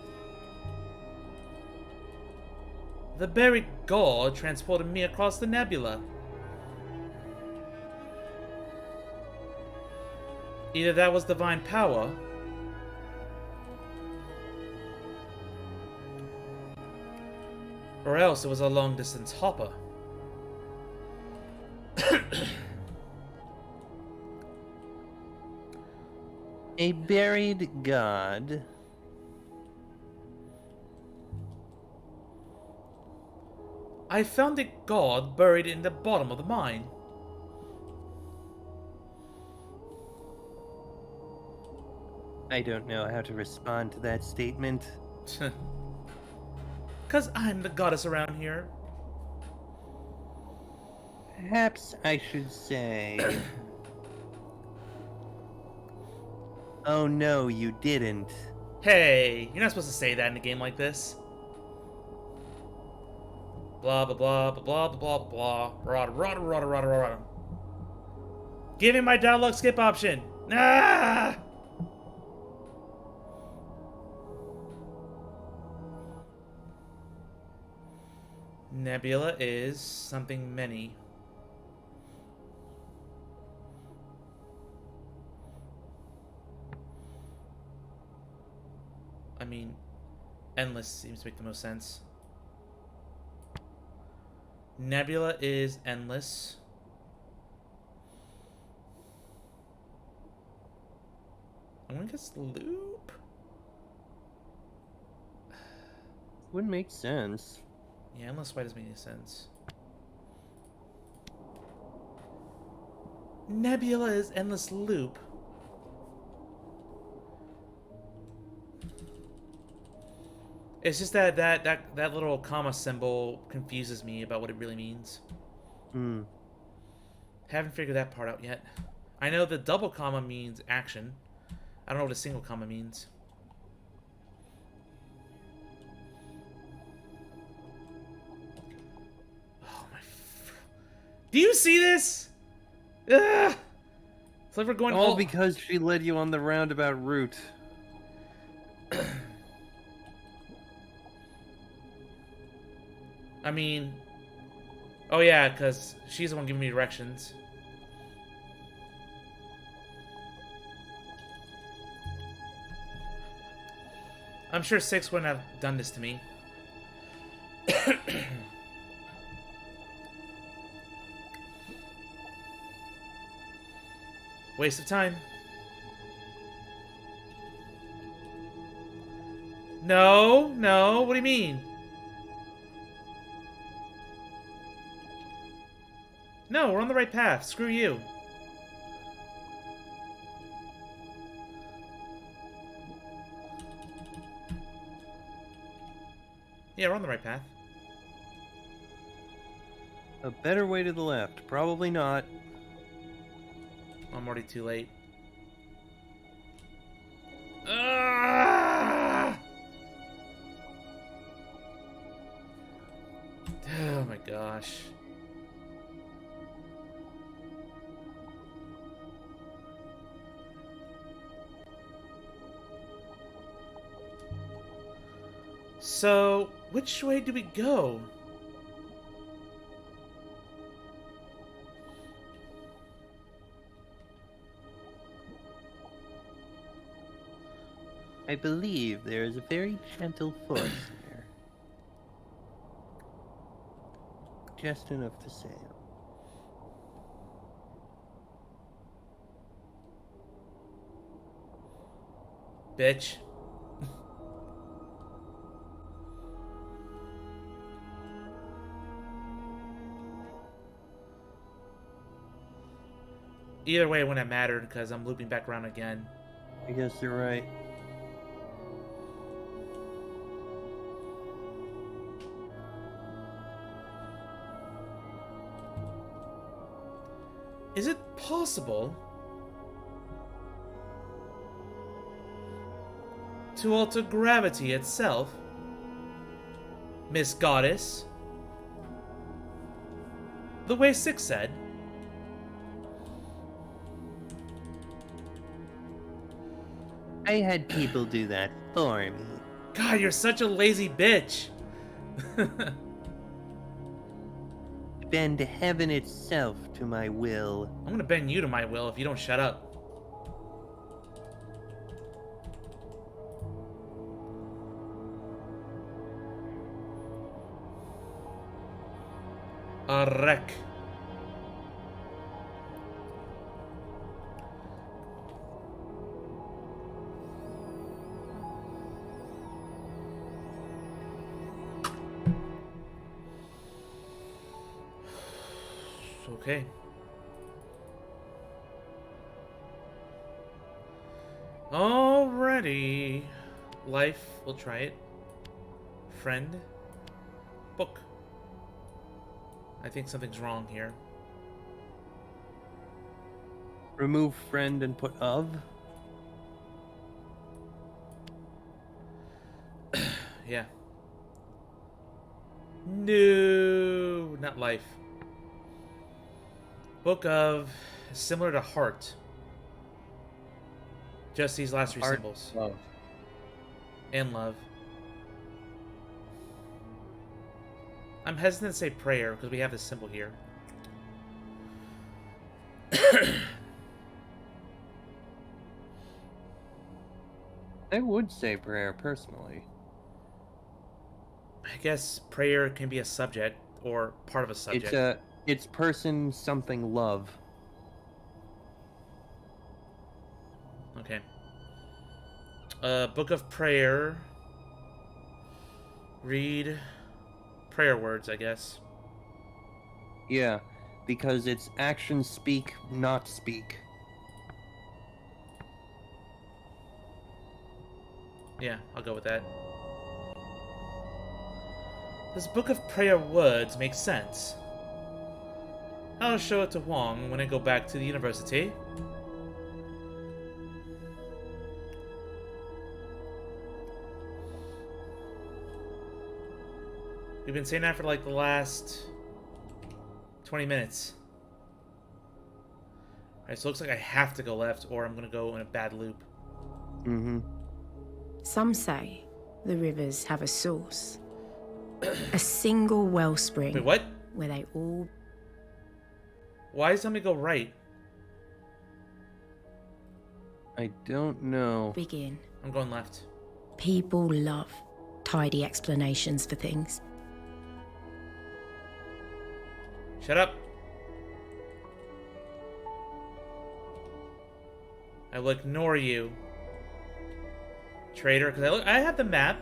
The buried god transported me across the nebula. Either that was divine power, or else it was a long-distance hopper. A buried god. I found a god buried in the bottom of the mine. I don't know how to respond to that statement. 'Cause I'm the goddess around here. Perhaps I should say... Oh no, you didn't. Hey, you're not supposed to say that in a game like this. Blah blah blah blah blah blah blah. Rada rada rada rada rada. Give me my dialogue skip option. Ah! Nebula is something many. I mean, endless seems to make the most sense. Nebula is endless. I'm gonna guess loop? Wouldn't make sense. Yeah, endless why doesn't make any sense. Nebula is endless loop. It's just that little comma symbol confuses me about what it really means. Hmm. Haven't figured that part out yet. I know the double comma means action. I don't know what a single comma means. Oh my! Do you see this? Ugh! It's like we're going All because she led you on the roundabout route. I mean, oh yeah, because she's the one giving me directions. I'm sure 6 wouldn't have done this to me. Waste of time. No, no, what do you mean? No, we're on the right path. Screw you. Yeah, we're on the right path. A better way to the left. Probably not. I'm already too late. Ah! Oh my gosh. So, which way do we go? I believe there is a very gentle force there. Just enough to sail. Bitch. Either way, it wouldn't have mattered because I'm looping back around again. I guess you're right. Is it possible to alter gravity itself, Miss Goddess? The way Six said. I had people do that for me. God, you're such a lazy bitch. Bend heaven itself to my will. I'm gonna bend you to my will if you don't shut up. A wreck. Okay. Alrighty. Life, we'll try it. Friend. Book. I think something's wrong here. Remove friend and put of. Yeah. No, not life. Book of, similar to heart. Just these last three Heart, symbols. love. And love. I'm hesitant to say prayer because we have this symbol here. I would say prayer personally. I guess prayer can be a subject or part of a subject. It's person something love. Okay. Book of prayer. Read prayer words, I guess. Yeah, because it's actions speak, not speak. Yeah, I'll go with that. This book of prayer words makes sense. I'll show it to Wong when I go back to the university. We've been saying that for like the last 20 minutes. Alright, so it looks like I have to go left or I'm gonna go in a bad loop. Mm-hmm. Some say the rivers have a source. A single wellspring. Wait, what? Where they all Why does somebody go right? I don't know. begin. I'm going left. People love tidy explanations for things. Shut up. I will ignore you, traitor, because I have the map.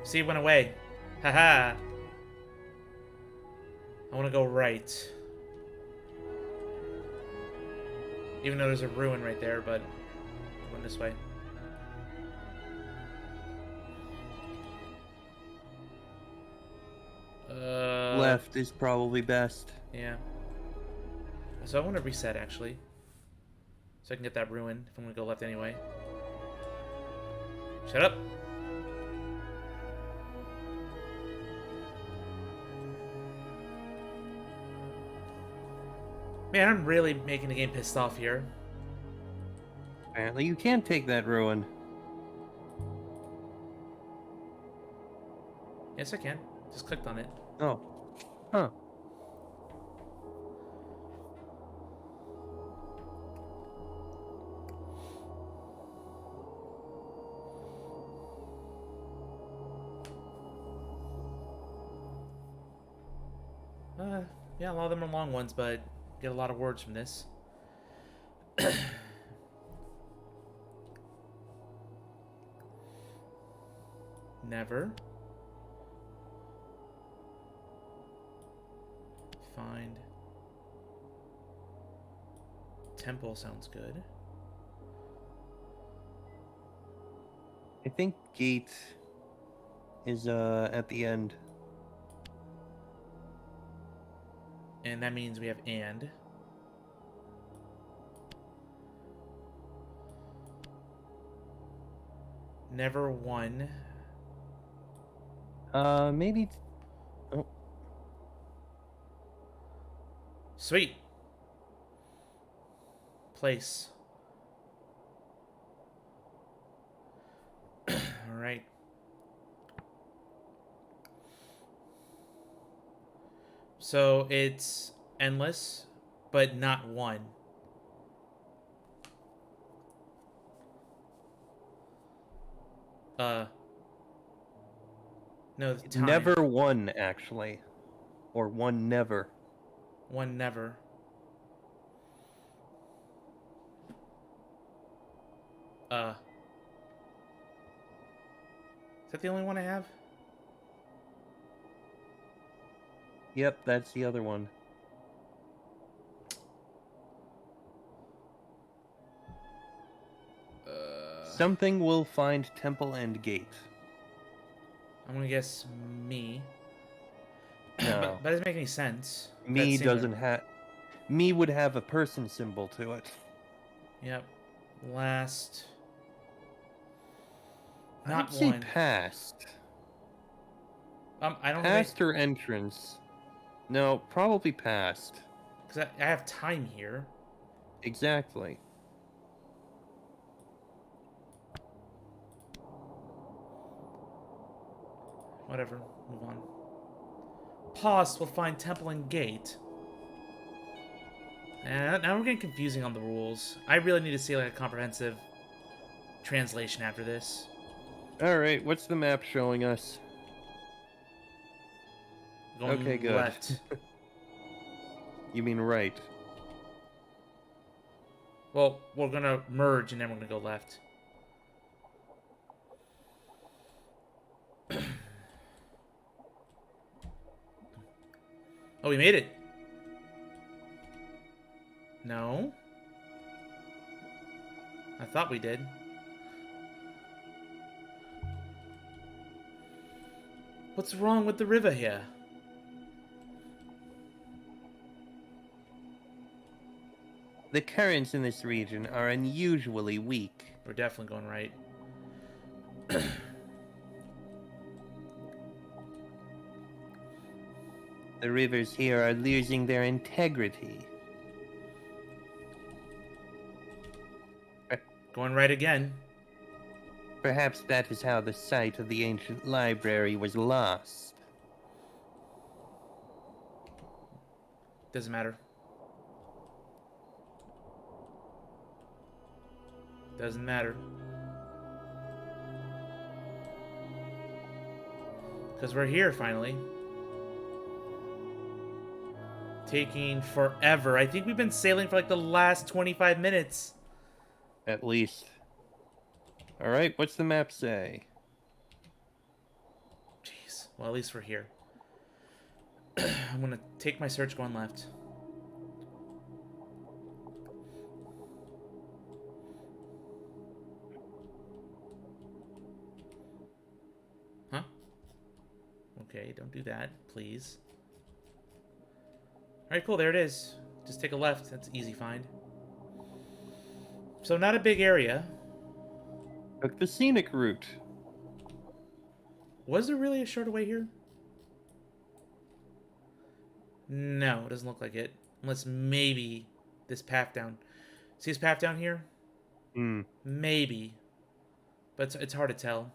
See, it went away. Haha. I want to go right. Even though there's a ruin right there, but I'm going this way. Left is probably best. Yeah. So I want to reset, actually. So I can get that ruin if I'm going to go left anyway. Shut up. Man, I'm really making the game pissed off here. Apparently you can't take that ruin. Yes, I can. Just clicked on it. Oh. Huh. Yeah, a lot of them are long ones, but get a lot of words from this. Never. Find. Temple sounds good. I think gate is at the end. And that means we have and. Never one. Maybe. Oh, Sweet. Place. All right. So it's endless, but not one. No, the time. never one actually, or one never. One never. Is that the only one I have? Yep, that's the other one. Something will find temple and gate. I'm gonna guess me. No, but that doesn't make any sense. me That's singular. doesn't have. Me would have a person symbol to it. Yep. Last. I'd Not say one. past. I don't Past or entrance? No, probably past. because I have time here. Exactly. Whatever. Move on. Past will find temple and gate. And now we're getting confusing on the rules. I really need to see like a comprehensive translation after this. Alright, what's the map showing us? Going Okay, good. left. You mean right. Well, we're gonna merge and then we're gonna go left. Oh, we made it. No. I thought we did. What's wrong with the river here? The currents in this region are unusually weak. We're definitely going right. The rivers here are losing their integrity. Going right again. Perhaps that is how the site of the ancient library was lost. Doesn't matter. Doesn't matter. Because we're here finally. Taking forever. I think we've been sailing for like the last 25 minutes. At least. Alright, what's the map say? Jeez. Well, at least we're here. I'm gonna take my search going left. Huh? Okay, don't do that, please. Alright, cool, there it is. Just take a left, that's easy find. So not a big area. Took the scenic route. Was there really a shorter way here? No, it doesn't look like it. Unless maybe this path down. See this path down here? Hmm. Maybe. But it's hard to tell.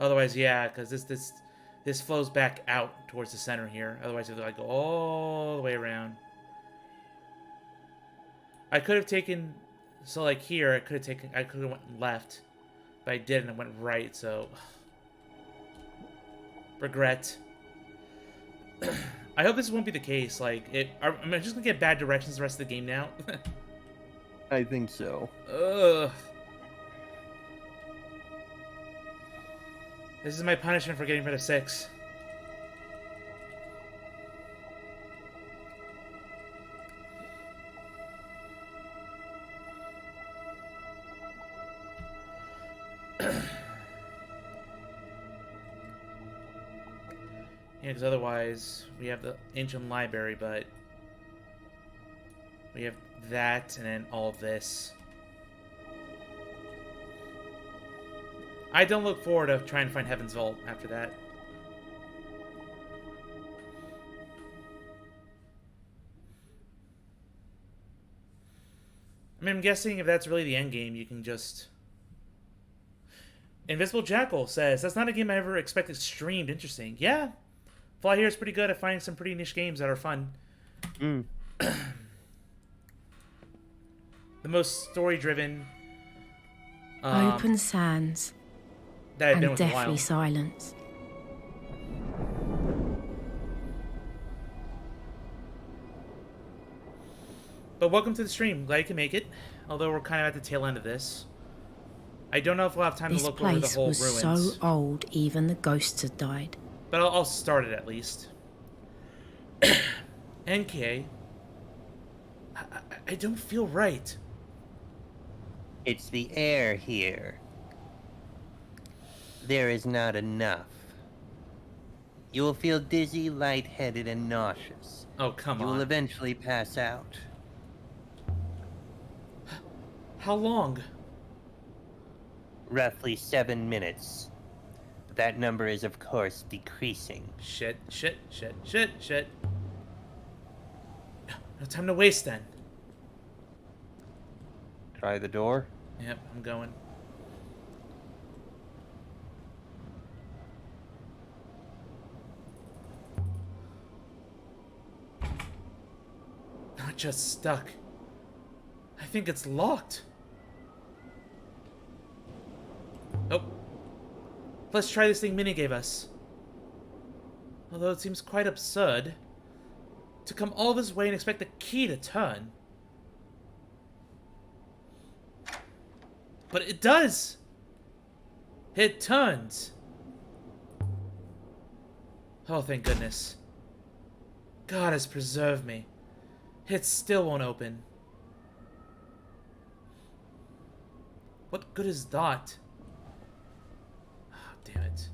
Otherwise, yeah, because this flows back out towards the center here. Otherwise, if I go all the way around. I could have taken... So, like, here, I could have went left. But I didn't. I went right, so... Regret. I hope this won't be the case. Like, am I just gonna get bad directions the rest of the game now? I think so. Ugh. This is my punishment for getting rid of 6. Yeah, because otherwise we have the ancient library, but we have that and then all this. I don't look forward to trying to find Heaven's Vault after that. I mean, I'm guessing if that's really the end game, you can just... Invisible Jackal says, that's not a game I ever expected streamed. Interesting. Yeah. Fly here is pretty good at finding some pretty niche games that are fun. Mm. The most story-driven... Open sands that had been and with a deathly while. silence. But welcome to the stream. Glad you can make it. Although we're kind of at the tail end of this. I don't know if we'll have time This to look over the place whole was ruins. so old, even the ghosts had died. But I'll start it at least. NK. I don't feel right. It's the air here. There is not enough. You will feel dizzy, lightheaded, and nauseous. Oh, come You will on. eventually pass out. How long? Roughly 7 minutes. That number is, of course, decreasing. Shit. No time to waste then. Try the door. Yep, I'm going. Not just stuck. I think it's locked. Oh. Let's try this thing Minnie gave us. Although it seems quite absurd to come all this way and expect the key to turn. But it does! It turns! Oh, thank goodness. God has preserved me. It still won't open. What good is that? Oh, damn it.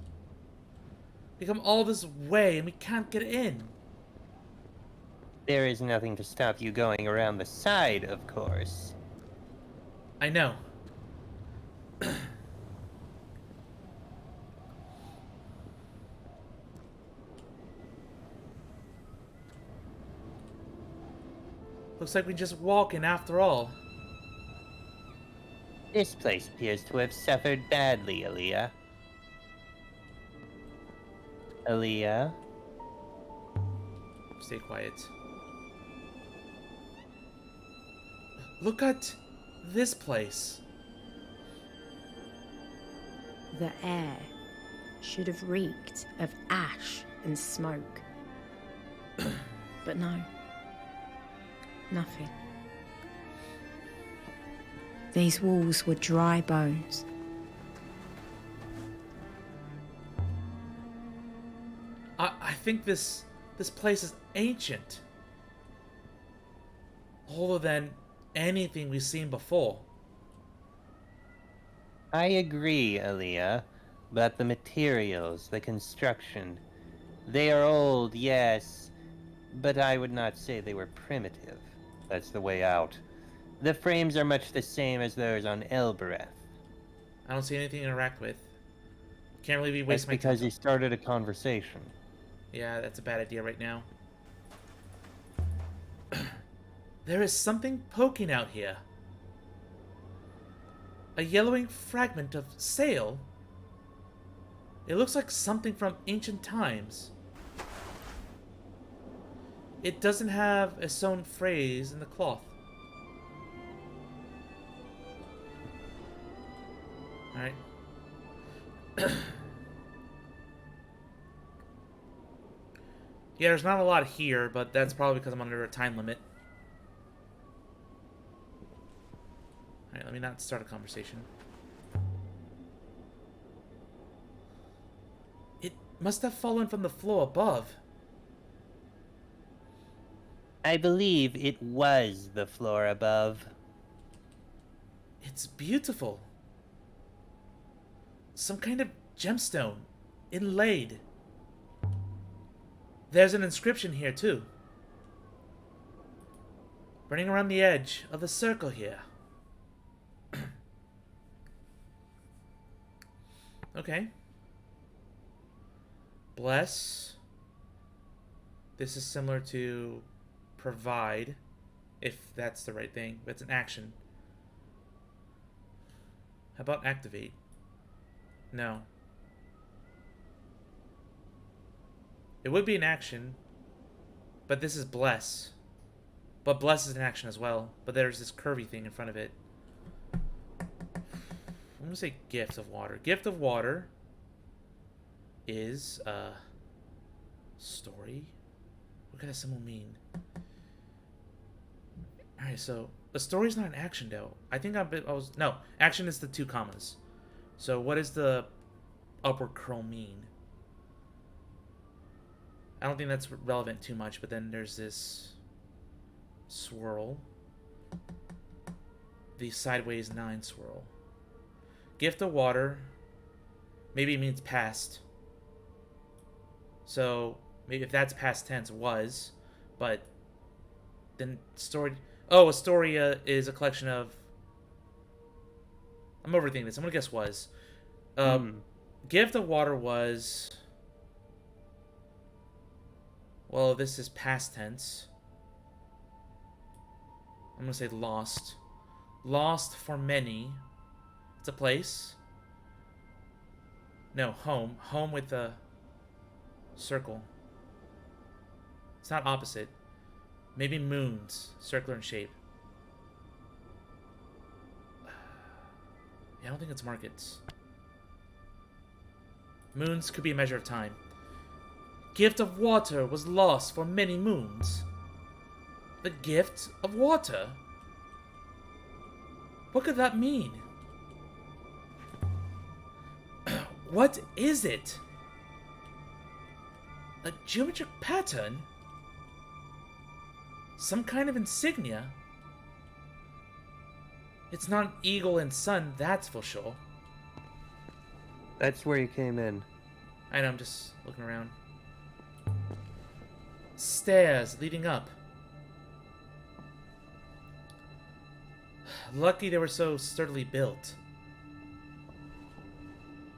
We come all this way and we can't get in. There is nothing to stop you going around the side, of course. I know. Looks like we just walk in after all. This place appears to have suffered badly, Aaliyah. Aaliyah? Stay quiet. Look at this place. The air should have reeked of ash and smoke. But no. Nothing. These walls were dry bones. I think this place is ancient. Older than anything we've seen before. I agree, Aaliyah, but the materials, the construction, they are old, yes, but I would not say they were primitive. That's the way out. The frames are much the same as those on Elbereth. I don't see anything to interact with. Can't really be That's wasting my because time. you started a conversation. Yeah, that's a bad idea right now. There is something poking out here. A yellowing fragment of sail. It looks like something from ancient times. It doesn't have a sewn phrase in the cloth. Alright. Yeah, there's not a lot here, but that's probably because I'm under a time limit. Alright, let me not start a conversation. Must have fallen from the floor above. I believe it was the floor above. It's beautiful. Some kind of gemstone. Inlaid. There's an inscription here, too. Running around the edge of the circle here. Okay. Bless. This is similar to provide, if that's the right thing. That's an action. How about activate? No. It would be an action, but this is bless. But bless is an action as well, but there's this curvy thing in front of it. I'm gonna say gift of water. Gift of water is story. What could that symbol mean? Alright, so the story's not an action though. I think no, action is the 2 commas. So what does the upward curl mean? I don't think that's relevant too much, but then there's this swirl. The sideways 9 swirl. Gift of water. Maybe it means past. So maybe if that's past tense, was. But then story. Oh, a story is a collection of. I'm overthinking this. I'm gonna guess was. Gift of water was. Well, this is past tense. I'm gonna say lost. Lost for many. It's a place. No, home. Home with a circle. It's not opposite. Maybe moons. Circular in shape. Yeah, I don't think it's markets. Moons could be a measure of time. Gift of water was lost for many moons. The gift of water? What could that mean? What is it? A geometric pattern? Some kind of insignia? It's not an eagle and sun, that's for sure. That's where you came in. I know, I'm just looking around. Stairs leading up. Lucky they were so sturdily built.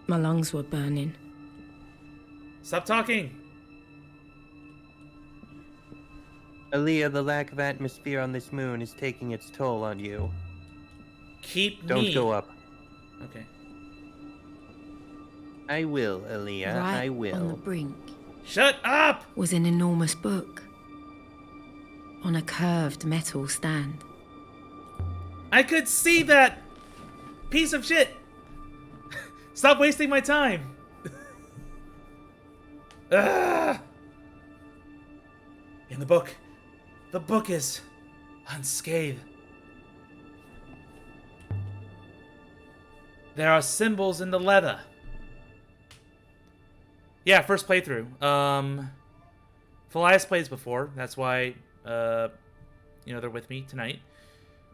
My lungs were burning. Stop talking! Aaliyah, the lack of atmosphere on this moon is taking its toll on you. Don't go up. Okay. I will, Aaliyah. Right I will. on the brink Shut up! was an enormous book on a curved metal stand. I could see that! Piece of shit! Stop wasting my time! Ah! In the book is unscathed. There are symbols in the leather. Yeah, first playthrough. Felias plays before. That's why, they're with me tonight.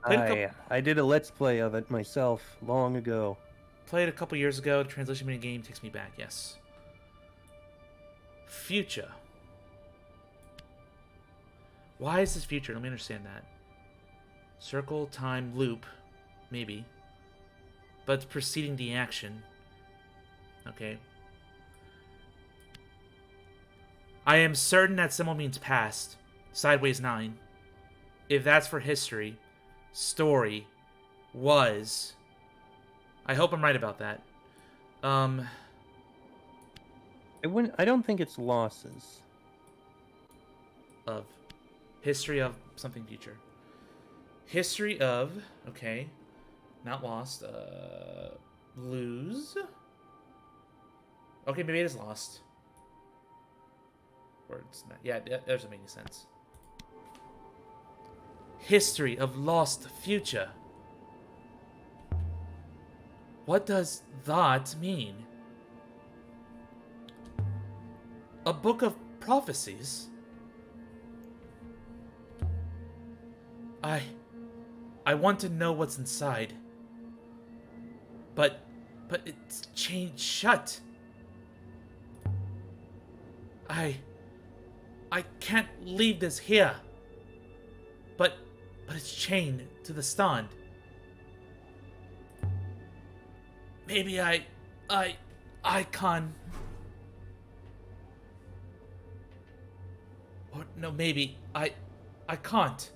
I did a Let's Play of it myself long ago. Played a couple years ago. The translation mini game takes me back, yes. Future. Why is this future? Let me understand that. Circle, time, loop. Maybe. But it's preceding the action. Okay. I am certain that symbol means past. Sideways 9. If that's for history, story was. I hope I'm right about that. I don't think it's losses. Of history of something future. History of, okay. Not lost. Lose. Okay, maybe it is lost. Words. Yeah, that doesn't make any sense. History of lost future. What does that mean? A book of prophecies? I want to know what's inside. But it's chained shut. I can't leave this here. But it's chained to the stand. Maybe I can. Or no, maybe I can't.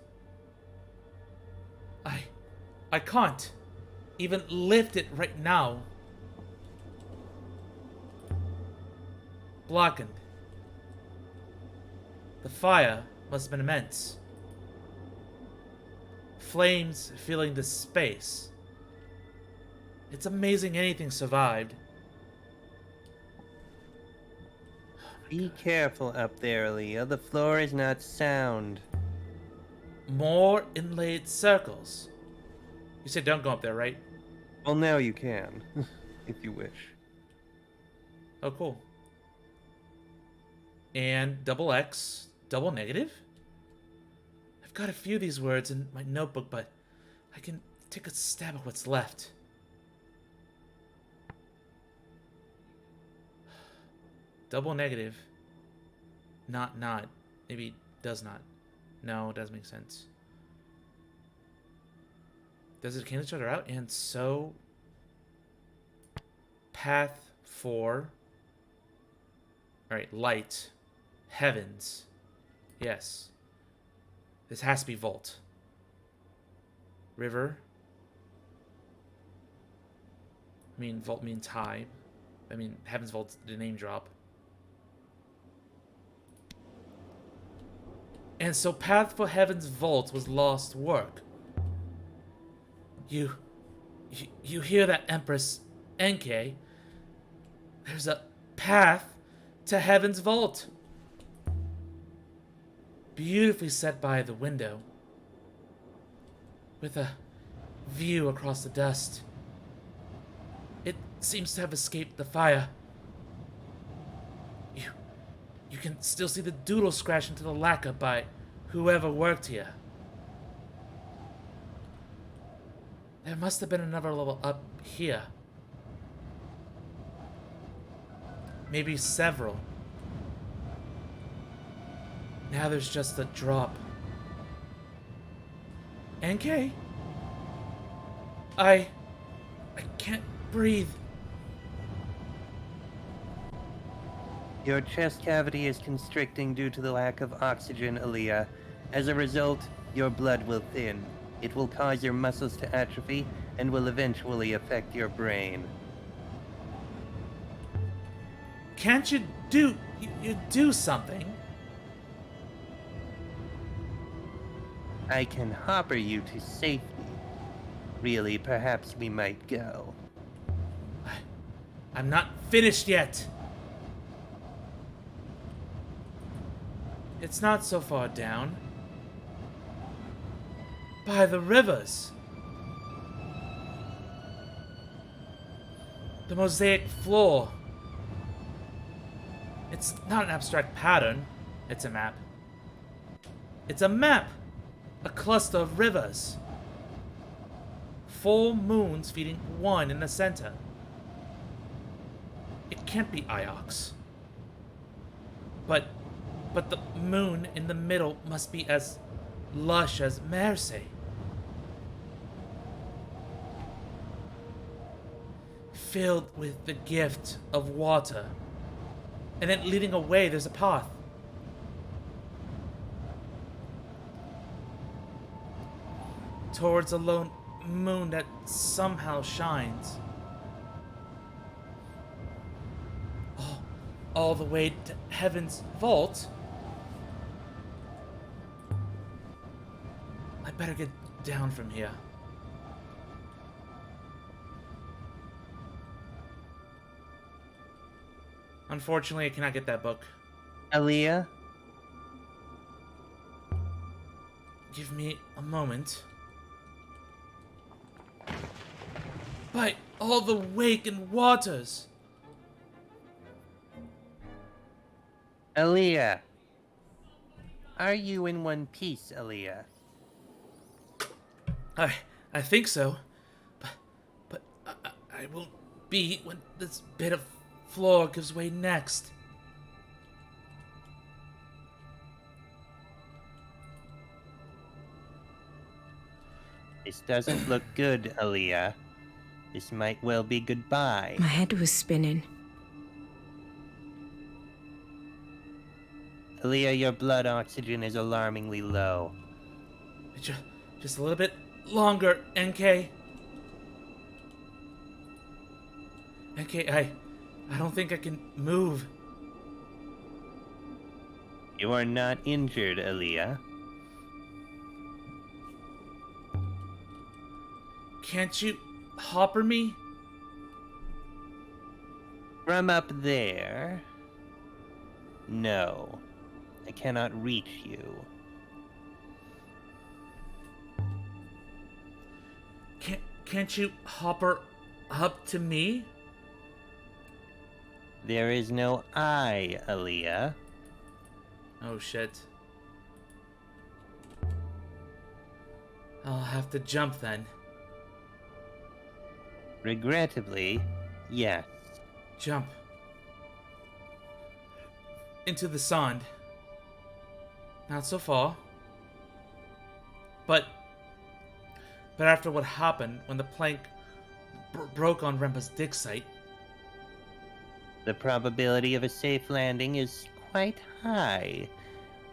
I can't even lift it right now. Blackened. The fire must have been immense. Flames filling the space. It's amazing anything survived. Be careful up there, Aaliyah. The floor is not sound. More inlaid circles. You said don't go up there, right? Well, now you can, if you wish. Oh, cool. And double X, double negative? I've got a few of these words in my notebook, but I can take a stab at what's left. Double negative. Not. Maybe does not. No, it does make sense. Does it cancel each other out? And so... Path 4. Alright, light. Heavens. Yes. This has to be vault. River. I mean, vault means high. I mean, Heaven's Vault's the name drop. And so Path for Heaven's Vault was lost work. You hear that, Empress Enke? There's a path to Heaven's Vault. Beautifully set by the window. With a view across the dust. It seems to have escaped the fire. You can still see the doodle scratched into the lacquer by whoever worked here. There must have been another level up here. Maybe several. Now there's just a drop. NK? I can't breathe. Your chest cavity is constricting due to the lack of oxygen, Aaliyah. As a result, your blood will thin. It will cause your muscles to atrophy and will eventually affect your brain. Can't you do something? I can hopper you to safety. Really, perhaps we might go. I'm not finished yet. It's not so far down. By the rivers. The mosaic floor. It's not an abstract pattern. It's a map. It's a map. A cluster of rivers. 4 moons feeding one in the center. It can't be Iox. But the moon in the middle must be as lush as Mersey. Filled with the gift of water. And then leading away, there's a path. Towards a lone moon that somehow shines. All the way to Heaven's Vault. I better get down from here. Unfortunately, I cannot get that book. Aaliyah? Give me a moment. By all the wake and waters! Aaliyah. Are you in one piece, Aaliyah? I think so. But I will be when this bit of floor gives way next. This doesn't look good, Aaliyah. This might well be goodbye. My head was spinning. Aaliyah, your blood oxygen is alarmingly low. Just a little bit longer, NK. NK, I don't think I can move. You are not injured, Aaliyah. Can't you hopper me? From up there? No. I cannot reach you. Can't you hopper up to me? There is no I, Aaliyah. Oh shit. I'll have to jump then. Regrettably, yes. Jump. Into the sand. Not so far. But after what happened when the plank broke on Rempa's dig site. The probability of a safe landing is quite high,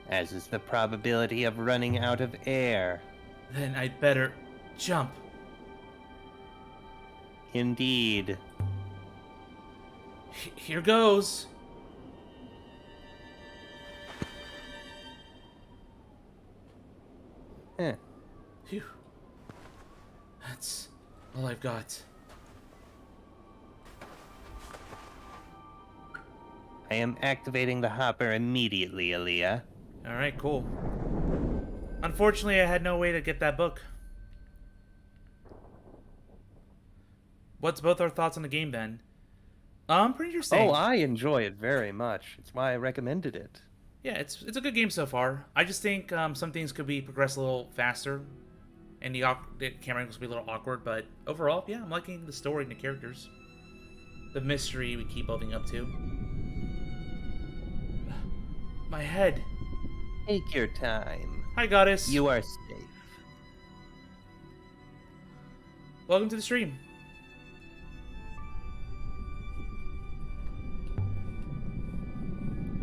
as is the probability of running out of air. Then I'd better jump. Indeed. Here goes. Huh. Phew. That's all I've got. I am activating the hopper immediately, Aaliyah. Alright, cool. Unfortunately, I had no way to get that book. What's both our thoughts on the game then? Pretty interesting. Oh, I enjoy it very much. It's why I recommended it. Yeah, it's a good game so far. I just think some things could be progressed a little faster, and the camera angles could be a little awkward. But overall, yeah, I'm liking the story and the characters, the mystery we keep building up to. My head. Take your time. Hi, Goddess. You are safe. Welcome to the stream.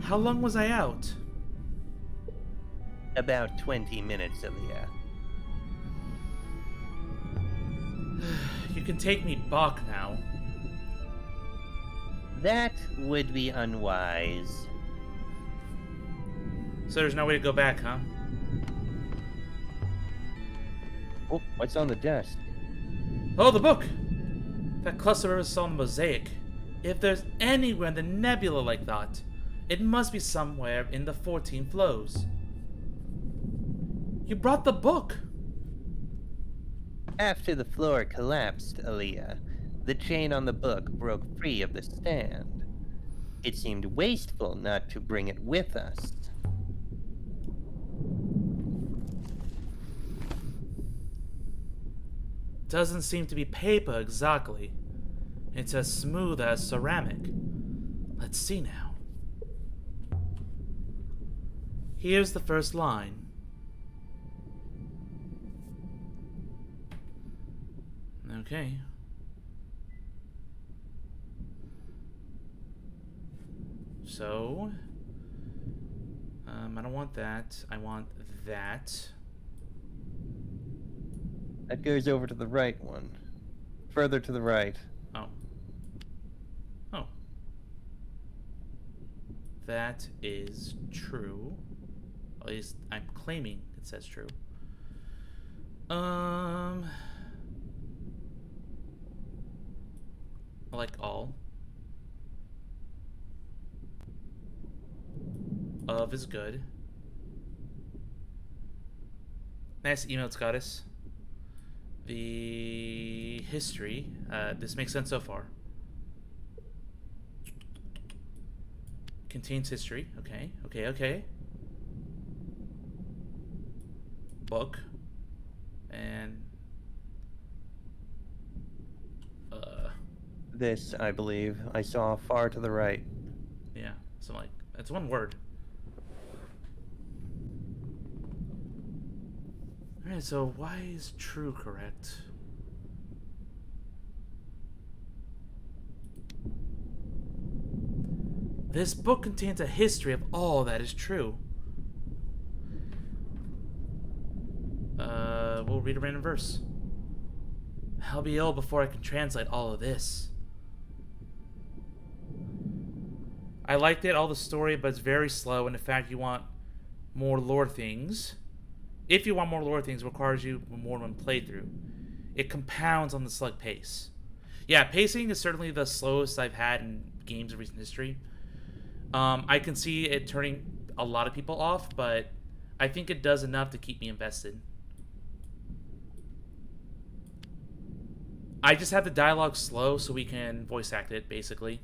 How long was I out? About 20 minutes, Aaliyah. You can take me back now. That would be unwise. So there's no way to go back, huh? Oh, what's on the desk? Oh, the book! That cluster ever saw in the mosaic. If there's anywhere in the nebula like that, it must be somewhere in the 14 flows. You brought the book! After the floor collapsed, Aaliyah, the chain on the book broke free of the stand. It seemed wasteful not to bring it with us. Doesn't seem to be paper exactly. It's as smooth as ceramic. Let's see now. Here's the first line. Okay. So, I don't want that. I want that. That goes over to the right one. Further to the right. Oh. Oh. That is true. At least I'm claiming it says true. I like all. Of is good. Nice emotes, Goddess. The history. This makes sense so far. Contains history. Okay, okay, okay. Book. And... This, I believe, I saw far to the right. yeah, so like, that's one word. Alright, so why is true correct? This book contains a history of all that is true. We'll read a random verse. I'll be ill before I can translate all of this. I liked it, all the story, but it's very slow, and the fact you want more lore things. If you want more lore things, it requires you more than one playthrough. It compounds on the select pace. Yeah, pacing is certainly the slowest I've had in games of recent history. I can see it turning a lot of people off, but I think it does enough to keep me invested. I just have the dialogue slow so we can voice act it, basically.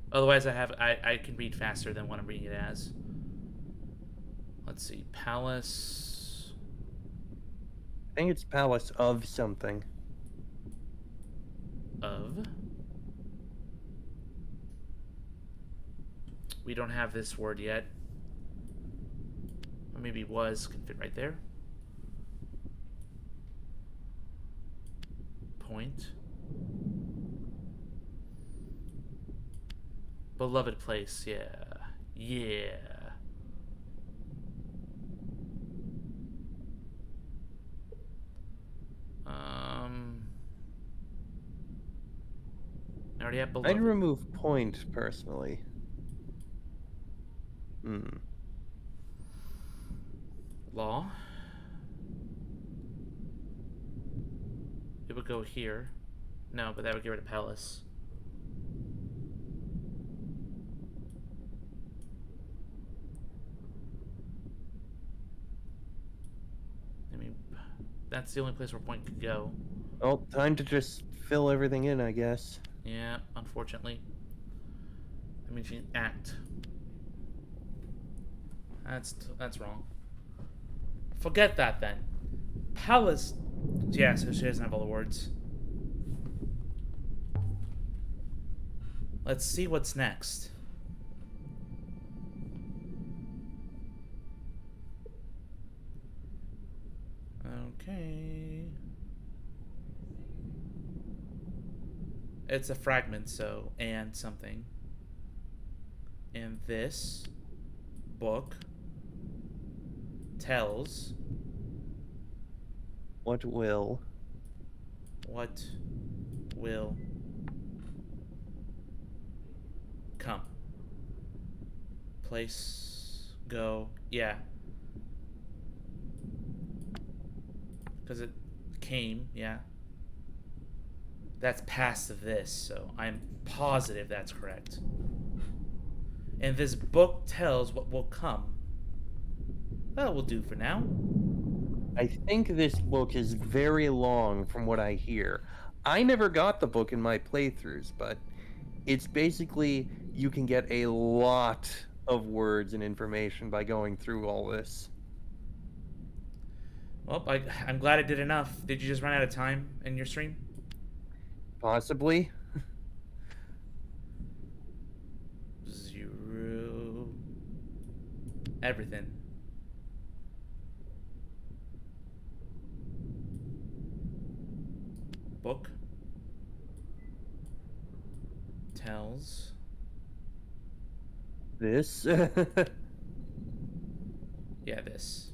Otherwise, I can read faster than what I'm reading it as. Let's see, Palace. I think it's Palace of something. Of. We don't have this word yet. Or maybe was, can fit right there. Point. Beloved place, yeah. Yeah. I already have beloved. I'd remove point, personally. Law. It would go here. No, but that would get rid of Palace. I mean, that's the only place where point could go. Well, time to just fill everything in, I guess. Yeah, unfortunately. That means you can act. That's wrong. Forget that then. Palace. Yeah, so she doesn't have all the words. Let's see what's next. Okay. It's a fragment, so, and something. And this book tells What will come. Place, go, yeah. Because it came, yeah. That's past this, so I'm positive that's correct. And this book tells what will come. That will do for now. I think this book is very long from what I hear. I never got the book in my playthroughs, but it's basically you can get a lot of words and information by going through all this. Well, I'm glad I did enough. Did you just run out of time in your stream? Possibly. 0. Everything. Book tells This? yeah, this.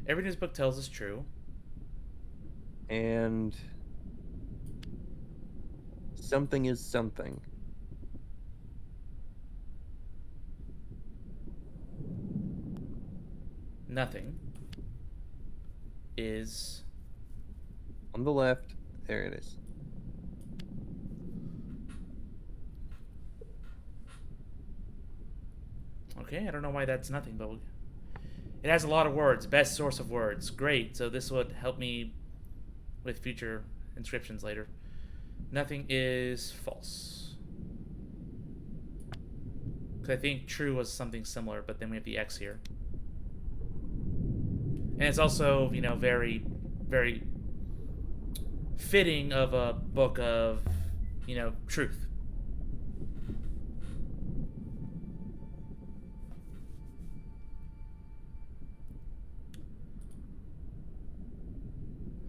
Everything this book tells is true. And something is something. Nothing is On the left, there it is. okay. I don't know why that's nothing, but it has a lot of words. Best source of words. Great. So this would help me with future inscriptions later. Nothing is false. 'Cause I think true was something similar, but then we have the X here. And it's also, you know, very, very fitting of a book of, you know, truth.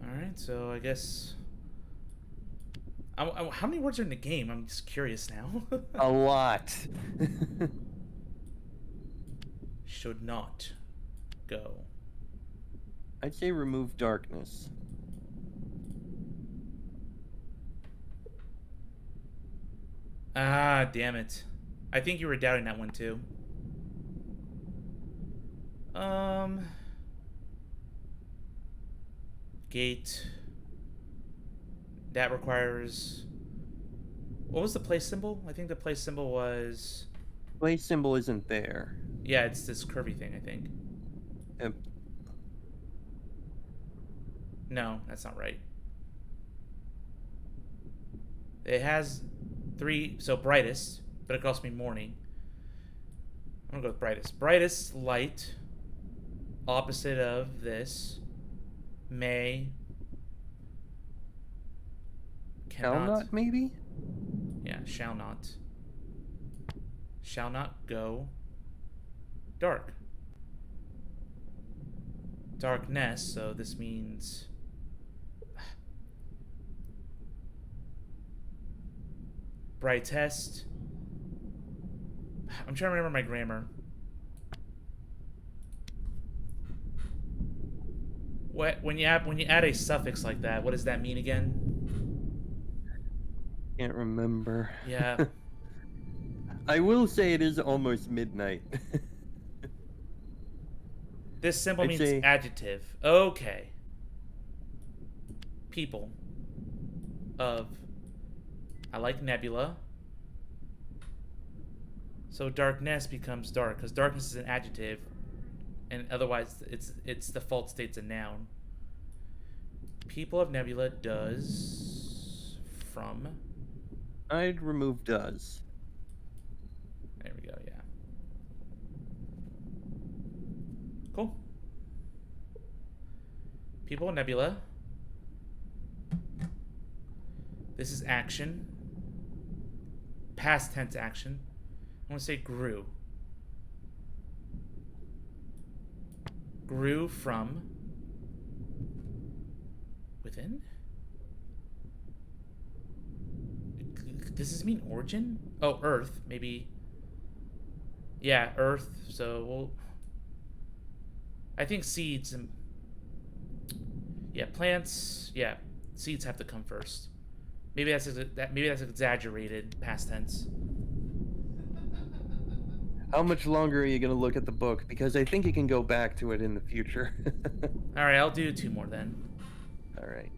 Alright, so I guess... how many words are in the game? I'm just curious now. A lot. Should not go. I'd say remove darkness. Ah, damn it. I think you were doubting that one too. Gate. That requires... What was the place symbol? I think the place symbol was... Place symbol isn't there. Yeah, it's this curvy thing, I think. Yep. No, that's not right. It has 3... So, brightest, but it cost me morning. I'm gonna go with brightest. Brightest light. Opposite of this. May... Shall not, maybe? Yeah, shall not. Shall not go dark. Darkness, so this means... Brightest. I'm trying to remember my grammar. When you add a suffix like that, what does that mean again? Can't remember. Yeah. I will say it is almost midnight. This symbol I'd means say... adjective. Okay. People of... I like nebula. So darkness becomes dark, because darkness is an adjective, and otherwise its default state's a noun. People of nebula does from... I'd remove does. There we go, yeah. Cool. People of nebula. This is action. Past tense action. I want to say grew. Grew from within? Does this mean origin? Oh, earth, maybe. Yeah, earth, so we'll... I think seeds and... Yeah, plants, yeah, seeds have to come first. Maybe that's exaggerated past tense. How much longer are you going to look at the book? Because I think you can go back to it in the future. Alright, I'll do 2 more then. Alright.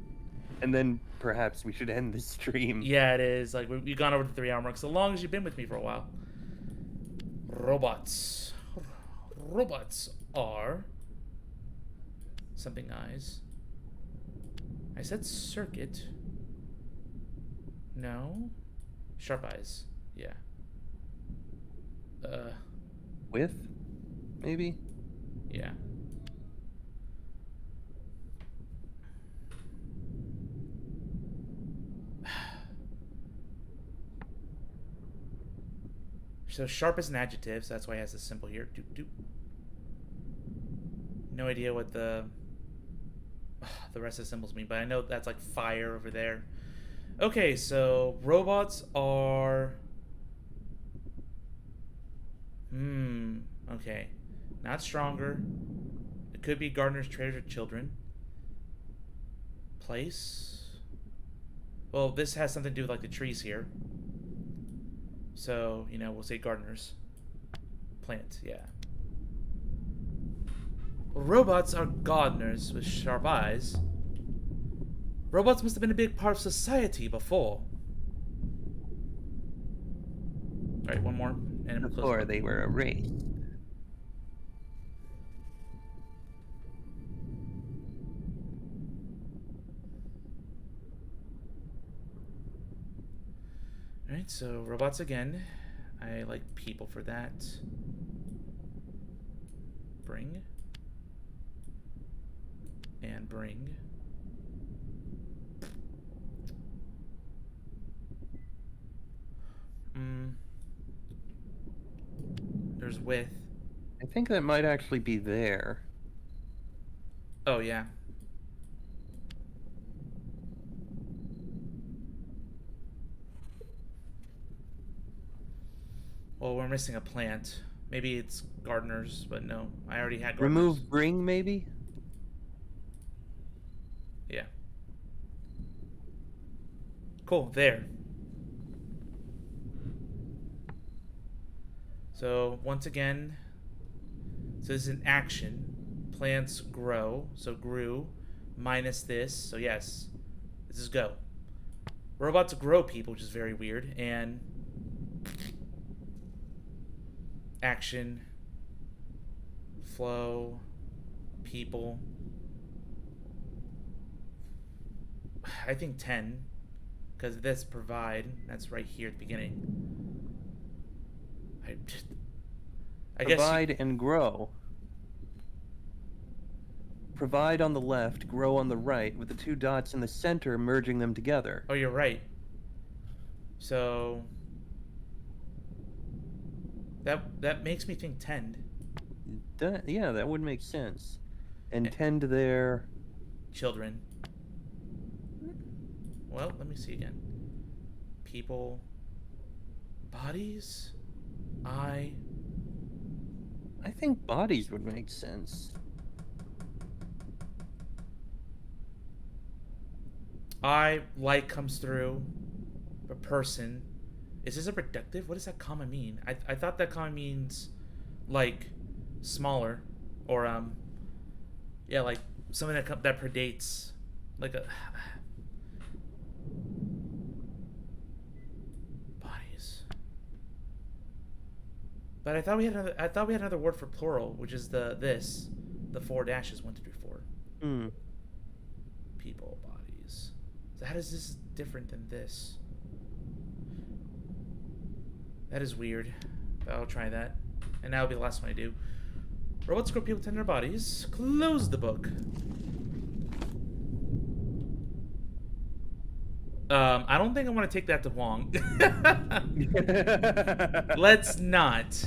And then perhaps we should end this stream. Yeah, it is. Like, we've gone over the 3-hour mark, so long as you've been with me for a while. Robots. Robots are... something eyes. I said circuit. No. Sharp eyes. Yeah. With? Maybe? Yeah. So sharp is an adjective, so that's why it has this symbol here. Doop, doop. No idea what the rest of the symbols mean, but I know that's like fire over there. Okay, so robots are... okay. Not stronger. It could be gardeners, traders, or children. Place. Well, this has something to do with like the trees here. So, you know, we'll say gardeners. Plant, yeah. Robots are gardeners with sharp eyes. Robots must have been a big part of society before. Alright, one more. And before they were erased. Alright, so robots again. I like people for that. Bring. And bring. There's with. I think that might actually be there. Oh, yeah. Well, we're missing a plant. Maybe it's gardeners, but no. I already had gardeners. Remove bring, maybe? Yeah. Cool, there. So, once again, so this is an action. Plants grow, so grew, minus this, so yes. This is go. We're about to grow people, which is very weird, and action, flow, people. I think 10, because this provide, that's right here at the beginning. I guess Provide and grow. Provide on the left, grow on the right, with the two dots in the center merging them together. Oh, you're right. So that makes me think tend. Yeah, that would make sense. And tend their children. Well, let me see again. People. Bodies. I think bodies would make sense. Like comes through. A person. Is this a reductive? What does that comma mean? I thought that comma means like smaller or yeah, like something that predates like a bodies. But I thought we had another word for plural, which is the 4 dashes 1 2 3 4. People, bodies. So how does this different than this? That is weird. But I'll try that. And that'll be the last one I do. Robots grow people tend their bodies. Close the book. I don't think I want to take that to Wong. Let's not.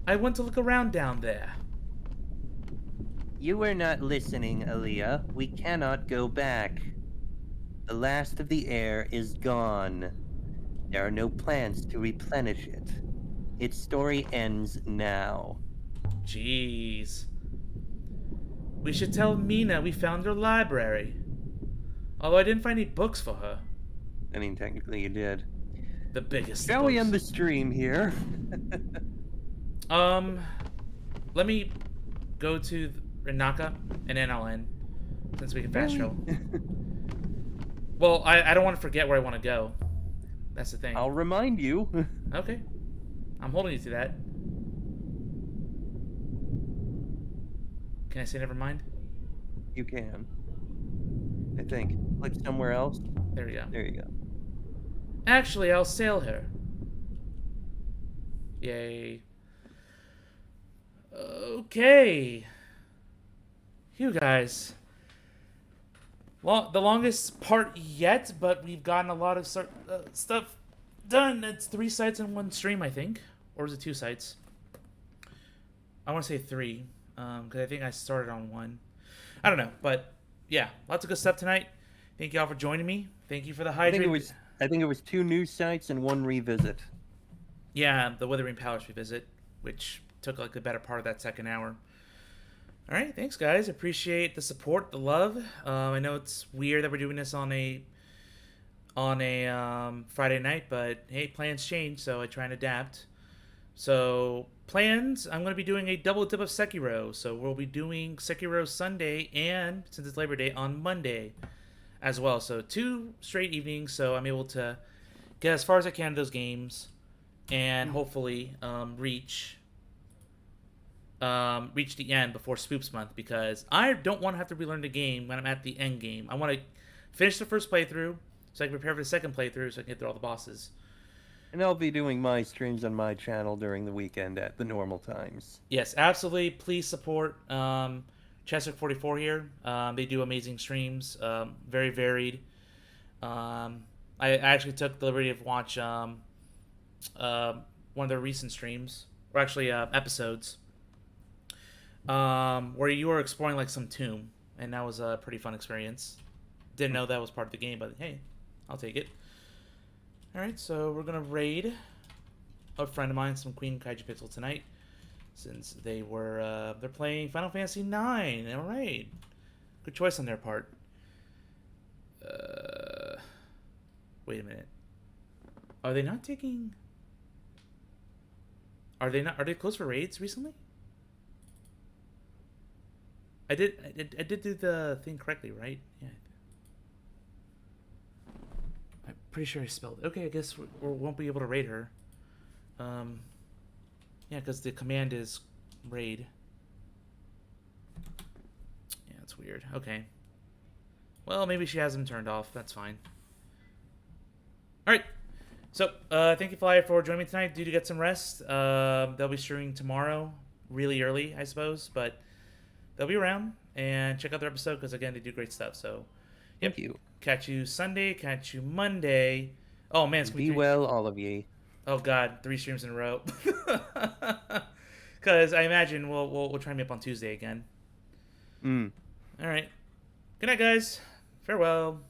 I want to look around down there. You are not listening, Aaliyah. We cannot go back. The last of the air is gone. There are no plans to replenish it. Its story ends now. Jeez. We should tell Mina we found her library. Although I didn't find any books for her. I mean, technically you did. The biggest Shall we end the stream here? Let me go to Renaka, and then I'll end. Since we can fast travel. Well, I don't want to forget where I want to go. That's the thing. I'll remind you. Okay. I'm holding you to that. Can I say never mind? You can. I think. Click somewhere else. There we go. There you go. Actually, I'll sail her. Yay. Okay. You guys. Well, the longest part yet, but we've gotten a lot of stuff done. It's 3 sites in 1 stream, I think. Or is it 2 sites? I want to say 3. Because I think I started on 1. I don't know, but yeah, lots of good stuff tonight. Thank you all for joining me. Thank you for the hydrate. I think it was 2 new sites and 1 revisit. Yeah, the Withering Palace revisit, which took like the better part of that second hour. All right, thanks guys. Appreciate the support, the love. I know it's weird that we're doing this on a Friday night, but hey, plans change, so I try and adapt. So plans, I'm going to be doing a double dip of Sekiro. So we'll be doing Sekiro Sunday and, since it's Labor Day, on Monday as well. So 2 straight evenings, so I'm able to get as far as I can in those games and hopefully reach the end before Spoops Month, because I don't want to have to relearn the game when I'm at the end game. I want to finish the first playthrough so I can prepare for the second playthrough so I can get through all the bosses. And I'll be doing my streams on my channel during the weekend at the normal times. Yes, absolutely. Please support Chester44 here. They do amazing streams, very varied. I actually took the liberty of watch one of their recent streams, or actually episodes, where you were exploring like some tomb, and that was a pretty fun experience. Didn't know that was part of the game, but hey, I'll take it. All right, so we're gonna raid a friend of mine, some Queen Kaiju Pixel tonight, since they're playing Final Fantasy IX. All right, good choice on their part. Wait a minute. Are they not taking? Are they closed for raids recently? I did do the thing correctly, right? Yeah. I'm pretty sure I spelled it. Okay, I guess we won't be able to raid her. Yeah, because the command is raid. Yeah, that's weird. Okay. Well, maybe she has them turned off. That's fine. All right. So, thank you, Fly, for joining me tonight. Do to get some rest. They'll be streaming tomorrow, really early, I suppose, but they'll be around. And check out their episode because, again, they do great stuff. So, yep. Thank you. Catch you Sunday. Catch you Monday. Oh, man. It's Be well, all of ye. Oh, God. 3 streams in a row. Because I imagine we'll try and be up on Tuesday again. All right. Good night, guys. Farewell.